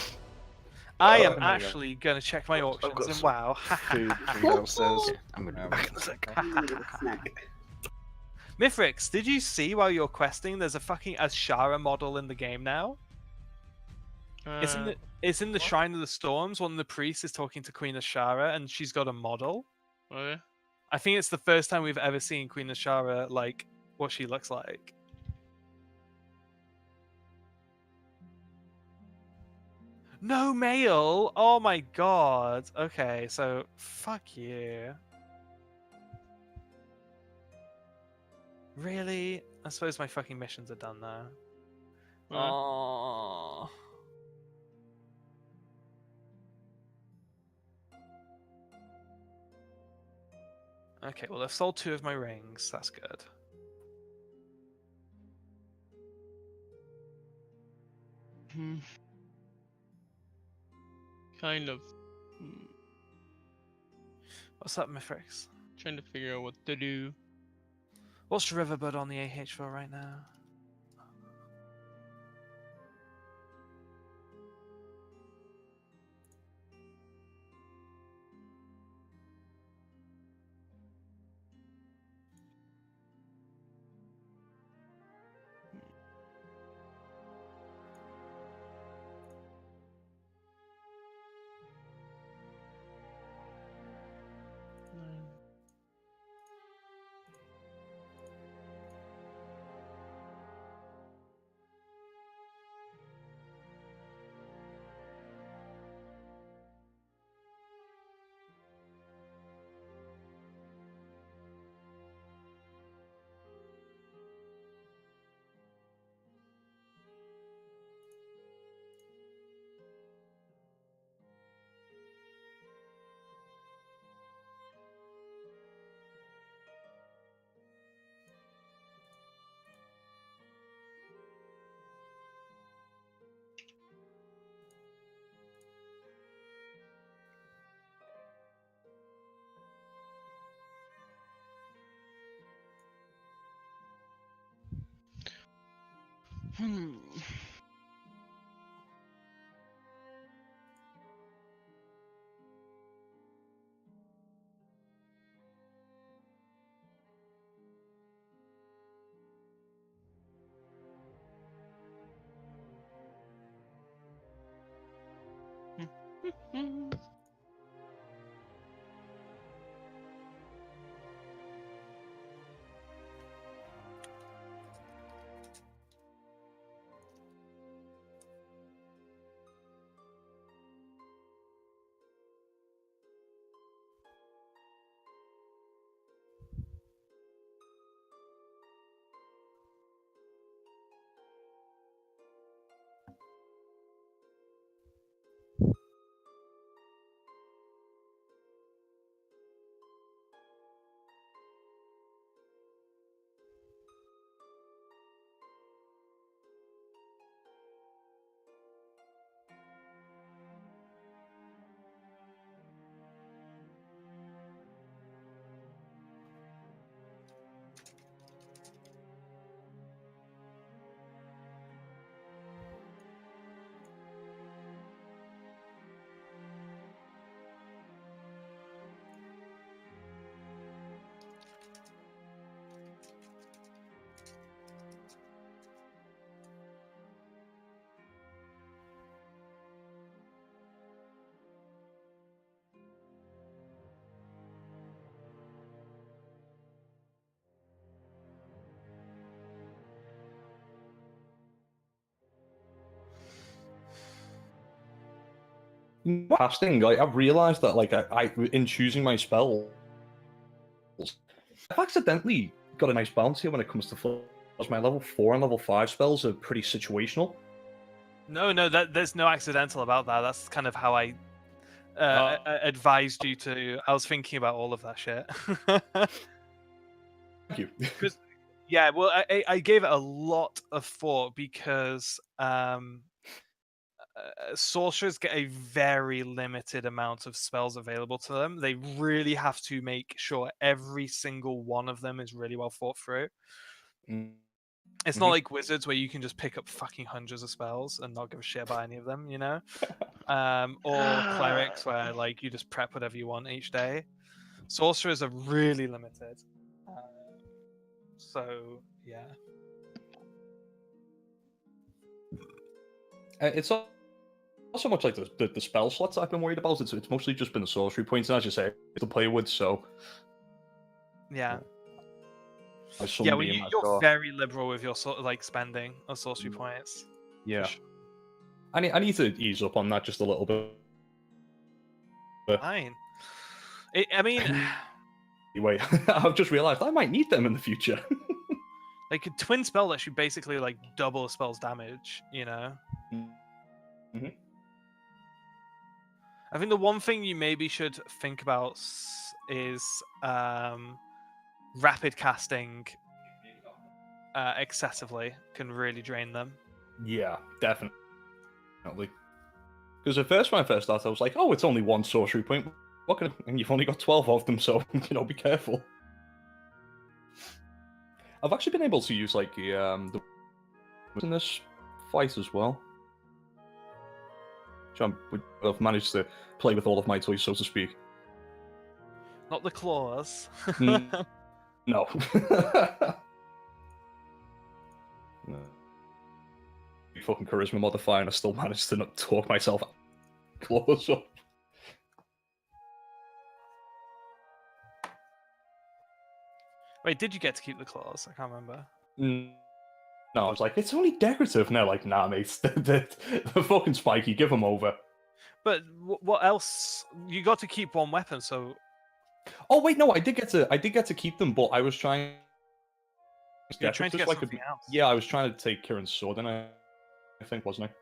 I am Oh my God. actually going to check my I've auctions got and some wow. Food from downstairs. I'm gonna Back in a sec. I'm gonna get a snack. Mithrix, did you see while you're questing there's a fucking Azshara model in the game now? It's in the Shrine of the Storms. One of the priests is talking to Queen Azshara and she's got a model. Oh yeah. I think it's the first time we've ever seen Queen Azshara, like, what she looks like. No mail? Oh my god. Okay, so fuck you. Really? I suppose my fucking missions are done now. Oh. Okay, well I've sold 2 of my rings. That's good. Kind of. What's up, Mithrix? Trying to figure out what to do. What's Riverbud on the AH for right now? Casting, like I've realized that, like I in choosing my spells, I've accidentally got a nice balance here when it comes to flaws. My level 4 and level 5 spells are pretty situational. No, there's no accidental about that. That's kind of how I advised you to. I was thinking about all of that shit. Thank you. Yeah, well, I gave it a lot of thought because sorcerers get a very limited amount of spells available to them. They really have to make sure every single one of them is really well thought through. It's not like wizards where you can just pick up fucking hundreds of spells and not give a shit about any of them, you know? Or clerics where like you just prep whatever you want each day. Sorcerers are really limited. So yeah. It's not so much like the spell slots I've been worried about. It's mostly just been the sorcery points, and as you say, to play with. So Yeah. Well, you're very liberal with your like spending of sorcery points. Yeah. Sure. I need to ease up on that just a little bit. Fine. I mean, Anyway, I've just realised I might need them in the future. like a twin spell lets you basically like double a spell's damage, you know? Mhm. I think the one thing you maybe should think about is rapid casting excessively can really drain them. Yeah, definitely. Because at first, when I first started, I was like, "Oh, it's only one sorcery point. What can?" And you've only got 12 of them, so be careful. I've actually been able to use like the in this fight as well. So I've managed to play with all of my toys, so to speak. Not the claws. No. No. Fucking charisma modifier, and I still managed to not talk myself close up. Wait, did you get to keep the claws? I can't remember. No, I was like, it's only decorative. And they're like, nah, mate, they're fucking spiky. Give them over. But what else? You got to keep one weapon, so. Oh wait, no, I did get to keep them, but I was trying. You're trying to get something else. Yeah, I was trying to take Kieran's sword, and I think, wasn't I?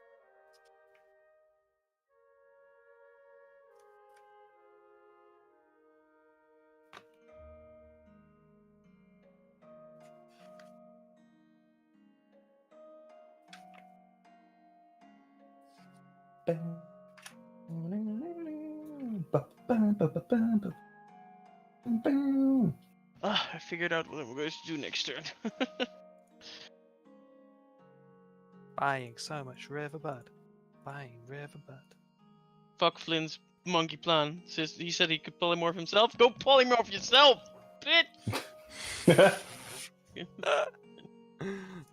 I figured out what we're going to do next turn. Buying so much riverbud. Buying riverbud. Fuck Flynn's monkey plan. He said he could polymorph himself. Go polymorph yourself, bitch!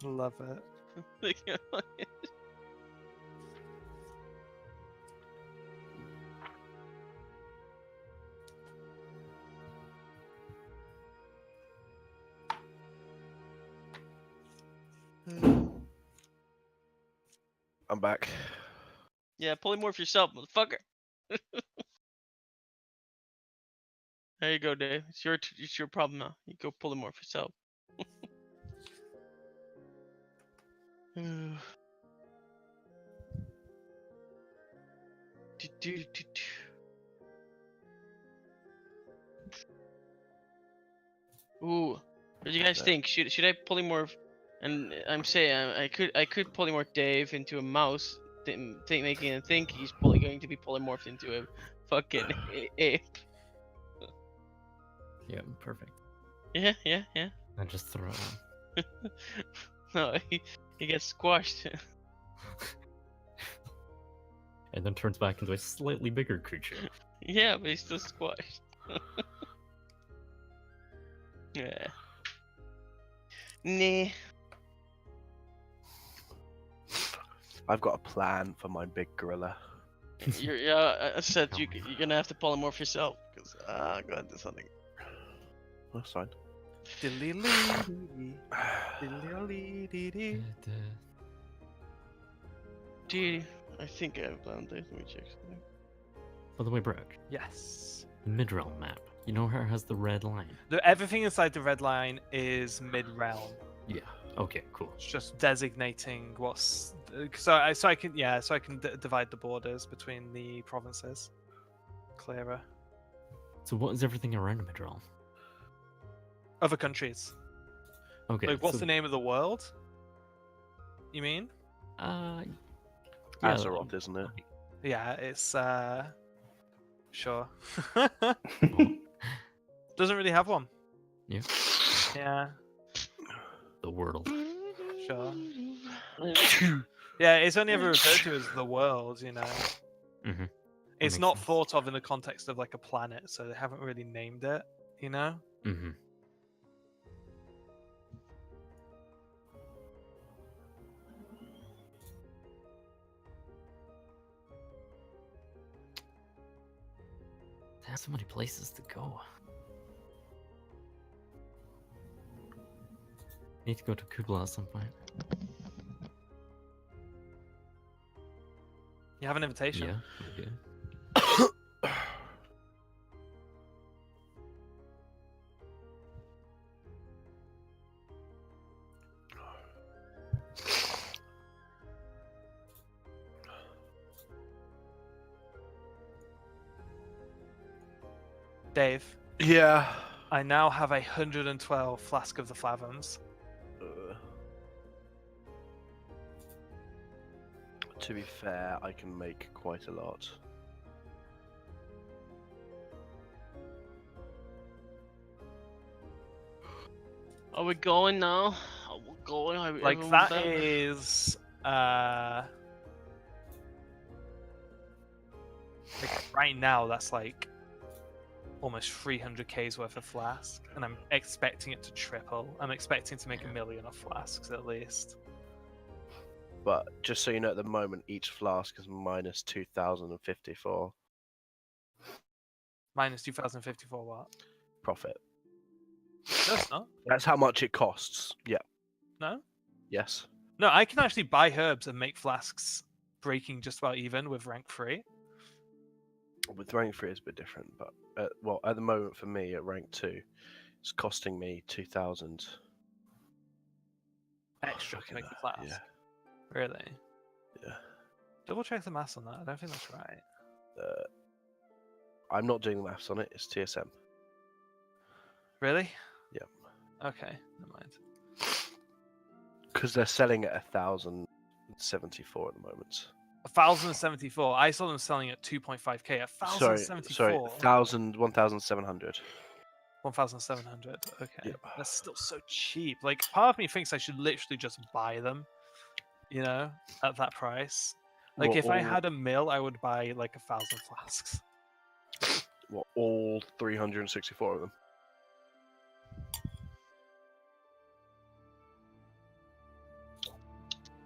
Love it. I'm back. Yeah, polymorph yourself, motherfucker. There you go, Dave. It's your problem now. You go polymorph yourself. Ooh, what do you guys think? Should I polymorph? And I'm saying I could polymorph Dave into a mouse, making him think he's going to be polymorphed into a fucking ape. Yeah, perfect. Yeah. I just throw it on. No, he gets squashed. And then turns back into a slightly bigger creature. Yeah, but he's still squashed. Yeah. Nah. I've got a plan for my big gorilla. I said you're gonna have to polymorph yourself because I'm gonna do something. That's fine. Dude, I think I have a plan. Let me check something. By the way, Brock, Yes. the Midrealm map. You know how it has the red line? Everything inside the red line is Midrealm. Yeah. Okay, cool. It's just designating what's so I can divide the borders between the provinces clearer. So what is everything around Midrealm? Other countries. Okay. Like, what's so, the name of the world? You mean? Yeah, Azeroth, isn't it? Yeah, it's sure. Doesn't really have one. Yeah. Yeah, The world. sure. Yeah, it's only ever referred to as the world, you know. Mm-hmm. It's makes not sense. thought of in the context of like a planet, so they haven't really named it, you know. Mm-hmm. There's so many places to go. Need to go to Kubla at some point. You have an invitation. Yeah, we do. Dave, Yeah. I now have 112 flask of the Flavums. To be fair, I can make quite a lot. Are we going now? Are we going? Are we Like everyone that back? is like right now that's like almost 300k's worth of flask, and I'm expecting it to triple. I'm expecting to make 1 million of flasks at least. But just so you know, at the moment, each flask is minus 2,054 Minus 2054 what? profit. No, it's not. That's how much it costs. Yeah. No? Yes. No, I can actually buy herbs and make flasks breaking just about even with rank 3. With rank 3, it's a bit different. But well, at the moment, for me, at rank 2, it's costing me 2,000 Extra to make the flask. Yeah. Really? Yeah. Double check the maths on that. I don't think that's right. I'm not doing the maths on it. It's TSM. Really? Yep. Okay, never mind. Because they're selling at 1,074 at the moment. 1,074. I saw them selling at 2.5k. 1,074. 1,700. 1,700. Okay, Yeah. that's still so cheap. Like, part of me thinks I should literally just buy them, you know, at that price. Like, What, if I all- had a mill, I would buy like 1,000 flasks. What, all 364 of them?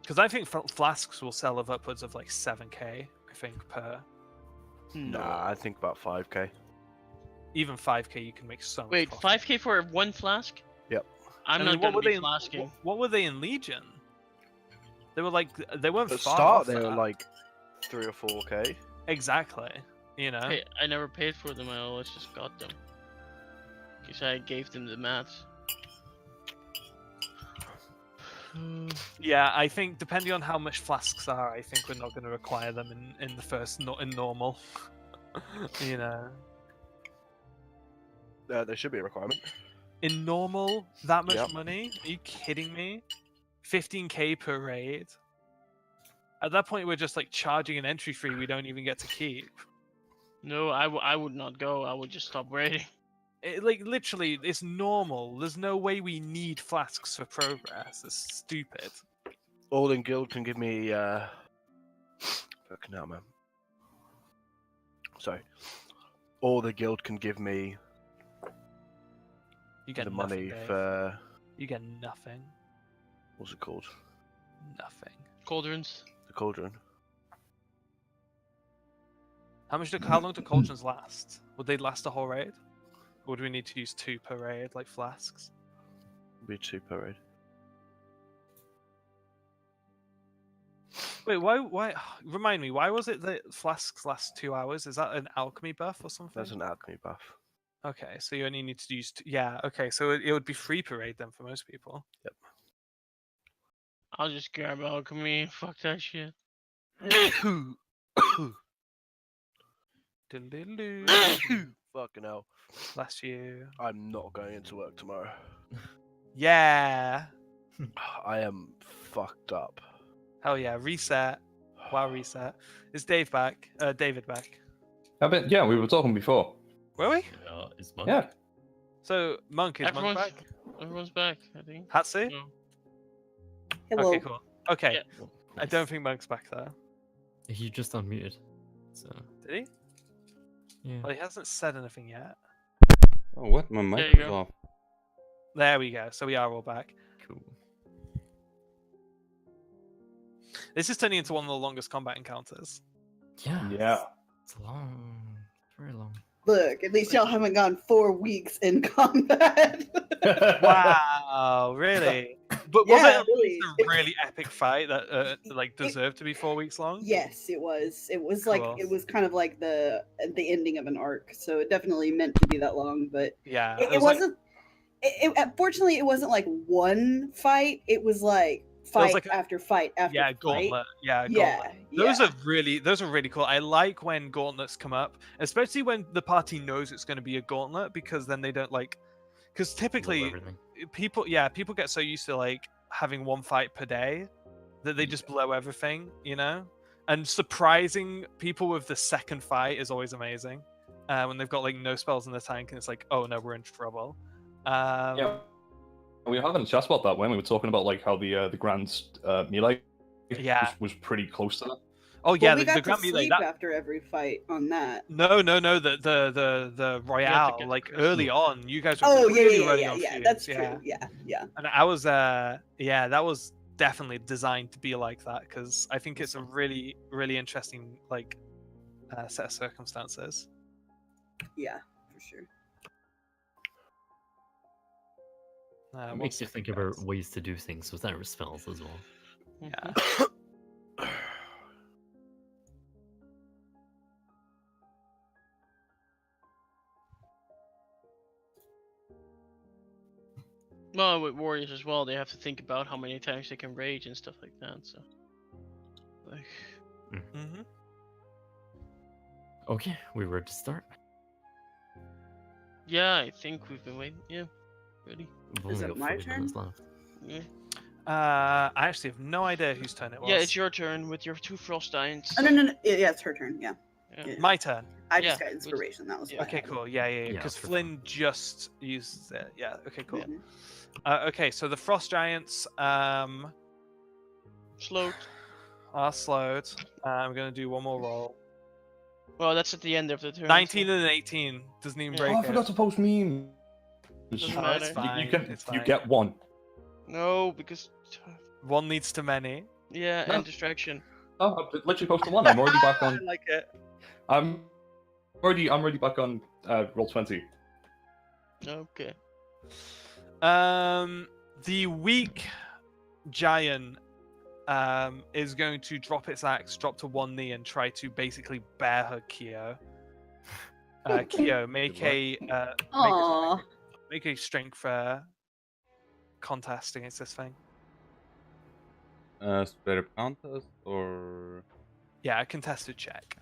Because I think flasks will sell of upwards of like 7k. I think per. Nah, I think about 5k. Even 5k, you can make so much. Wait, profit. 5k for one flask? Yep. I'm I mean, not gonna be flasking. What were they in Legion? They were like they weren't At the far start, off they were that. like 3 or 4k. Exactly. You know. Hey, I never paid for them. I always just got them. Because I gave them the mats. Yeah, I think depending on how much flasks are, I think we're not going to require them in the first, not in normal. You know. There should be a requirement. In normal, that much Yep. money? Are you kidding me? 15k per raid. At that point, we're just like charging an entry fee we don't even get to keep. No, I would not go. I would just stop raiding. Like literally, it's normal. There's no way we need flasks for progress. It's stupid. All in guild can give me fucking hell, man. Sorry. All the guild can give me You get the nothing, money Dave. for You get nothing. what's it called? Nothing. Cauldrons. The cauldron. How long do cauldrons last? Would they last a whole raid? Or would we need to use 2 per raid, like flasks? Be 2 per raid. Wait, why? Remind me, why was it that flasks last 2 hours? Is that an alchemy buff or something? That's an alchemy buff. Okay, so you only need to use. Yeah, okay, so it would be 3 per raid then for most people. Yep. I'll just grab alchemy. Fuck that shit. Fucking hell. Bless you. I'm not going into work tomorrow. Yeah. I am fucked up. Hell yeah, reset. Wow, reset. Is Dave back? David back? Yeah, we were talking before. Were we? Is Monk? Yeah. So Monk is Monk back? Everyone's back, I think. Hatsu? No. Hello. Okay, cool. Okay. Yeah. I don't think Monk's back there. He just unmuted. So Did he? yeah. Well, he hasn't said anything yet. Oh, what? My There mic you was go. off. There we go. So we are all back. Cool. This is turning into one of the longest combat encounters. Yeah. Yeah. It's long. It's very long. Look, at least y'all haven't gone 4 weeks in combat. Wow, really? But was Yeah, it really. a really epic fight that like deserved to be 4 weeks long? Yes, it was. It was like Cool. it was kind of like the ending of an arc, so it definitely meant to be that long. But Yeah. it was like- wasn't. Fortunately, it wasn't like one fight. It was like fight like after fight after yeah, fight. gauntlet. Yeah, Yeah, gauntlet. yeah. Those are really cool. I like when gauntlets come up, especially when the party knows it's going to be a gauntlet, because then they don't like. Because Blow typically, everything. people get so used to like having one fight per day that they just blow everything, you know. And surprising people with the second fight is always amazing. When they've got like no spells in the tank and it's like, oh no, we're in trouble. Yeah. We were having a chat about that when we were talking about like how the Grand melee Yeah. was pretty close to that. Oh yeah, Well, we the got Grand to Melee. sleep after every fight on that. No, the Royale, get like Christmas. early on, you guys were Oh really running yeah. on fumes, That's yeah. true. Yeah. And I was, that was definitely designed to be like that because I think it's a really, really interesting like set of circumstances. Yeah, for sure. It One makes you second, think about guys. ways to do things without spells as well. Yeah. Well, with warriors as well, they have to think about how many times they can rage and stuff like that. So, like, Mm-hmm. Okay, we were to start. yeah, I think we've been waiting. Yeah, ready. We've Is only it got my 40 minutes turn? left. Yeah. I actually have no idea whose turn it was. Yeah, it's your turn with your 2 frost giants. Oh no. Yeah, it's her turn. Yeah. Yeah. My turn. I just Yeah, got inspiration. That was yeah. what I Okay, had. cool. Yeah. Yeah, Because for Flynn just used it. Yeah. Okay, cool. Mhm. Okay, so the frost giants Slowed. are slowed. I'm gonna do one more roll. Well, that's at the end of the turn. 19 and an 18 doesn't even Yeah. break Oh, I it. forgot to post memes. Doesn't Oh, matter. it's fine. You fine. get one. No, because One leads to many. yeah, No. and distraction. Oh, I've literally posted one. I'm already back I on. like it. I'm already back on Roll20. Okay. The weak giant is going to drop its axe, drop to one knee, and try to basically bear hug Kyo. Kyo, make a Aw. make a strength contest against this thing. Spirit contest or Yeah, a contested check.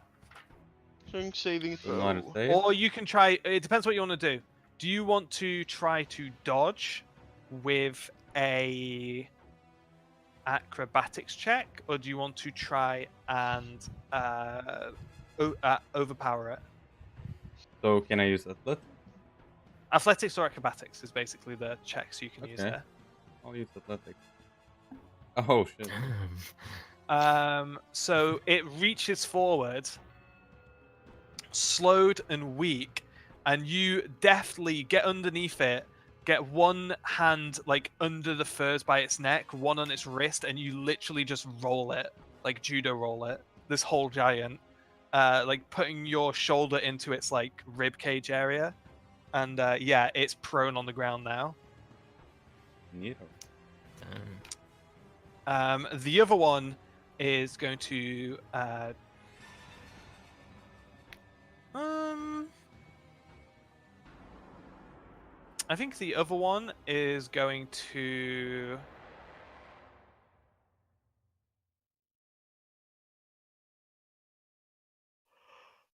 Strength saving not a throw. save? Or you can try. It depends what you want to do. Do you want to try to dodge with a acrobatics check, or do you want to try and overpower it? So can I use athletics? Athletics or acrobatics is basically the checks you can use Okay. there. I'll use athletics. Oh shit. So it reaches forward, slowed and weak, and you deftly get underneath it, get one hand like under the furs by its neck, one on its wrist, and you literally just roll it, like judo roll it, this whole giant, like putting your shoulder into its like rib cage area, and yeah, it's prone on the ground now. Neato. The other one is going to I think the other one is going to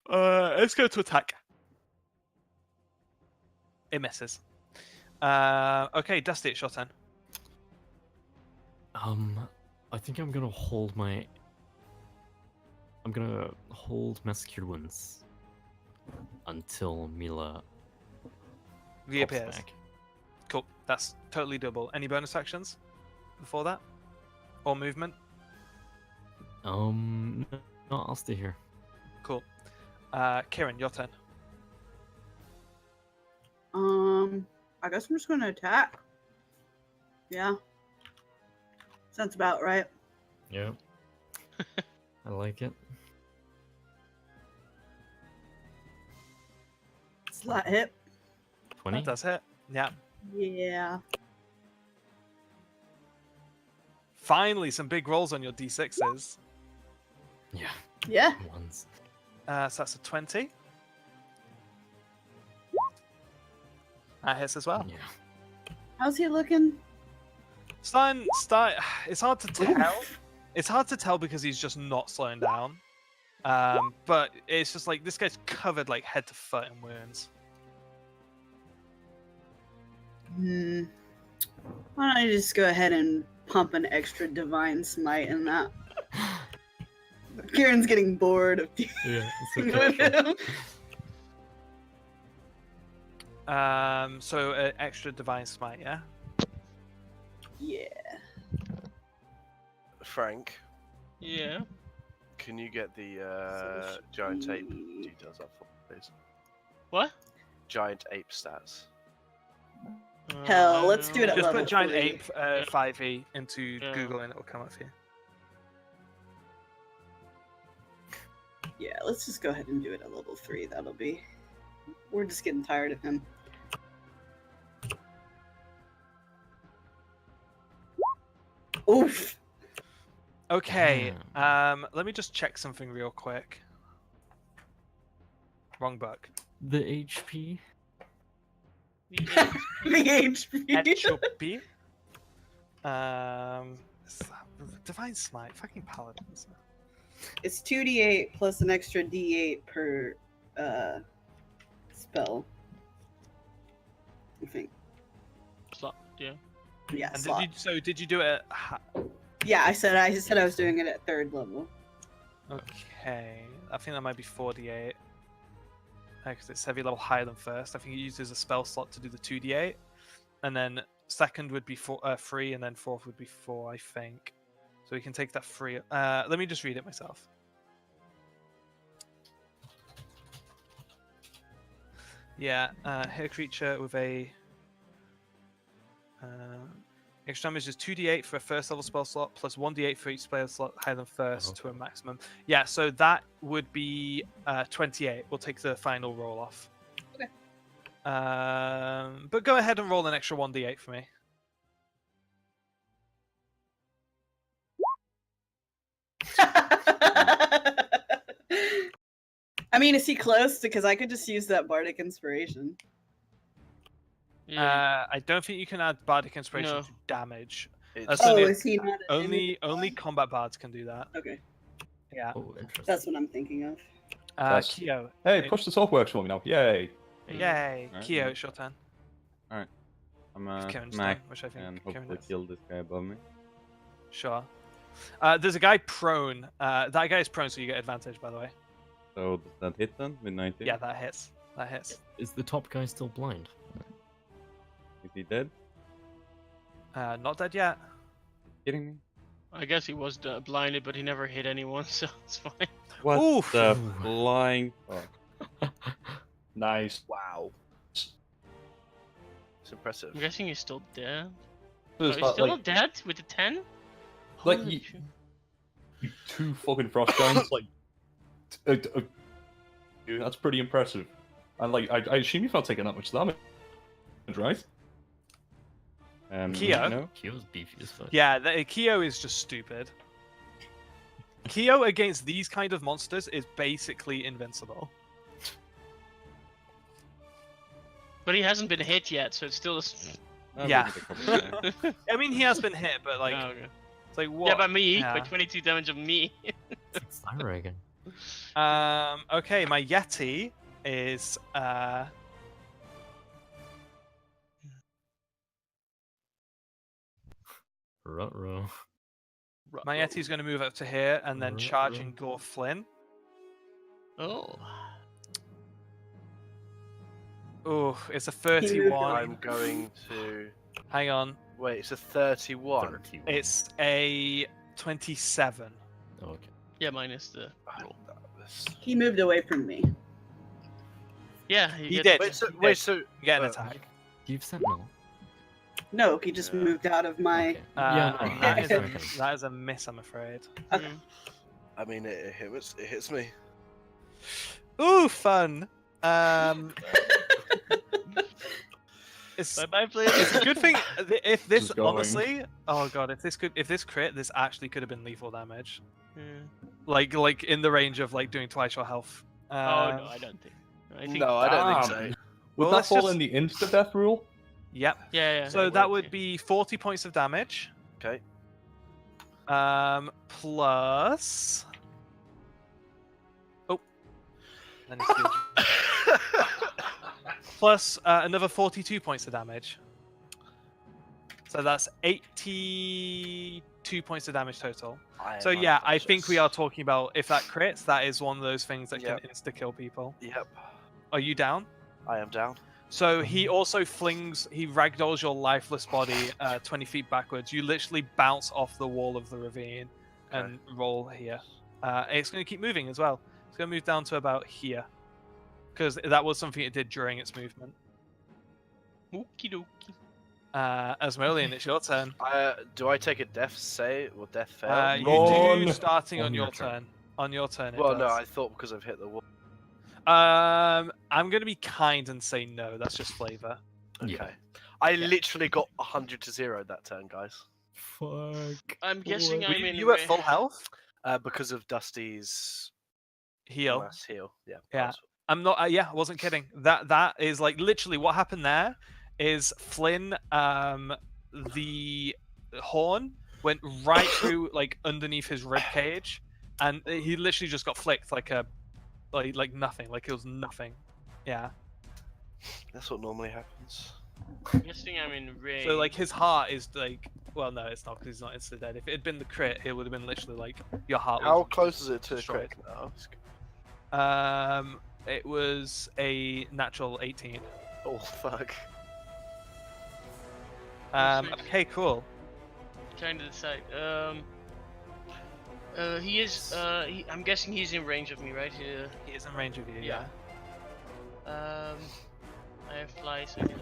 let's go to attack. It misses. Okay, Dusty, it's your turn. I think I'm gonna hold my I'm gonna hold Mass Cure Wounds until Mila pops Reappears. back. Cool. That's totally doable. Any bonus actions before that? Or movement? No, I'll stay here. Cool. Kieran, your turn. I guess I'm just gonna attack. Yeah. Sounds about right. Yep. I like it. Slight hit. 20? That does hit. Yeah. Yeah. Finally, some big rolls on your d6s. Yeah, Yeah. ones. So that's a 20. That hits as well. Yeah. How's he looking? Start. It's hard to tell. It's hard to tell because he's just not slowing down. But it's just like this guy's covered like head to foot in wounds. Why don't I just go ahead and pump an extra divine smite in that? Kieran's getting bored of Yeah, dealing it's with okay. him. So extra divine smite, yeah. Yeah. Frank, Yeah. can you get the giant ape details up for me, please? What? Giant ape stats. Hell, let's do it at Just level put giant 3. ape 5e into Yeah. Google and it'll come up here. Yeah, let's just go ahead and do it at level 3. That'll be. We're just getting tired of him. Oof. Okay. Let me just check something real quick. Wrong book. The HP? The HP. Entropy. Divine smite. Fucking paladins. It's 2d8 plus an extra d8 per spell. I think. Slot, yeah. Yeah, And slot. did you do it at Yeah, I said I was doing it at 3rd level. Okay, I think that might be 48. Because it's heavy level higher than first. I think it uses a spell slot to do the 2d8. And then second would be 3, and then fourth would be 4, I think. So we can take that 3. Let me just read it myself. Yeah, hit a creature with a... extra damage is 2d8 for a first level spell slot, plus 1d8 for each spell slot higher than first to a maximum. Yeah, so that would be 28. We'll take the final roll off. Okay. But go ahead and roll an extra 1d8 for me. I mean, is he close? Because I could just use that bardic inspiration. Yeah. I don't think you can add bardic inspiration No. to damage. It's, Oh, only- is he not? Only combat bards can do that. Okay, Yeah. Oh, interesting. that's what I'm thinking of. Yes. Kyo. Hey, push the sword works for me now. Yay. Yay. Alright, Kyo, yeah. it's your turn. I'm Kieran's smack turn, which I think and Kieran hopefully is. kill this guy above me. Sure. There's a guy prone. That guy is prone, so you get advantage, by the way. So does that hit then with 19? Yeah, that hits. That hits. Is the top guy still blind? Is he dead? Not dead yet. Kidding me? I guess he was blinded, but he never hit anyone, so it's fine. What Oof. the Ooh. flying fuck? Nice. wow. It's impressive. I'm guessing he's still dead. So Oh, it's he's not still like, dead with the 10? Like, Holy you- shit. you 2 fucking frost giants, like. Dude, that's pretty impressive. And like, I assume you've not taken that much damage, right? Kyo? No? Kyo's beefy as fuck. Yeah, Kyo is just stupid. Kyo against these kind of monsters is basically invincible. But he hasn't been hit yet, so it's still. I'll Yeah. give it a couple of times. I mean, he has been hit, but like, Oh, okay. it's like what? Yeah, by me, by Yeah. 22 damage of me. Styra again. Okay, my Yeti is Ruh-roh. My Yeti's going to move up to here and then charge and gore Flynn. Oh. Oh, it's a 31. I'm going to. Hang on. Wait, it's a 31. It's a 27. Okay. Yeah, minus the roll. He moved away from me. Yeah, He you did. get- Wait, so You get an attack. Do you have Sentinel? No, he just moved out of my. Okay. Yeah, no, that, I is a, understand. that is a miss, I'm afraid. Okay. Mm. I mean, it hits me. Ooh, fun. It's, Bye-bye, it's please. a good thing if this Just going. honestly. Oh god, if this crit, this actually could have been lethal damage. Yeah. Like in the range of like doing twice your health. Oh no, I don't think. I think. No, I don't think Damn. so. Would Well, that let's fall just- in the insta-death rule? Yep. Yeah. So it that would, would be 40 points of damage. Okay. Plus. Oh. Then it's good. Plus another 42 points of damage. So that's 82 points of damage total. So yeah, I think we are talking about if that crits, that is one of those things that Yep. can insta-kill people. Yep, Are you down? I am down. So he also he ragdolls your lifeless body 20 feet backwards. You literally bounce off the wall of the ravine and roll here. It's going to keep moving as well. It's going to move down to about here. Because that was something it did during its movement. Okie dokie. Asmodean, it's your turn. Do I take a death save or death fail? You do Run. starting on On your your turn. turn. On your turn, it Well, no, does. I thought because I've hit the wall. I'm going to be kind and say no. That's just flavor. Okay. Yeah. I literally got 100 to 0 that turn, guys. Fuck. I'm guessing Were I'm in. you at ra- full health? Because of Dusty's Heal. mass heal. Yeah. Yeah. that's- I'm not. Yeah, I wasn't kidding. That is like literally what happened there. Is Flynn the horn went right through like underneath his rib cage, and he literally just got flicked like nothing. Like it was nothing. Yeah. That's what normally happens. I'm guessing I'm in range. So like his heart is like. Well, no, it's not because he's not insta dead. If it had been the crit, it would have been literally like your heart. How was close is it to the destroyed. crit? No. It was a natural 18. Oh fuck. Okay, cool. Trying to decide. He is. I'm guessing he's in range of me, right? He is in range of you. Yeah. I have fly, so I can.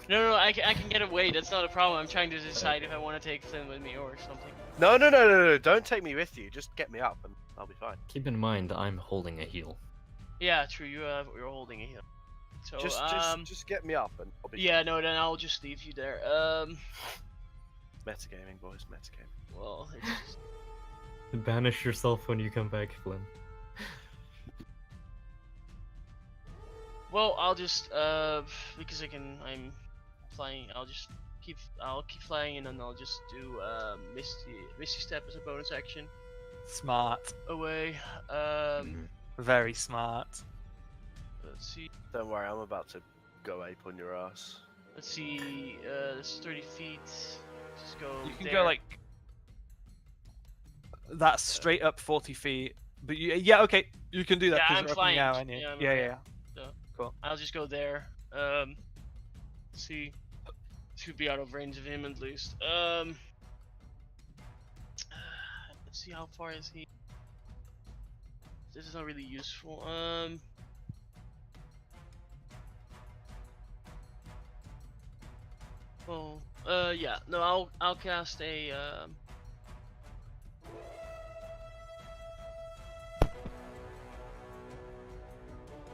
No, I can get away. That's not a problem. I'm trying to decide if I want to take Flynn with me or something. No. Don't take me with you. Just get me up and I'll be fine. Keep in mind, I'm holding a heal. Yeah, true. You're holding a heal. So Just get me up and I'll be yeah, no, then I'll just leave you there. Metagaming, boys, metagaming. Well, it's Banish yourself when you come back, Flynn. well, I'll just because I'm flying. I'll keep flying and then I'll just do Misty Step as a bonus action Smart. away. Very smart. Let's see. Don't worry, I'm about to go ape on your ass. Let's see. It's 30 feet. Just go. You can there. go like that's straight up 40 feet. But yeah, okay, you can do that Yeah, because I'm you're up in flying. the air, aren't you? Yeah, I'm Yeah. So, Cool. I'll just go there. See. Should be out of range of him at least. Let's see how far is he. This is not really useful. Well, yeah. No, I'll cast a.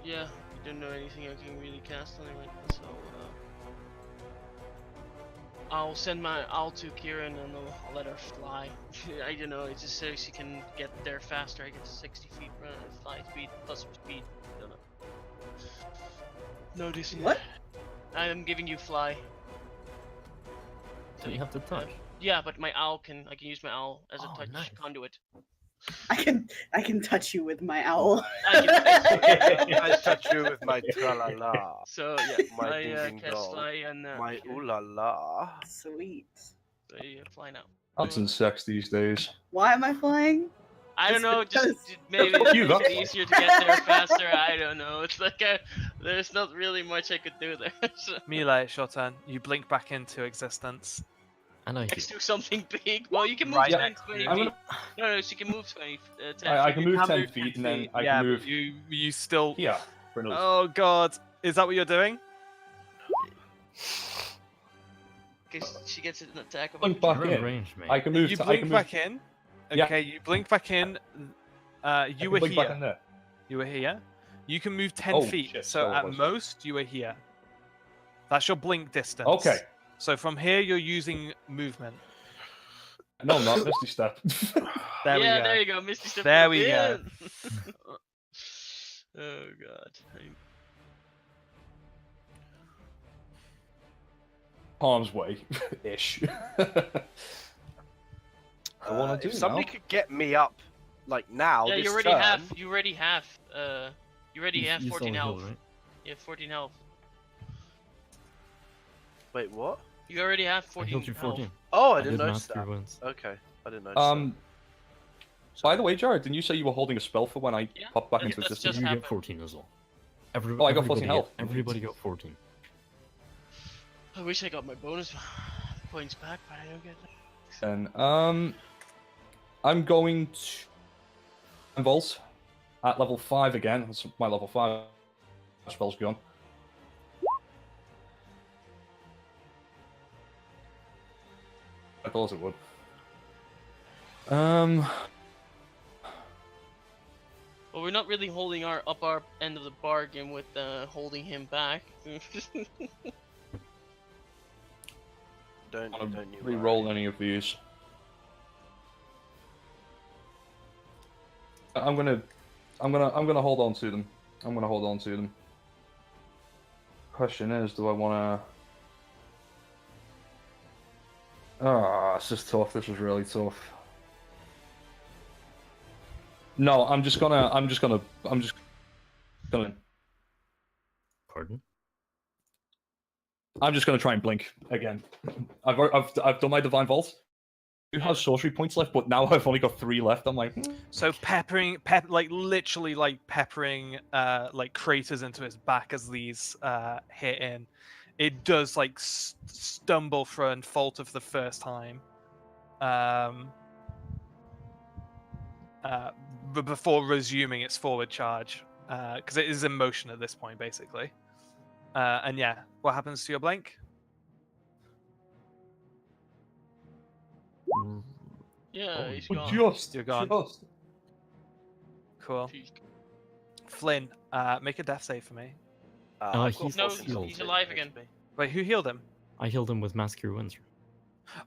Yeah, I don't know anything I can really cast on it right now, so I'll send my owl to Kieran and I'll let her fly. I don't know, it's just so she can get there faster. I get 60 feet run, fly speed plus speed. I don't know. No, this What? I'm giving you fly. So you have to touch. Yeah, but my owl I can use my owl as a Oh, touch nice. conduit. I can touch you with my owl. I touch you with my tra-la-la, So yeah, my I ding-ding cast dong, fly and my okay. ooh-la-la. Sweet. So you fly now. That's in sex these days. Why am I flying? I don't Just know, just because. maybe Fuck you, make it that's easier to get there faster. I don't know. It's like there's not really much I could do there. So. Mila, it's your turn. You blink back into existence. And I Next heal. to something big. Well, you can move Right 10, next 20 to I'm feet. gonna, No, so you can move 10 I feet. can You move 10 move feet and then I yeah, can move but you still. here for another. Oh god, is that what you're doing? Because she gets an attack of Blink opportunity. back You're in in. range, mate. I can move. You I blink can move. back in. Yeah. Okay, you blink back in. I You can were blink back in here. there. You were here. You can move 10 Oh, feet. shit, So so it at was. most, you are here. That's your blink distance. Okay. So from here, you're using movement. No, I'm not. Misty Step. There we Yeah, go. there you go. Misty Step. There up we go. in. Oh god. Harm's way, ish. I want to If do somebody now. could get me up, like now, Yeah, this you already turn, have. You already have. You already have You 14 still health. heal, right? You have 14 health. Wait, what? You already have I 14 healed you health. 14. Oh, I did didn't notice master that. wounds. Okay, I didn't notice that. By the way, Jared, didn't you say you were holding a spell for when I Yeah, popped back that's- into that's existence? just You happened. get 14 as well. Oh, I got 14 everybody health. Everybody got 14. I wish I got my bonus points back, but I don't get them. And I'm going to Vault at level 5 again. That's my level 5 spell's gone. I thought it would. Well, we're not really holding up our end of the bargain with holding him back. Don't you re-roll any of these. I'm gonna hold on to them. I'm gonna hold on to them. Question is, do I wanna? Ah, this is tough. This is really tough. No, I'm just gonna. Pardon? I'm just gonna try and blink again. I've done my divine vault. I do have sorcery points left, but now I've only got 3 left. I'm like, So like literally like peppering like craters into his back as these hit in. It does like stumble through and falter for the first time. But before resuming its forward charge, because it is in motion at this point, basically. And yeah, what happens to your blink? Yeah, he's but gone. just, You're gone. just. Cool. He's- Flynn, make a death save for me. I've he's- got No, full he's save alive again. HP. Wait, who healed him? I healed him with Mass Cure Wounds.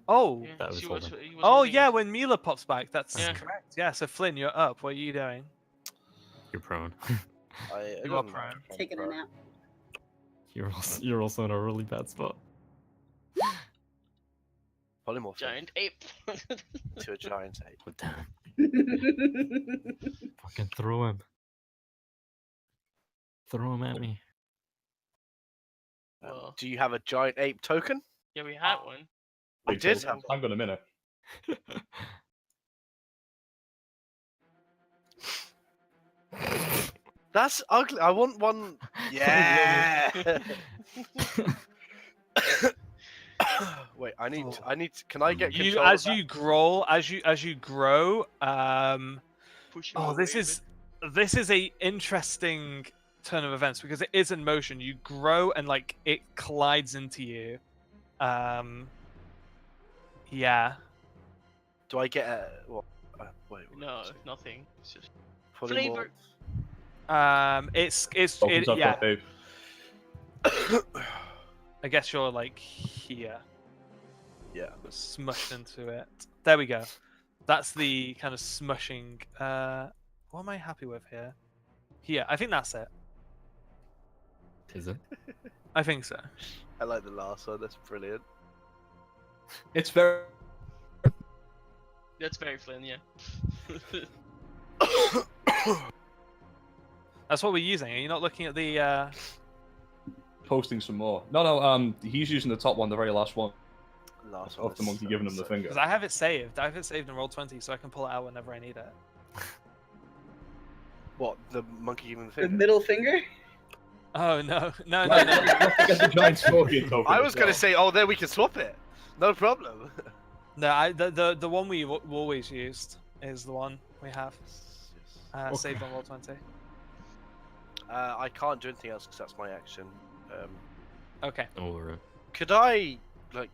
Oh, Yeah, That was he holding. he was oh holding yeah, us. when Mila pops back, that's Yeah. correct. Yeah, so Flynn, you're up. What are you doing? You're prone. It You are doesn't prone. matter if I'm Taking a prone. nap. You're also in a really bad spot. Polymorph Giant ape. to a giant ape. But damn, fucking throw him. Throw him at me. Well. Do you have a giant ape token? Yeah, we had one. I did have. I'm gonna minute. That's ugly. I want one. Yeah. Wait, I need. Oh. I need. Can I get You control? as of that? you grow, as you grow. Push him Oh, away this a is a interesting turn of events because it is in motion. You grow and like it collides into you. Yeah. Do I get a? What? Wait. bit. No, nothing. It's just Polymorph. flavor. It's Opens up yeah. that ape. I guess you're like here, Yeah. smushed into it. There we go. That's the kind of smushing. What am I happy with here? Here, I think that's it. Is it? I think so. I like the last one. That's brilliant. It's very. That's very Flynn, yeah. That's what we're using. Are you not looking at the? Posting some more. No. He's using the top one, the very last one. Last one Of the is monkey giving him the finger. Because I have it saved. I have it saved in Roll20, so I can pull it out whenever I need it. What, the monkey giving the The finger? middle finger? Oh no, no, no, Right, no. get the giant scorpion token. I was as gonna well. say, oh, there we can swap it. No problem. No, the one we've always used is the one we have saved on Roll20. I can't do anything else because that's my action. Okay. Or Could I, like,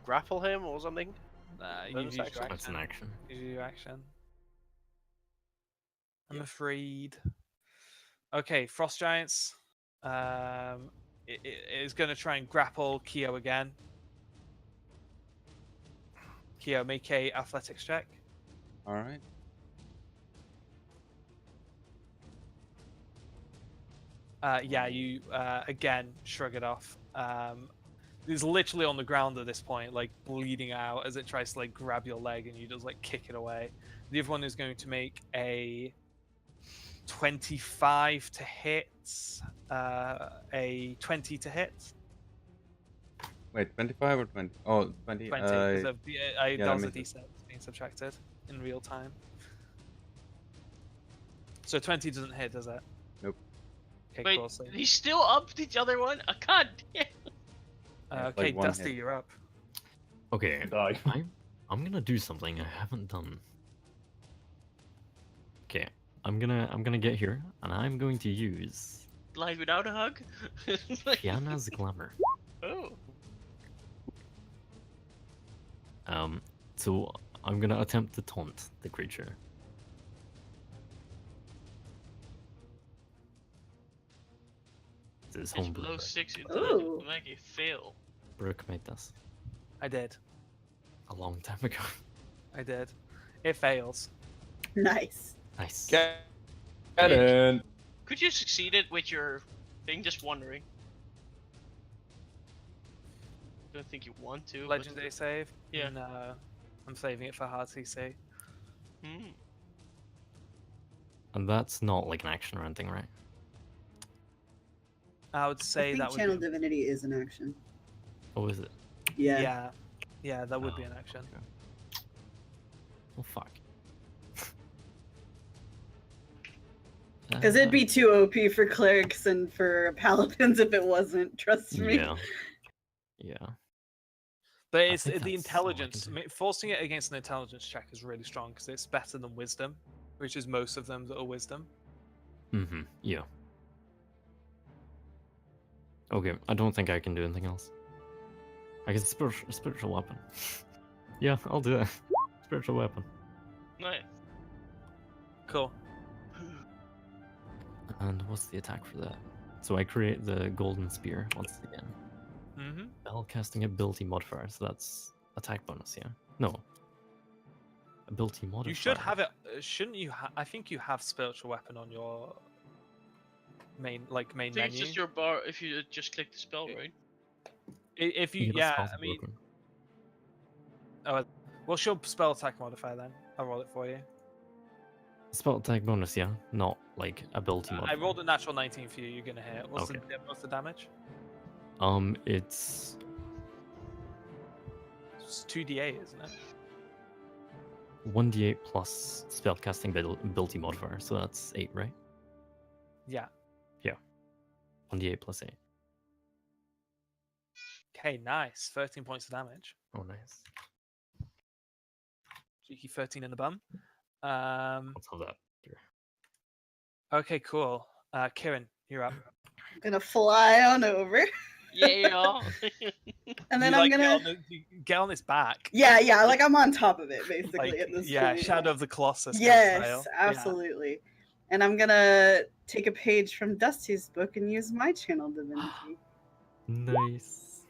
grapple him or something? You Bonus use your action? that's an action. Use your action. I'm afraid. Okay, Frost Giants. It is going to try and grapple Kyo again. Kyo, make a athletics check. All right. Yeah, you again shrug it off. It's literally on the ground at this point, like bleeding out as it tries to like grab your leg, and you just like kick it away. The other one is going to make a 25 to hit, a 20 to hit. Wait, 25 or 20? Oh, 20. 20. That was a that d6 being subtracted in real time. So 20 doesn't hit, does it? Nope. Okay, Wait, cool. So, he's still up the other one? God damn. Yeah, okay, like one Dusty, hit. you're up. Okay, Die. I'm gonna do something I haven't done. Okay, I'm gonna get here, and I'm going to use Live without a hug? Like- Kiana's Glamour. Oh. So I'm gonna attempt to taunt the creature. This is It's homebrew. below Right? 6 intelligence. Ooh. Make it fail. Brooke made this I did. a long time ago. I did. It fails. Nice. Nice. Get in. Could you succeed it with your thing? Just wondering. Don't think you want to. but- Legendary save? Yeah. No. I'm saving it for hard CC. Hmm. And that's not like an action or anything, right? I would I say think that would Channel be... Divinity is an action. Oh, is it? Yeah. Yeah. Yeah, that would be Oh, an action. okay. Oh fuck. Because it'd be too OP for clerics and for paladins if it wasn't. Trust me. Yeah. Yeah. But I it's think the that's all I can intelligence. do. Forcing it against an intelligence check is really strong because it's better than wisdom, which is most of them that are wisdom. Mm-hmm. Yeah. Okay, I don't think I can do anything else. I guess spiritual weapon. Yeah, I'll do that. Spiritual weapon. Nice. Cool. And what's the attack for that? So I create the golden spear once again. Mm-hmm. Spell casting ability modifier, so that's attack bonus, yeah? No. Ability modifier. You should have it. Shouldn't you? I think you have spiritual weapon on your main I think menu. it's just your bar if you just click the spell, right? If you, Yeah, the yeah, spell's I mean, broken. what's your spell attack modifier then? I'll roll it for you. Spell attack bonus, yeah? Not like ability I modifier. rolled a natural 19 for you. You're gonna hit. What's Okay. what's the damage? It's It's 2d8, isn't it? 1d8 plus spellcasting ability modifier, so that's 8, right? Yeah. 1d8 plus 8. Okay, nice. 13 points of damage. Oh, nice. Cheeky 13 in the bum. Let's have that here. Okay, cool. Kieran, you're up. I'm gonna fly on over. Yeah. And then You, I'm like, gonna. get on its back. Yeah, like I'm on top of it basically Like, at this yeah, point. Shadow of the Colossus. kind of Yes, style. absolutely. And I'm gonna take a page from Dusty's book and use my channel divinity. Nice.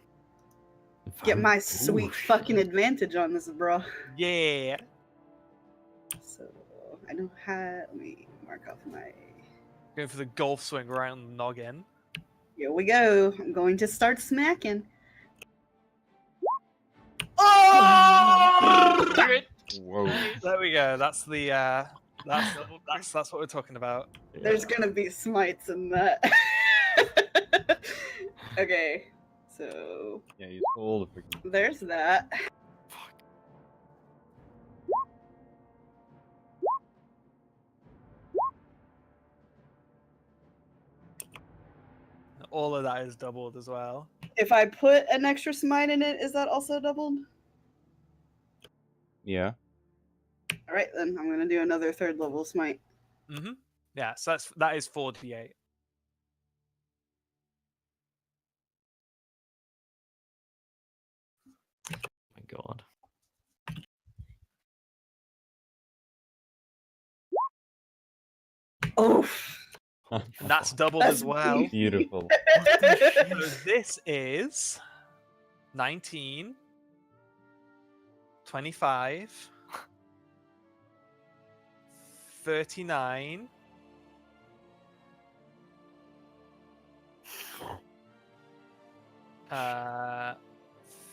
Get my Ooh, sweet fucking shit. advantage on this, bro. Yeah. So I don't have. Let me mark off my. Going for the golf swing right on the noggin. Here we go. I'm going to start smacking. Oh! Crit. Whoa. Nice. There we go. That's the That's what we're talking about. There's gonna be smites in that. Okay, so Yeah, use all the freaking. there's that. All of that is doubled as well. If I put an extra smite in it, is that also doubled? Yeah. All right, then I'm gonna do another third level smite. Mm-hmm. Yeah, so that is 4d8. My God. Oh, And that's doubled That's as well. Beautiful. So this is 19, 25, 39,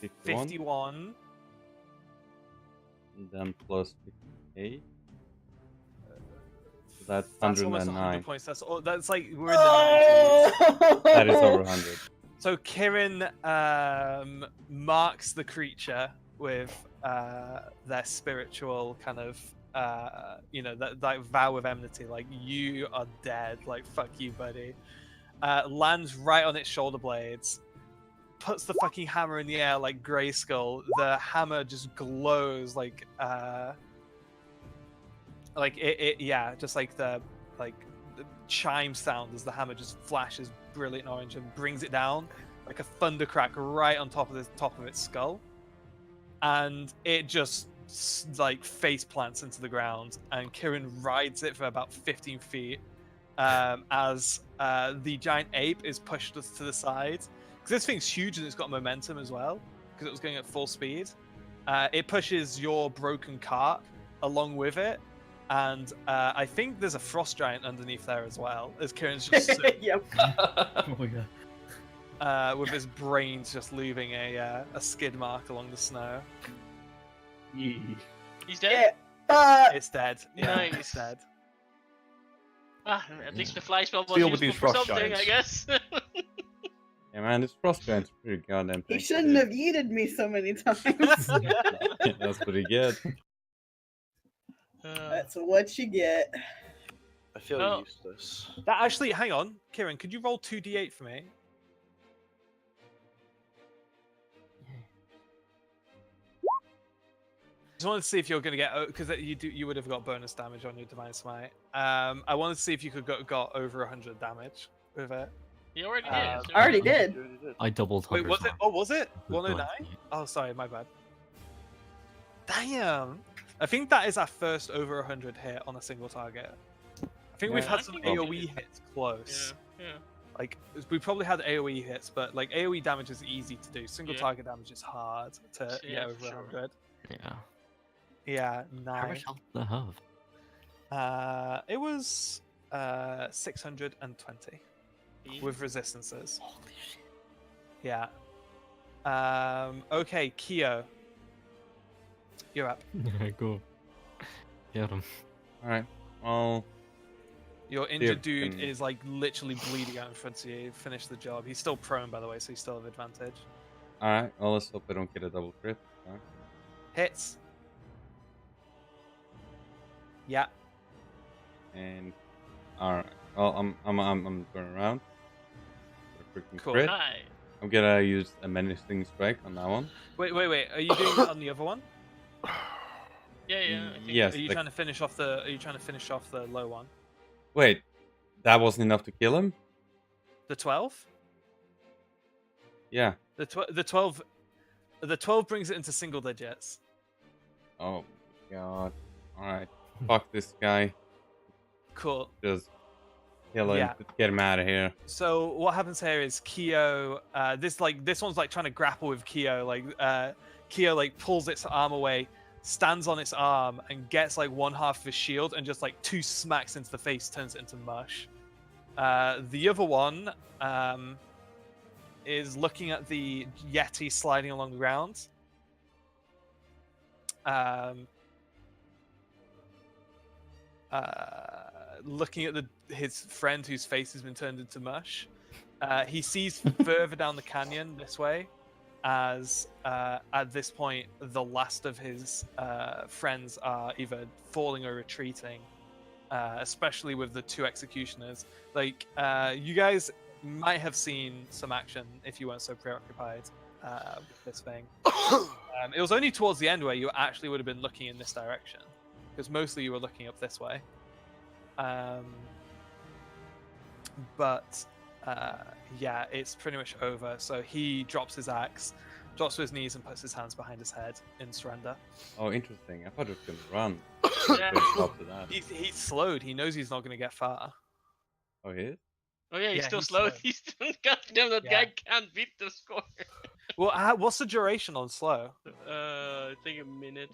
51, And then plus 58. So that's that's almost 100 109. points. That's like we're in the 90s. That is over 100. So Kirin marks the creature with their spiritual kind of that vow of enmity, like you are dead, like fuck you, buddy. Lands right on its shoulder blades, puts the fucking hammer in the air like Grayskull. The hammer just glows like just like the chime sound as the hammer just flashes brilliant orange and brings it down like a thunder crack right on top of its skull, and it just like face plants into the ground, and Kirin rides it for about 15 feet as the giant ape is pushed to the side, because this thing's huge and it's got momentum as well because it was going at full speed. It pushes your broken cart along with it, and I think there's a frost giant underneath there as well, as Kirin's just Yep. Oh my God. with his brains just leaving a skid mark along the snow. He's dead. It's dead. Yeah, Nice. it's dead. Ah, at least the fly spell was Deal with useful these for frost something, I giants. guess. Yeah, man, this frost giant's pretty goddamn You tanky, shouldn't dude. have yeeted me so many times. That's what he gets. That's what you get. I feel Oh. useless. That actually, hang on, Kirin, could you roll 2d8 for me? Just wanted to see if you're going to get, because you would have got bonus damage on your divine smite. I wanted to see if you could got over 100 damage with it. He already did. I so- already did. I doubled Wait, was it? Hunter's Oh, was it Mark with 109? 98. Oh, sorry, my bad. Damn. I think that is our first over 100 hit on a single target. I think we've Yeah, had I some think we AoE did. hits close. Yeah, yeah. Like we probably had AoE hits, but like AoE damage is easy to do. Single Yeah. target damage is hard to Yeah, get for over sure. 100. Yeah. Yeah, How much nice. health did I have? It was 620 with resistances. Holy shit. Yeah. Okay, Kyo. You're up. Go. Get him. Alright, well, Your injured Yeah, dude can- is like literally bleeding out in front of you. Finish the job. He's still prone, by the way, so you still have advantage. alright, well, let's hope I don't get a double crit. Alright. Hits. Yeah. And alright, well, I'm turning around. For a freaking Cool. crit. Hi. I'm gonna use a menacing strike on that one. Wait. Are you doing it on the other one? Yeah, I think Yes. Are you like- trying to finish off the? Are you trying to finish off the low one? Wait, that wasn't enough to kill him? The 12. Yeah. The 12. The 12 brings it into single digits. Oh my god. Alright. Fuck this guy. Cool. Just kill him. Yeah. Get him out of here. So what happens here is Kyo, this one's like trying to grapple with Kyo. Like Kyo like pulls its arm away, stands on its arm, and gets like one half of his shield and just like two smacks into the face, turns it into mush. The other one is looking at the Yeti sliding along the ground. looking at his friend whose face has been turned into mush. He sees further down the canyon this way, as at this point the last of his friends are either falling or retreating, especially with the 2 executioners. Like, you guys might have seen some action if you weren't so preoccupied with this thing. It was only towards the end where you actually would have been looking in this direction, because mostly you were looking up this way. But yeah, it's pretty much over. So he drops his axe, drops to his knees, and puts his hands behind his head in surrender. Oh, interesting. I thought it was gonna run. Yeah. After that. He's slowed. He knows he's not going to get far. Oh, he is? Oh yeah, he's Yeah, still he's slow. slow. He's still goddamn that Yeah. guy can't beat the score. Well, what's the duration on slow? I think a minute.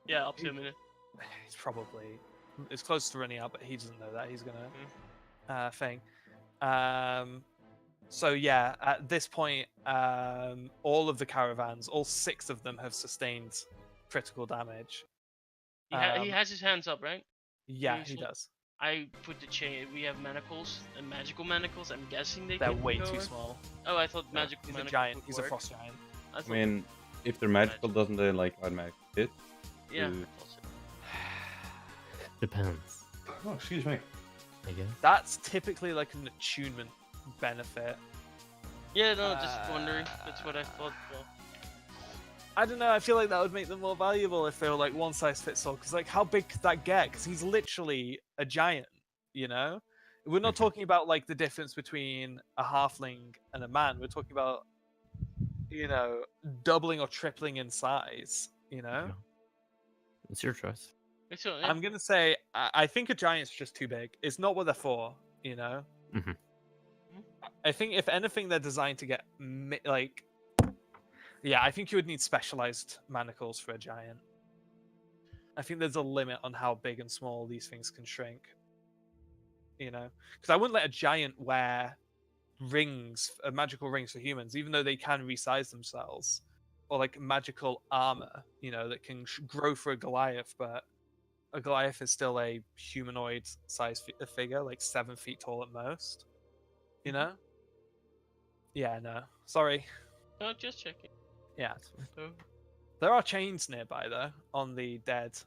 Yeah, up to a minute. He's probably it's close to running out, but he doesn't know that. He's gonna thing. So yeah, at this point, all of the caravans, all 6 of them, have sustained critical damage. He has his hands up, right? Yeah, he Usually. does. I put the chain. We have manacles and magical manacles. I'm guessing They're can way go too over. small. Oh, I thought magical He's a manacles giant. would He's a work. frost giant. I thought, I mean, if they're magical, doesn't they like automatic hit? yeah. Mm. I thought so. Depends, Oh, excuse me. I guess. That's typically like an attunement benefit. Yeah, no, just wondering. That's what I thought. Well, I don't know. I feel like that would make them more valuable if they were like one size fits all. Because like, how big could that get? Because he's literally a giant. You know, we're not Mhm. talking about like the difference between a halfling and a man. We're talking about, you know, doubling or tripling in size. You know, Yeah. It's your choice. it's all, I'm gonna say I think a giant's just too big. It's not what they're for. You know, Mhm. I think if anything, they're designed to get like. Yeah, I think you would need specialized manacles for a giant. I think there's a limit on how big and small these things can shrink. You know, because I wouldn't let a giant wear rings, magical rings for humans, even though they can resize themselves, or like magical armor, you know, that can grow for a Goliath. But a Goliath is still a humanoid size figure, like 7 feet tall at most. You know? Yeah, no, sorry. no, just checking. Yeah, So, there are chains nearby though on the dead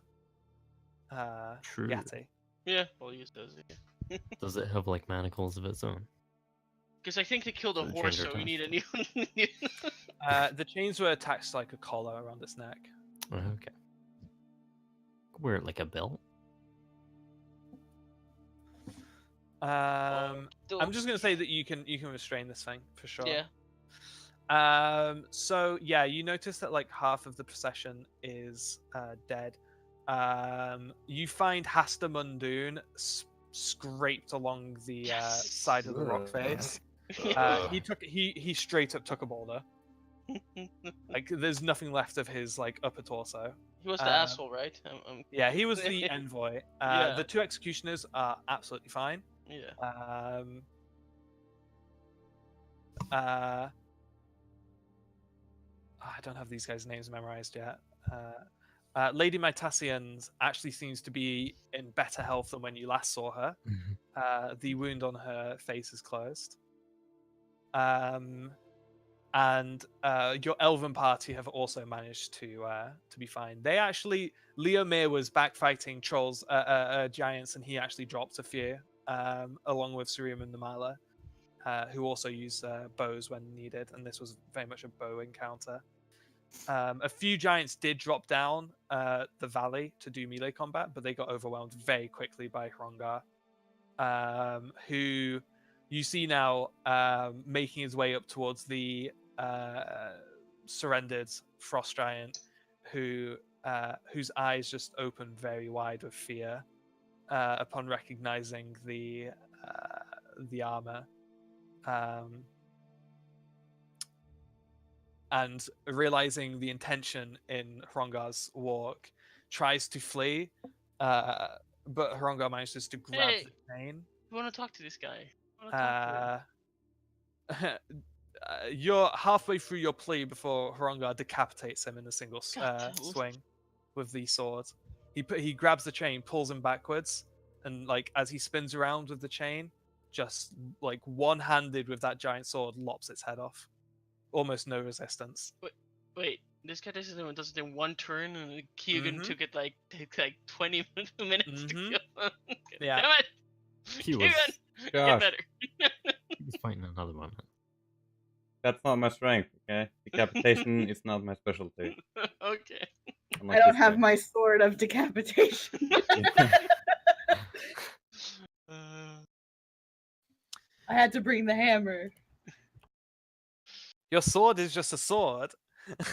True. Yeti. yeah, well, use those. Yeah. Does it have like manacles of its own? Because I think they killed a So horse, chains are so we need a attached. new. The chains were attached to like a collar around its neck. Okay. Wear it like a belt. I'm just gonna say that you can restrain this thing for sure. Yeah. So yeah, you notice that like half of the procession is dead. You find Hasta Mundoon scraped along the Yes! side of the rock face. He straight up took a boulder. Like there's nothing left of his like upper torso. He was the asshole, right? Yeah, he was the envoy. Yeah. The 2 executioners are absolutely fine. Yeah. I don't have these guys' names memorized yet. Lady Mytasians actually seems to be in better health than when you last saw her. The wound on her face is closed. And your elven party have also managed to be fine. They actually, Leomir was back fighting trolls, giants, and he actually dropped a few, along with Surium and Namala, who also use bows when needed, and this was very much a bow encounter. A few giants did drop down the valley to do melee combat, but they got overwhelmed very quickly by Hrongar, who you see now making his way up towards the surrendered frost giant, whose eyes just open very wide with fear upon recognizing the armor. And realizing the intention in Hrongar's walk, tries to flee, but Hrongar manages to grab Hey! the chain. You want to talk to this guy? I wanna talk to him. You're halfway through your plea before Hrongar decapitates him in a single God damn it. swing with the sword. He grabs the chain, pulls him backwards, and like as he spins around with the chain, just like one-handed with that giant sword, lops its head off. Almost no resistance. Wait, this guy does it in one turn, and Keegan Mhm. took it like 20 minutes to Mhm. kill him. Yeah. Damn it! He Keegan, was, get Gosh, better. he was fighting another one. that's not my strength. Okay, decapitation is not my specialty. Okay. I don't have my sword of decapitation. I had to bring the hammer. Your sword is just a sword.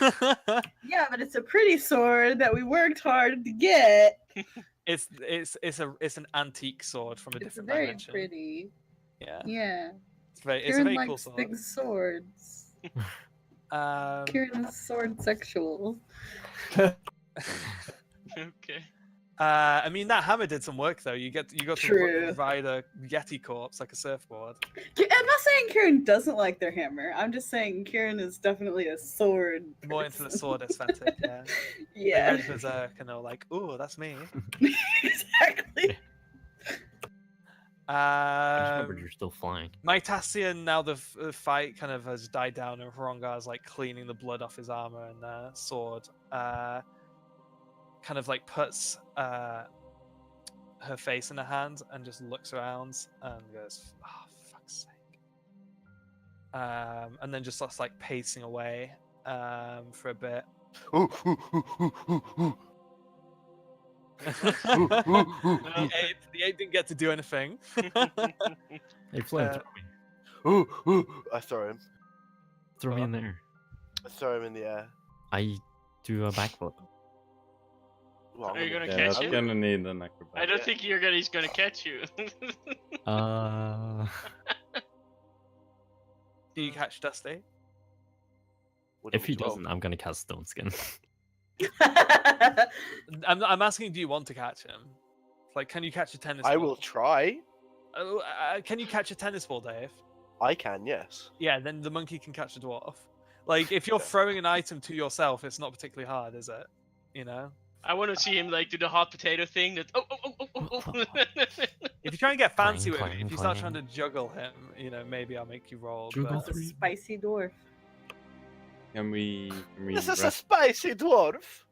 Yeah, but it's a pretty sword that we worked hard to get. It's an antique sword from a It's different very dimension. pretty. Yeah. Yeah. It's a Kieran very likes cool sword. big swords. Kieran is sword sexual. Okay. I mean that hammer did some work though. You got to True. ride a Yeti corpse like a surfboard. I'm not saying Kieran doesn't like their hammer. I'm just saying Kieran is definitely a sword. More into the person. sword aesthetic, yeah. Yeah. They read Berserk and they're like, ooh, that's me. Exactly. I just remembered you're still flying. Mytasian, now the fight kind of has died down and Hrongar is like cleaning the blood off his armor and sword. Kind of like puts her face in her hand and just looks around and goes, oh, fuck's sake. And then just starts like pacing away for a bit. The ape didn't get to do anything. Hey, Flynn, I throw him. throw me in there. I throw him in the air. I do a backflip. Well, I'm Are you gonna Yeah, catch that's him? gonna need an acrobat. I don't think he's gonna catch you. Do you catch Dusty? What do If you he want me to roll? doesn't, I'm gonna cast Stone Skin. I'm asking, do you want to catch him? Like, can you catch a tennis ball? I will try. Oh, can you catch a tennis ball, Dave? I can, yes. Yeah, then the monkey can catch the dwarf. Like, if you're throwing an item to yourself, it's not particularly hard, is it? You know? I want to see him like do the hot potato thing. That If you try and get fancy with Clang, him, if you clang, start trying to clang. juggle him, you know, maybe I'll make you roll. Juggle But... A spicy dwarf. Can we This is a rest? spicy dwarf.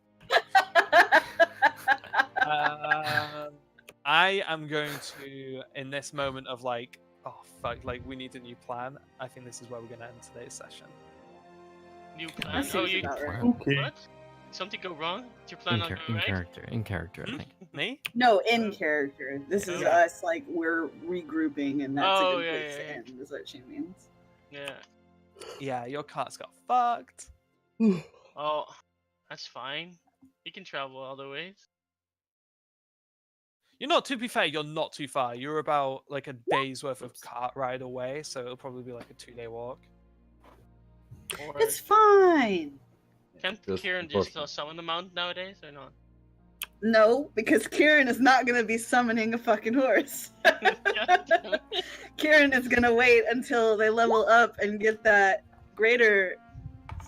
I am going to, in this moment of like, oh fuck, like we need a new plan. I think this is where we're going to end today's session. New That plan. Oh, seems you about right. Okay. what? Did something go wrong? Did your plan In, not go in right? character, I think. Me? No, in character. This is Yeah. us, like, we're regrouping, and that's Oh, a good yeah, place yeah, to yeah. end, is what she means. Yeah. Yeah, your cart's got fucked. Oh, that's fine. He can travel all the ways. You're not, to be fair, you're not too far. You're about like a day's worth of cart ride away, so it'll probably be like a 2-day walk. Or It's fine. can't Just Kieran just summon the mount nowadays or not? No, because Kieran is not going to be summoning a fucking horse. Kieran is going to wait until they level up and get that greater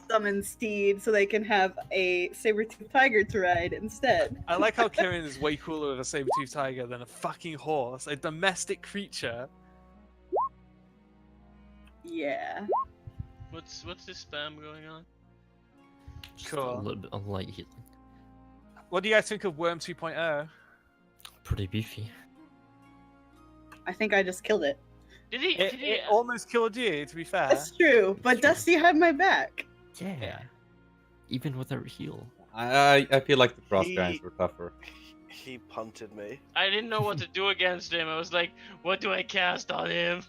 summon steed so they can have a saber-toothed tiger to ride instead. I like how Kieran is way cooler with a saber-toothed tiger than a fucking horse, a domestic creature. Yeah. What's this spam going on? Just a Cool. little bit of light healing. What do you guys think of Worm 2.0? Pretty beefy. I think I just killed it. Did he? It almost killed you, to be fair. That's true, but Dusty had my back. Yeah. Even without heal. I feel like the cross He- giants were tougher. He punted me. I didn't know what to do against him. I was like, what do I cast on him?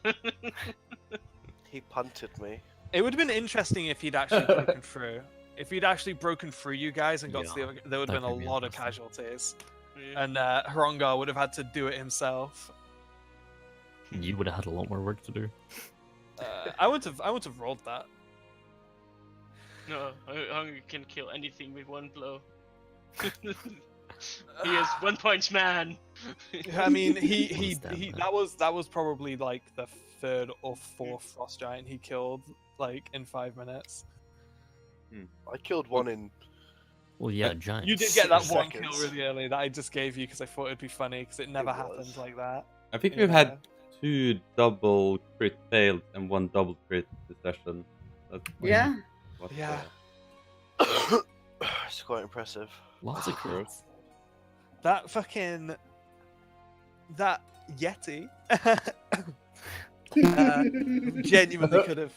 He punted me. It would have been interesting if he'd actually broken through. If he'd actually broken through you guys and got to Yeah, there would have that been a could be lot of interesting. casualties. Yeah. And Hrongar would have had to do it himself. You would have had a lot more work to do. I would have rolled that. No, Hungry can kill anything with one blow. He is one punch man. I mean, he Understand that was probably like the 3rd or 4th frost giant he killed like in 5 minutes. I killed one in Well, yeah, giant. You did get that 6 one kill seconds. really early that I just gave you because I thought it'd be funny because it never It happens was. like that. I think You we've know? had 2 double crit fails and 1 double crit this session. That's Yeah. what, Yeah. It's quite impressive. Lots of crits. That fucking that Yeti genuinely could have.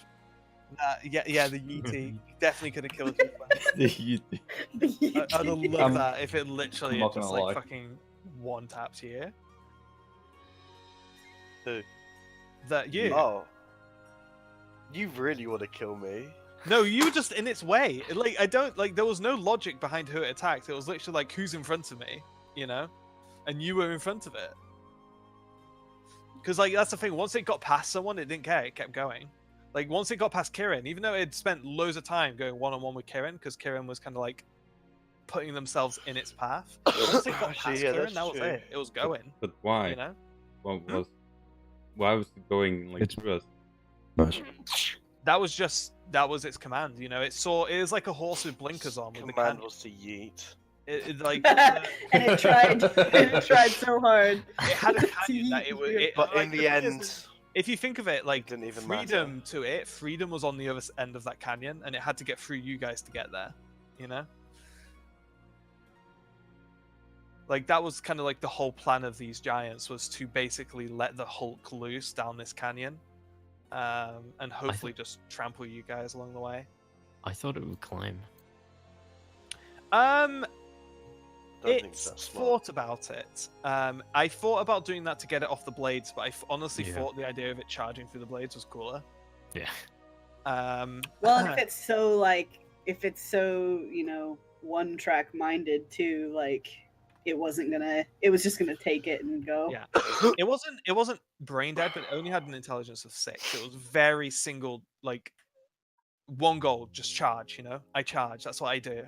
Yeah, the Yeeti definitely could have killed you. I'd have loved that if it literally I'm had not just gonna lie. like fucking one tapped you. Who? That you. Oh. You really want to kill me? No, you were just in its way. Like I don't like. There was no logic behind who it attacked. It was literally like who's in front of me, you know, and you were in front of it. Because like that's the thing. Once it got past someone, it didn't care. It kept going. Like once it got past Kirin, even though it had spent loads of time going one-on-one with Kirin, because Kirin was kind of like putting themselves in its path. Once it got Actually, past yeah, Kirin, that's that was true. it. It was going. But why? You know. Why was it going like It's- through us? That was its command. You know, it was like a horse with blinkers on. With the Command cannon. was to yeet. It like And it tried. It tried so hard. it had a canyon that it was. But like, in the thing end, is, if you think of it, like didn't even freedom to it, freedom was on the other end of that canyon, and it had to get through you guys to get there. You know, like that was kind of like the whole plan of these giants was to basically let the Hulk loose down this canyon, and hopefully just trample you guys along the way. I thought it would climb. don't think It's that's smart. thought about it. I thought about doing that to get it off the blades, but I honestly Yeah. thought the idea of it charging through the blades was cooler. Yeah. Well, and if it's so one track minded too, like it was just gonna take it and go. Yeah. It wasn't brain dead, but it only had an intelligence of 6. It was very single, like one goal, just charge. You know, I charge. That's what I do.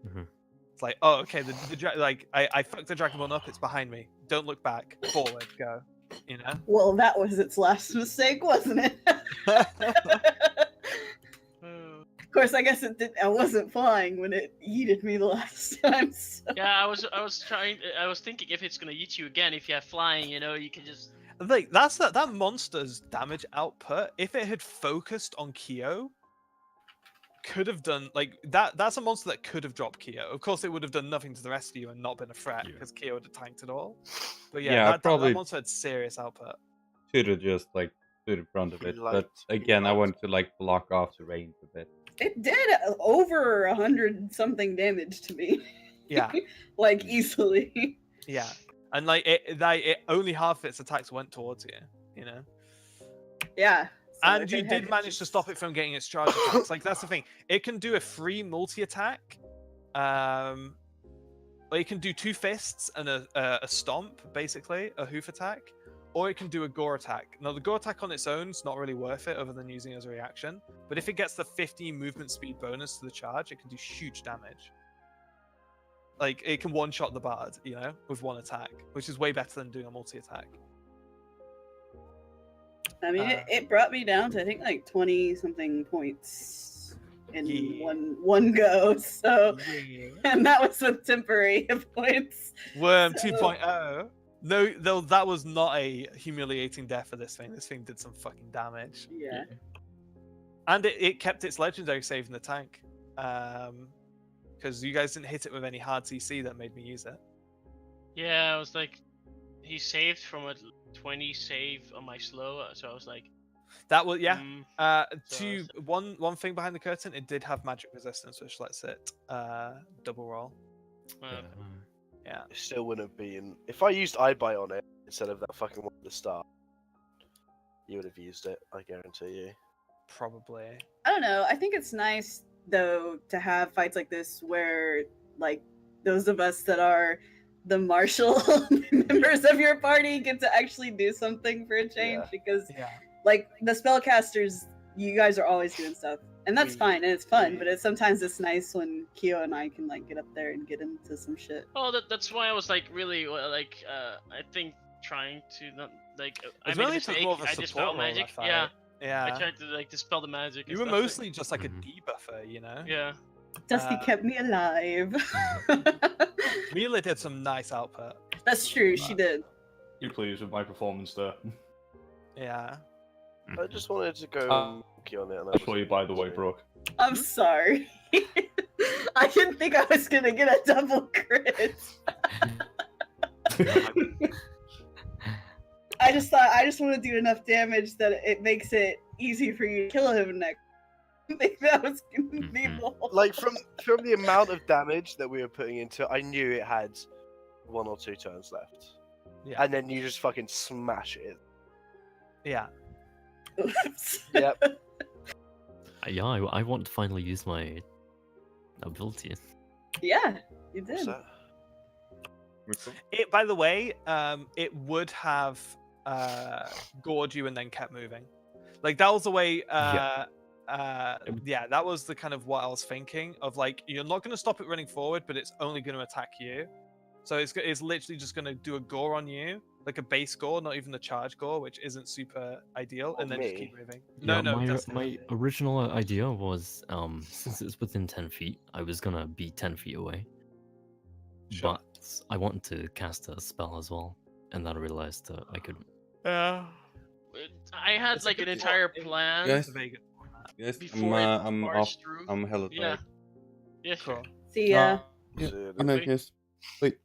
Mhm. It's like, oh, okay. I fucked the dragonborn up. It's behind me. Don't look back. Forward, go. You know. Well, that was its last mistake, wasn't it? Of course, I guess it did. I wasn't flying when it yeeted me the last time. So. Yeah, I was thinking if it's gonna eat you again, if you have flying, you can just. Like that monster's damage output. If it had focused on Kyo, could have done like that. That's a monster that could have dropped Kyo. Of course, it would have done nothing to the rest of you and not been a threat Yeah. because Kyo would have tanked it all. But Yeah, yeah, I that probably- monster had serious output. Should have just like stood in front of He it. liked- But he again, I liked- wanted to like block off the range a bit. It did over 100 something damage to me, Yeah, like easily. yeah, and like it only half its attacks went towards you. You know. Yeah. So And if you it had did manage to stop it from getting its charge attacks. Like that's the thing. It can do a free multi-attack. Or it can do 2 fists and a stomp, basically, a hoof attack. Or it can do a gore attack. Now the gore attack on its own is not really worth it other than using it as a reaction. But if it gets the 50 movement speed bonus to the charge, it can do huge damage. Like it can one-shot the bard, with one attack, which is way better than doing a multi-attack. I mean, it brought me down to I think like 20 something points in Yeah. one go. So, Yeah. and that was with temporary hit points. Worm So- 2.0. No, though that was not a humiliating death for this thing. This thing did some fucking damage. Yeah. And it kept its legendary save in the tank. Because you guys didn't hit it with any hard CC that made me use it. Yeah, I was like, he saved from a 20 save on my slow, so I was like, That was yeah. So- One thing behind the curtain, it did have magic resistance, which lets it double roll. Yeah. It still wouldn't have been. If I used iBite on it instead of that fucking one at the start, you would have used it. I guarantee you. Probably. I don't know. I think it's nice though to have fights like this where like those of us that are the martial members of your party get to actually do something for a change because Yeah. like the spellcasters, you guys are always doing stuff. And that's fine and it's fun, but sometimes it's nice when Kyo and I can like get up there and get into some shit. oh, that's why I was like really I think trying to not like I It's made a really just mistake. more of a I support dispel role, magic. that fight. Yeah, I Yeah. tried to like dispel the magic. and You were stuff, like- mostly just like a Mhm. debuffer, Yeah. Dusty kept me alive. Mila did some nice output. That's true, she did. You pleased with my performance there? Yeah. I just wanted to go monkey on it. And That's for you, by the way, Brooke. I'm sorry. I didn't think I was gonna get a double crit. I just thought I just want to do enough damage that it makes it easy for you to kill him next. I think that was gonna be the whole... Like from the amount of damage that we were putting into it, I knew it had 1 or 2 turns left. Yeah. And then you just fucking smash it. Yeah. Yep. Yeah, I want to finally use my ability. Yeah, you What's did. that? It, by the way, it would have gored you and then kept moving. Like that was the way. Yeah, that was the kind of what I was thinking of. Like you're not going to stop it running forward, but it's only going to attack you. So it's literally just going to do a gore on you, like a base gore, not even the charge gore, which isn't super ideal, and then just keep moving. Yeah, No, my original idea was, since it's within 10 feet, I was gonna be 10 feet away. Sure. But I wanted to cast a spell as well, and then I realized that I couldn't. I had It's a like good an entire plot. plan. Guys, It's a very good format. Guys, Before it I'm off. marched through. I'm hella Yeah. tired. Yeah, sure. Cool. See ya. Yeah, So, good night, guys. Wait.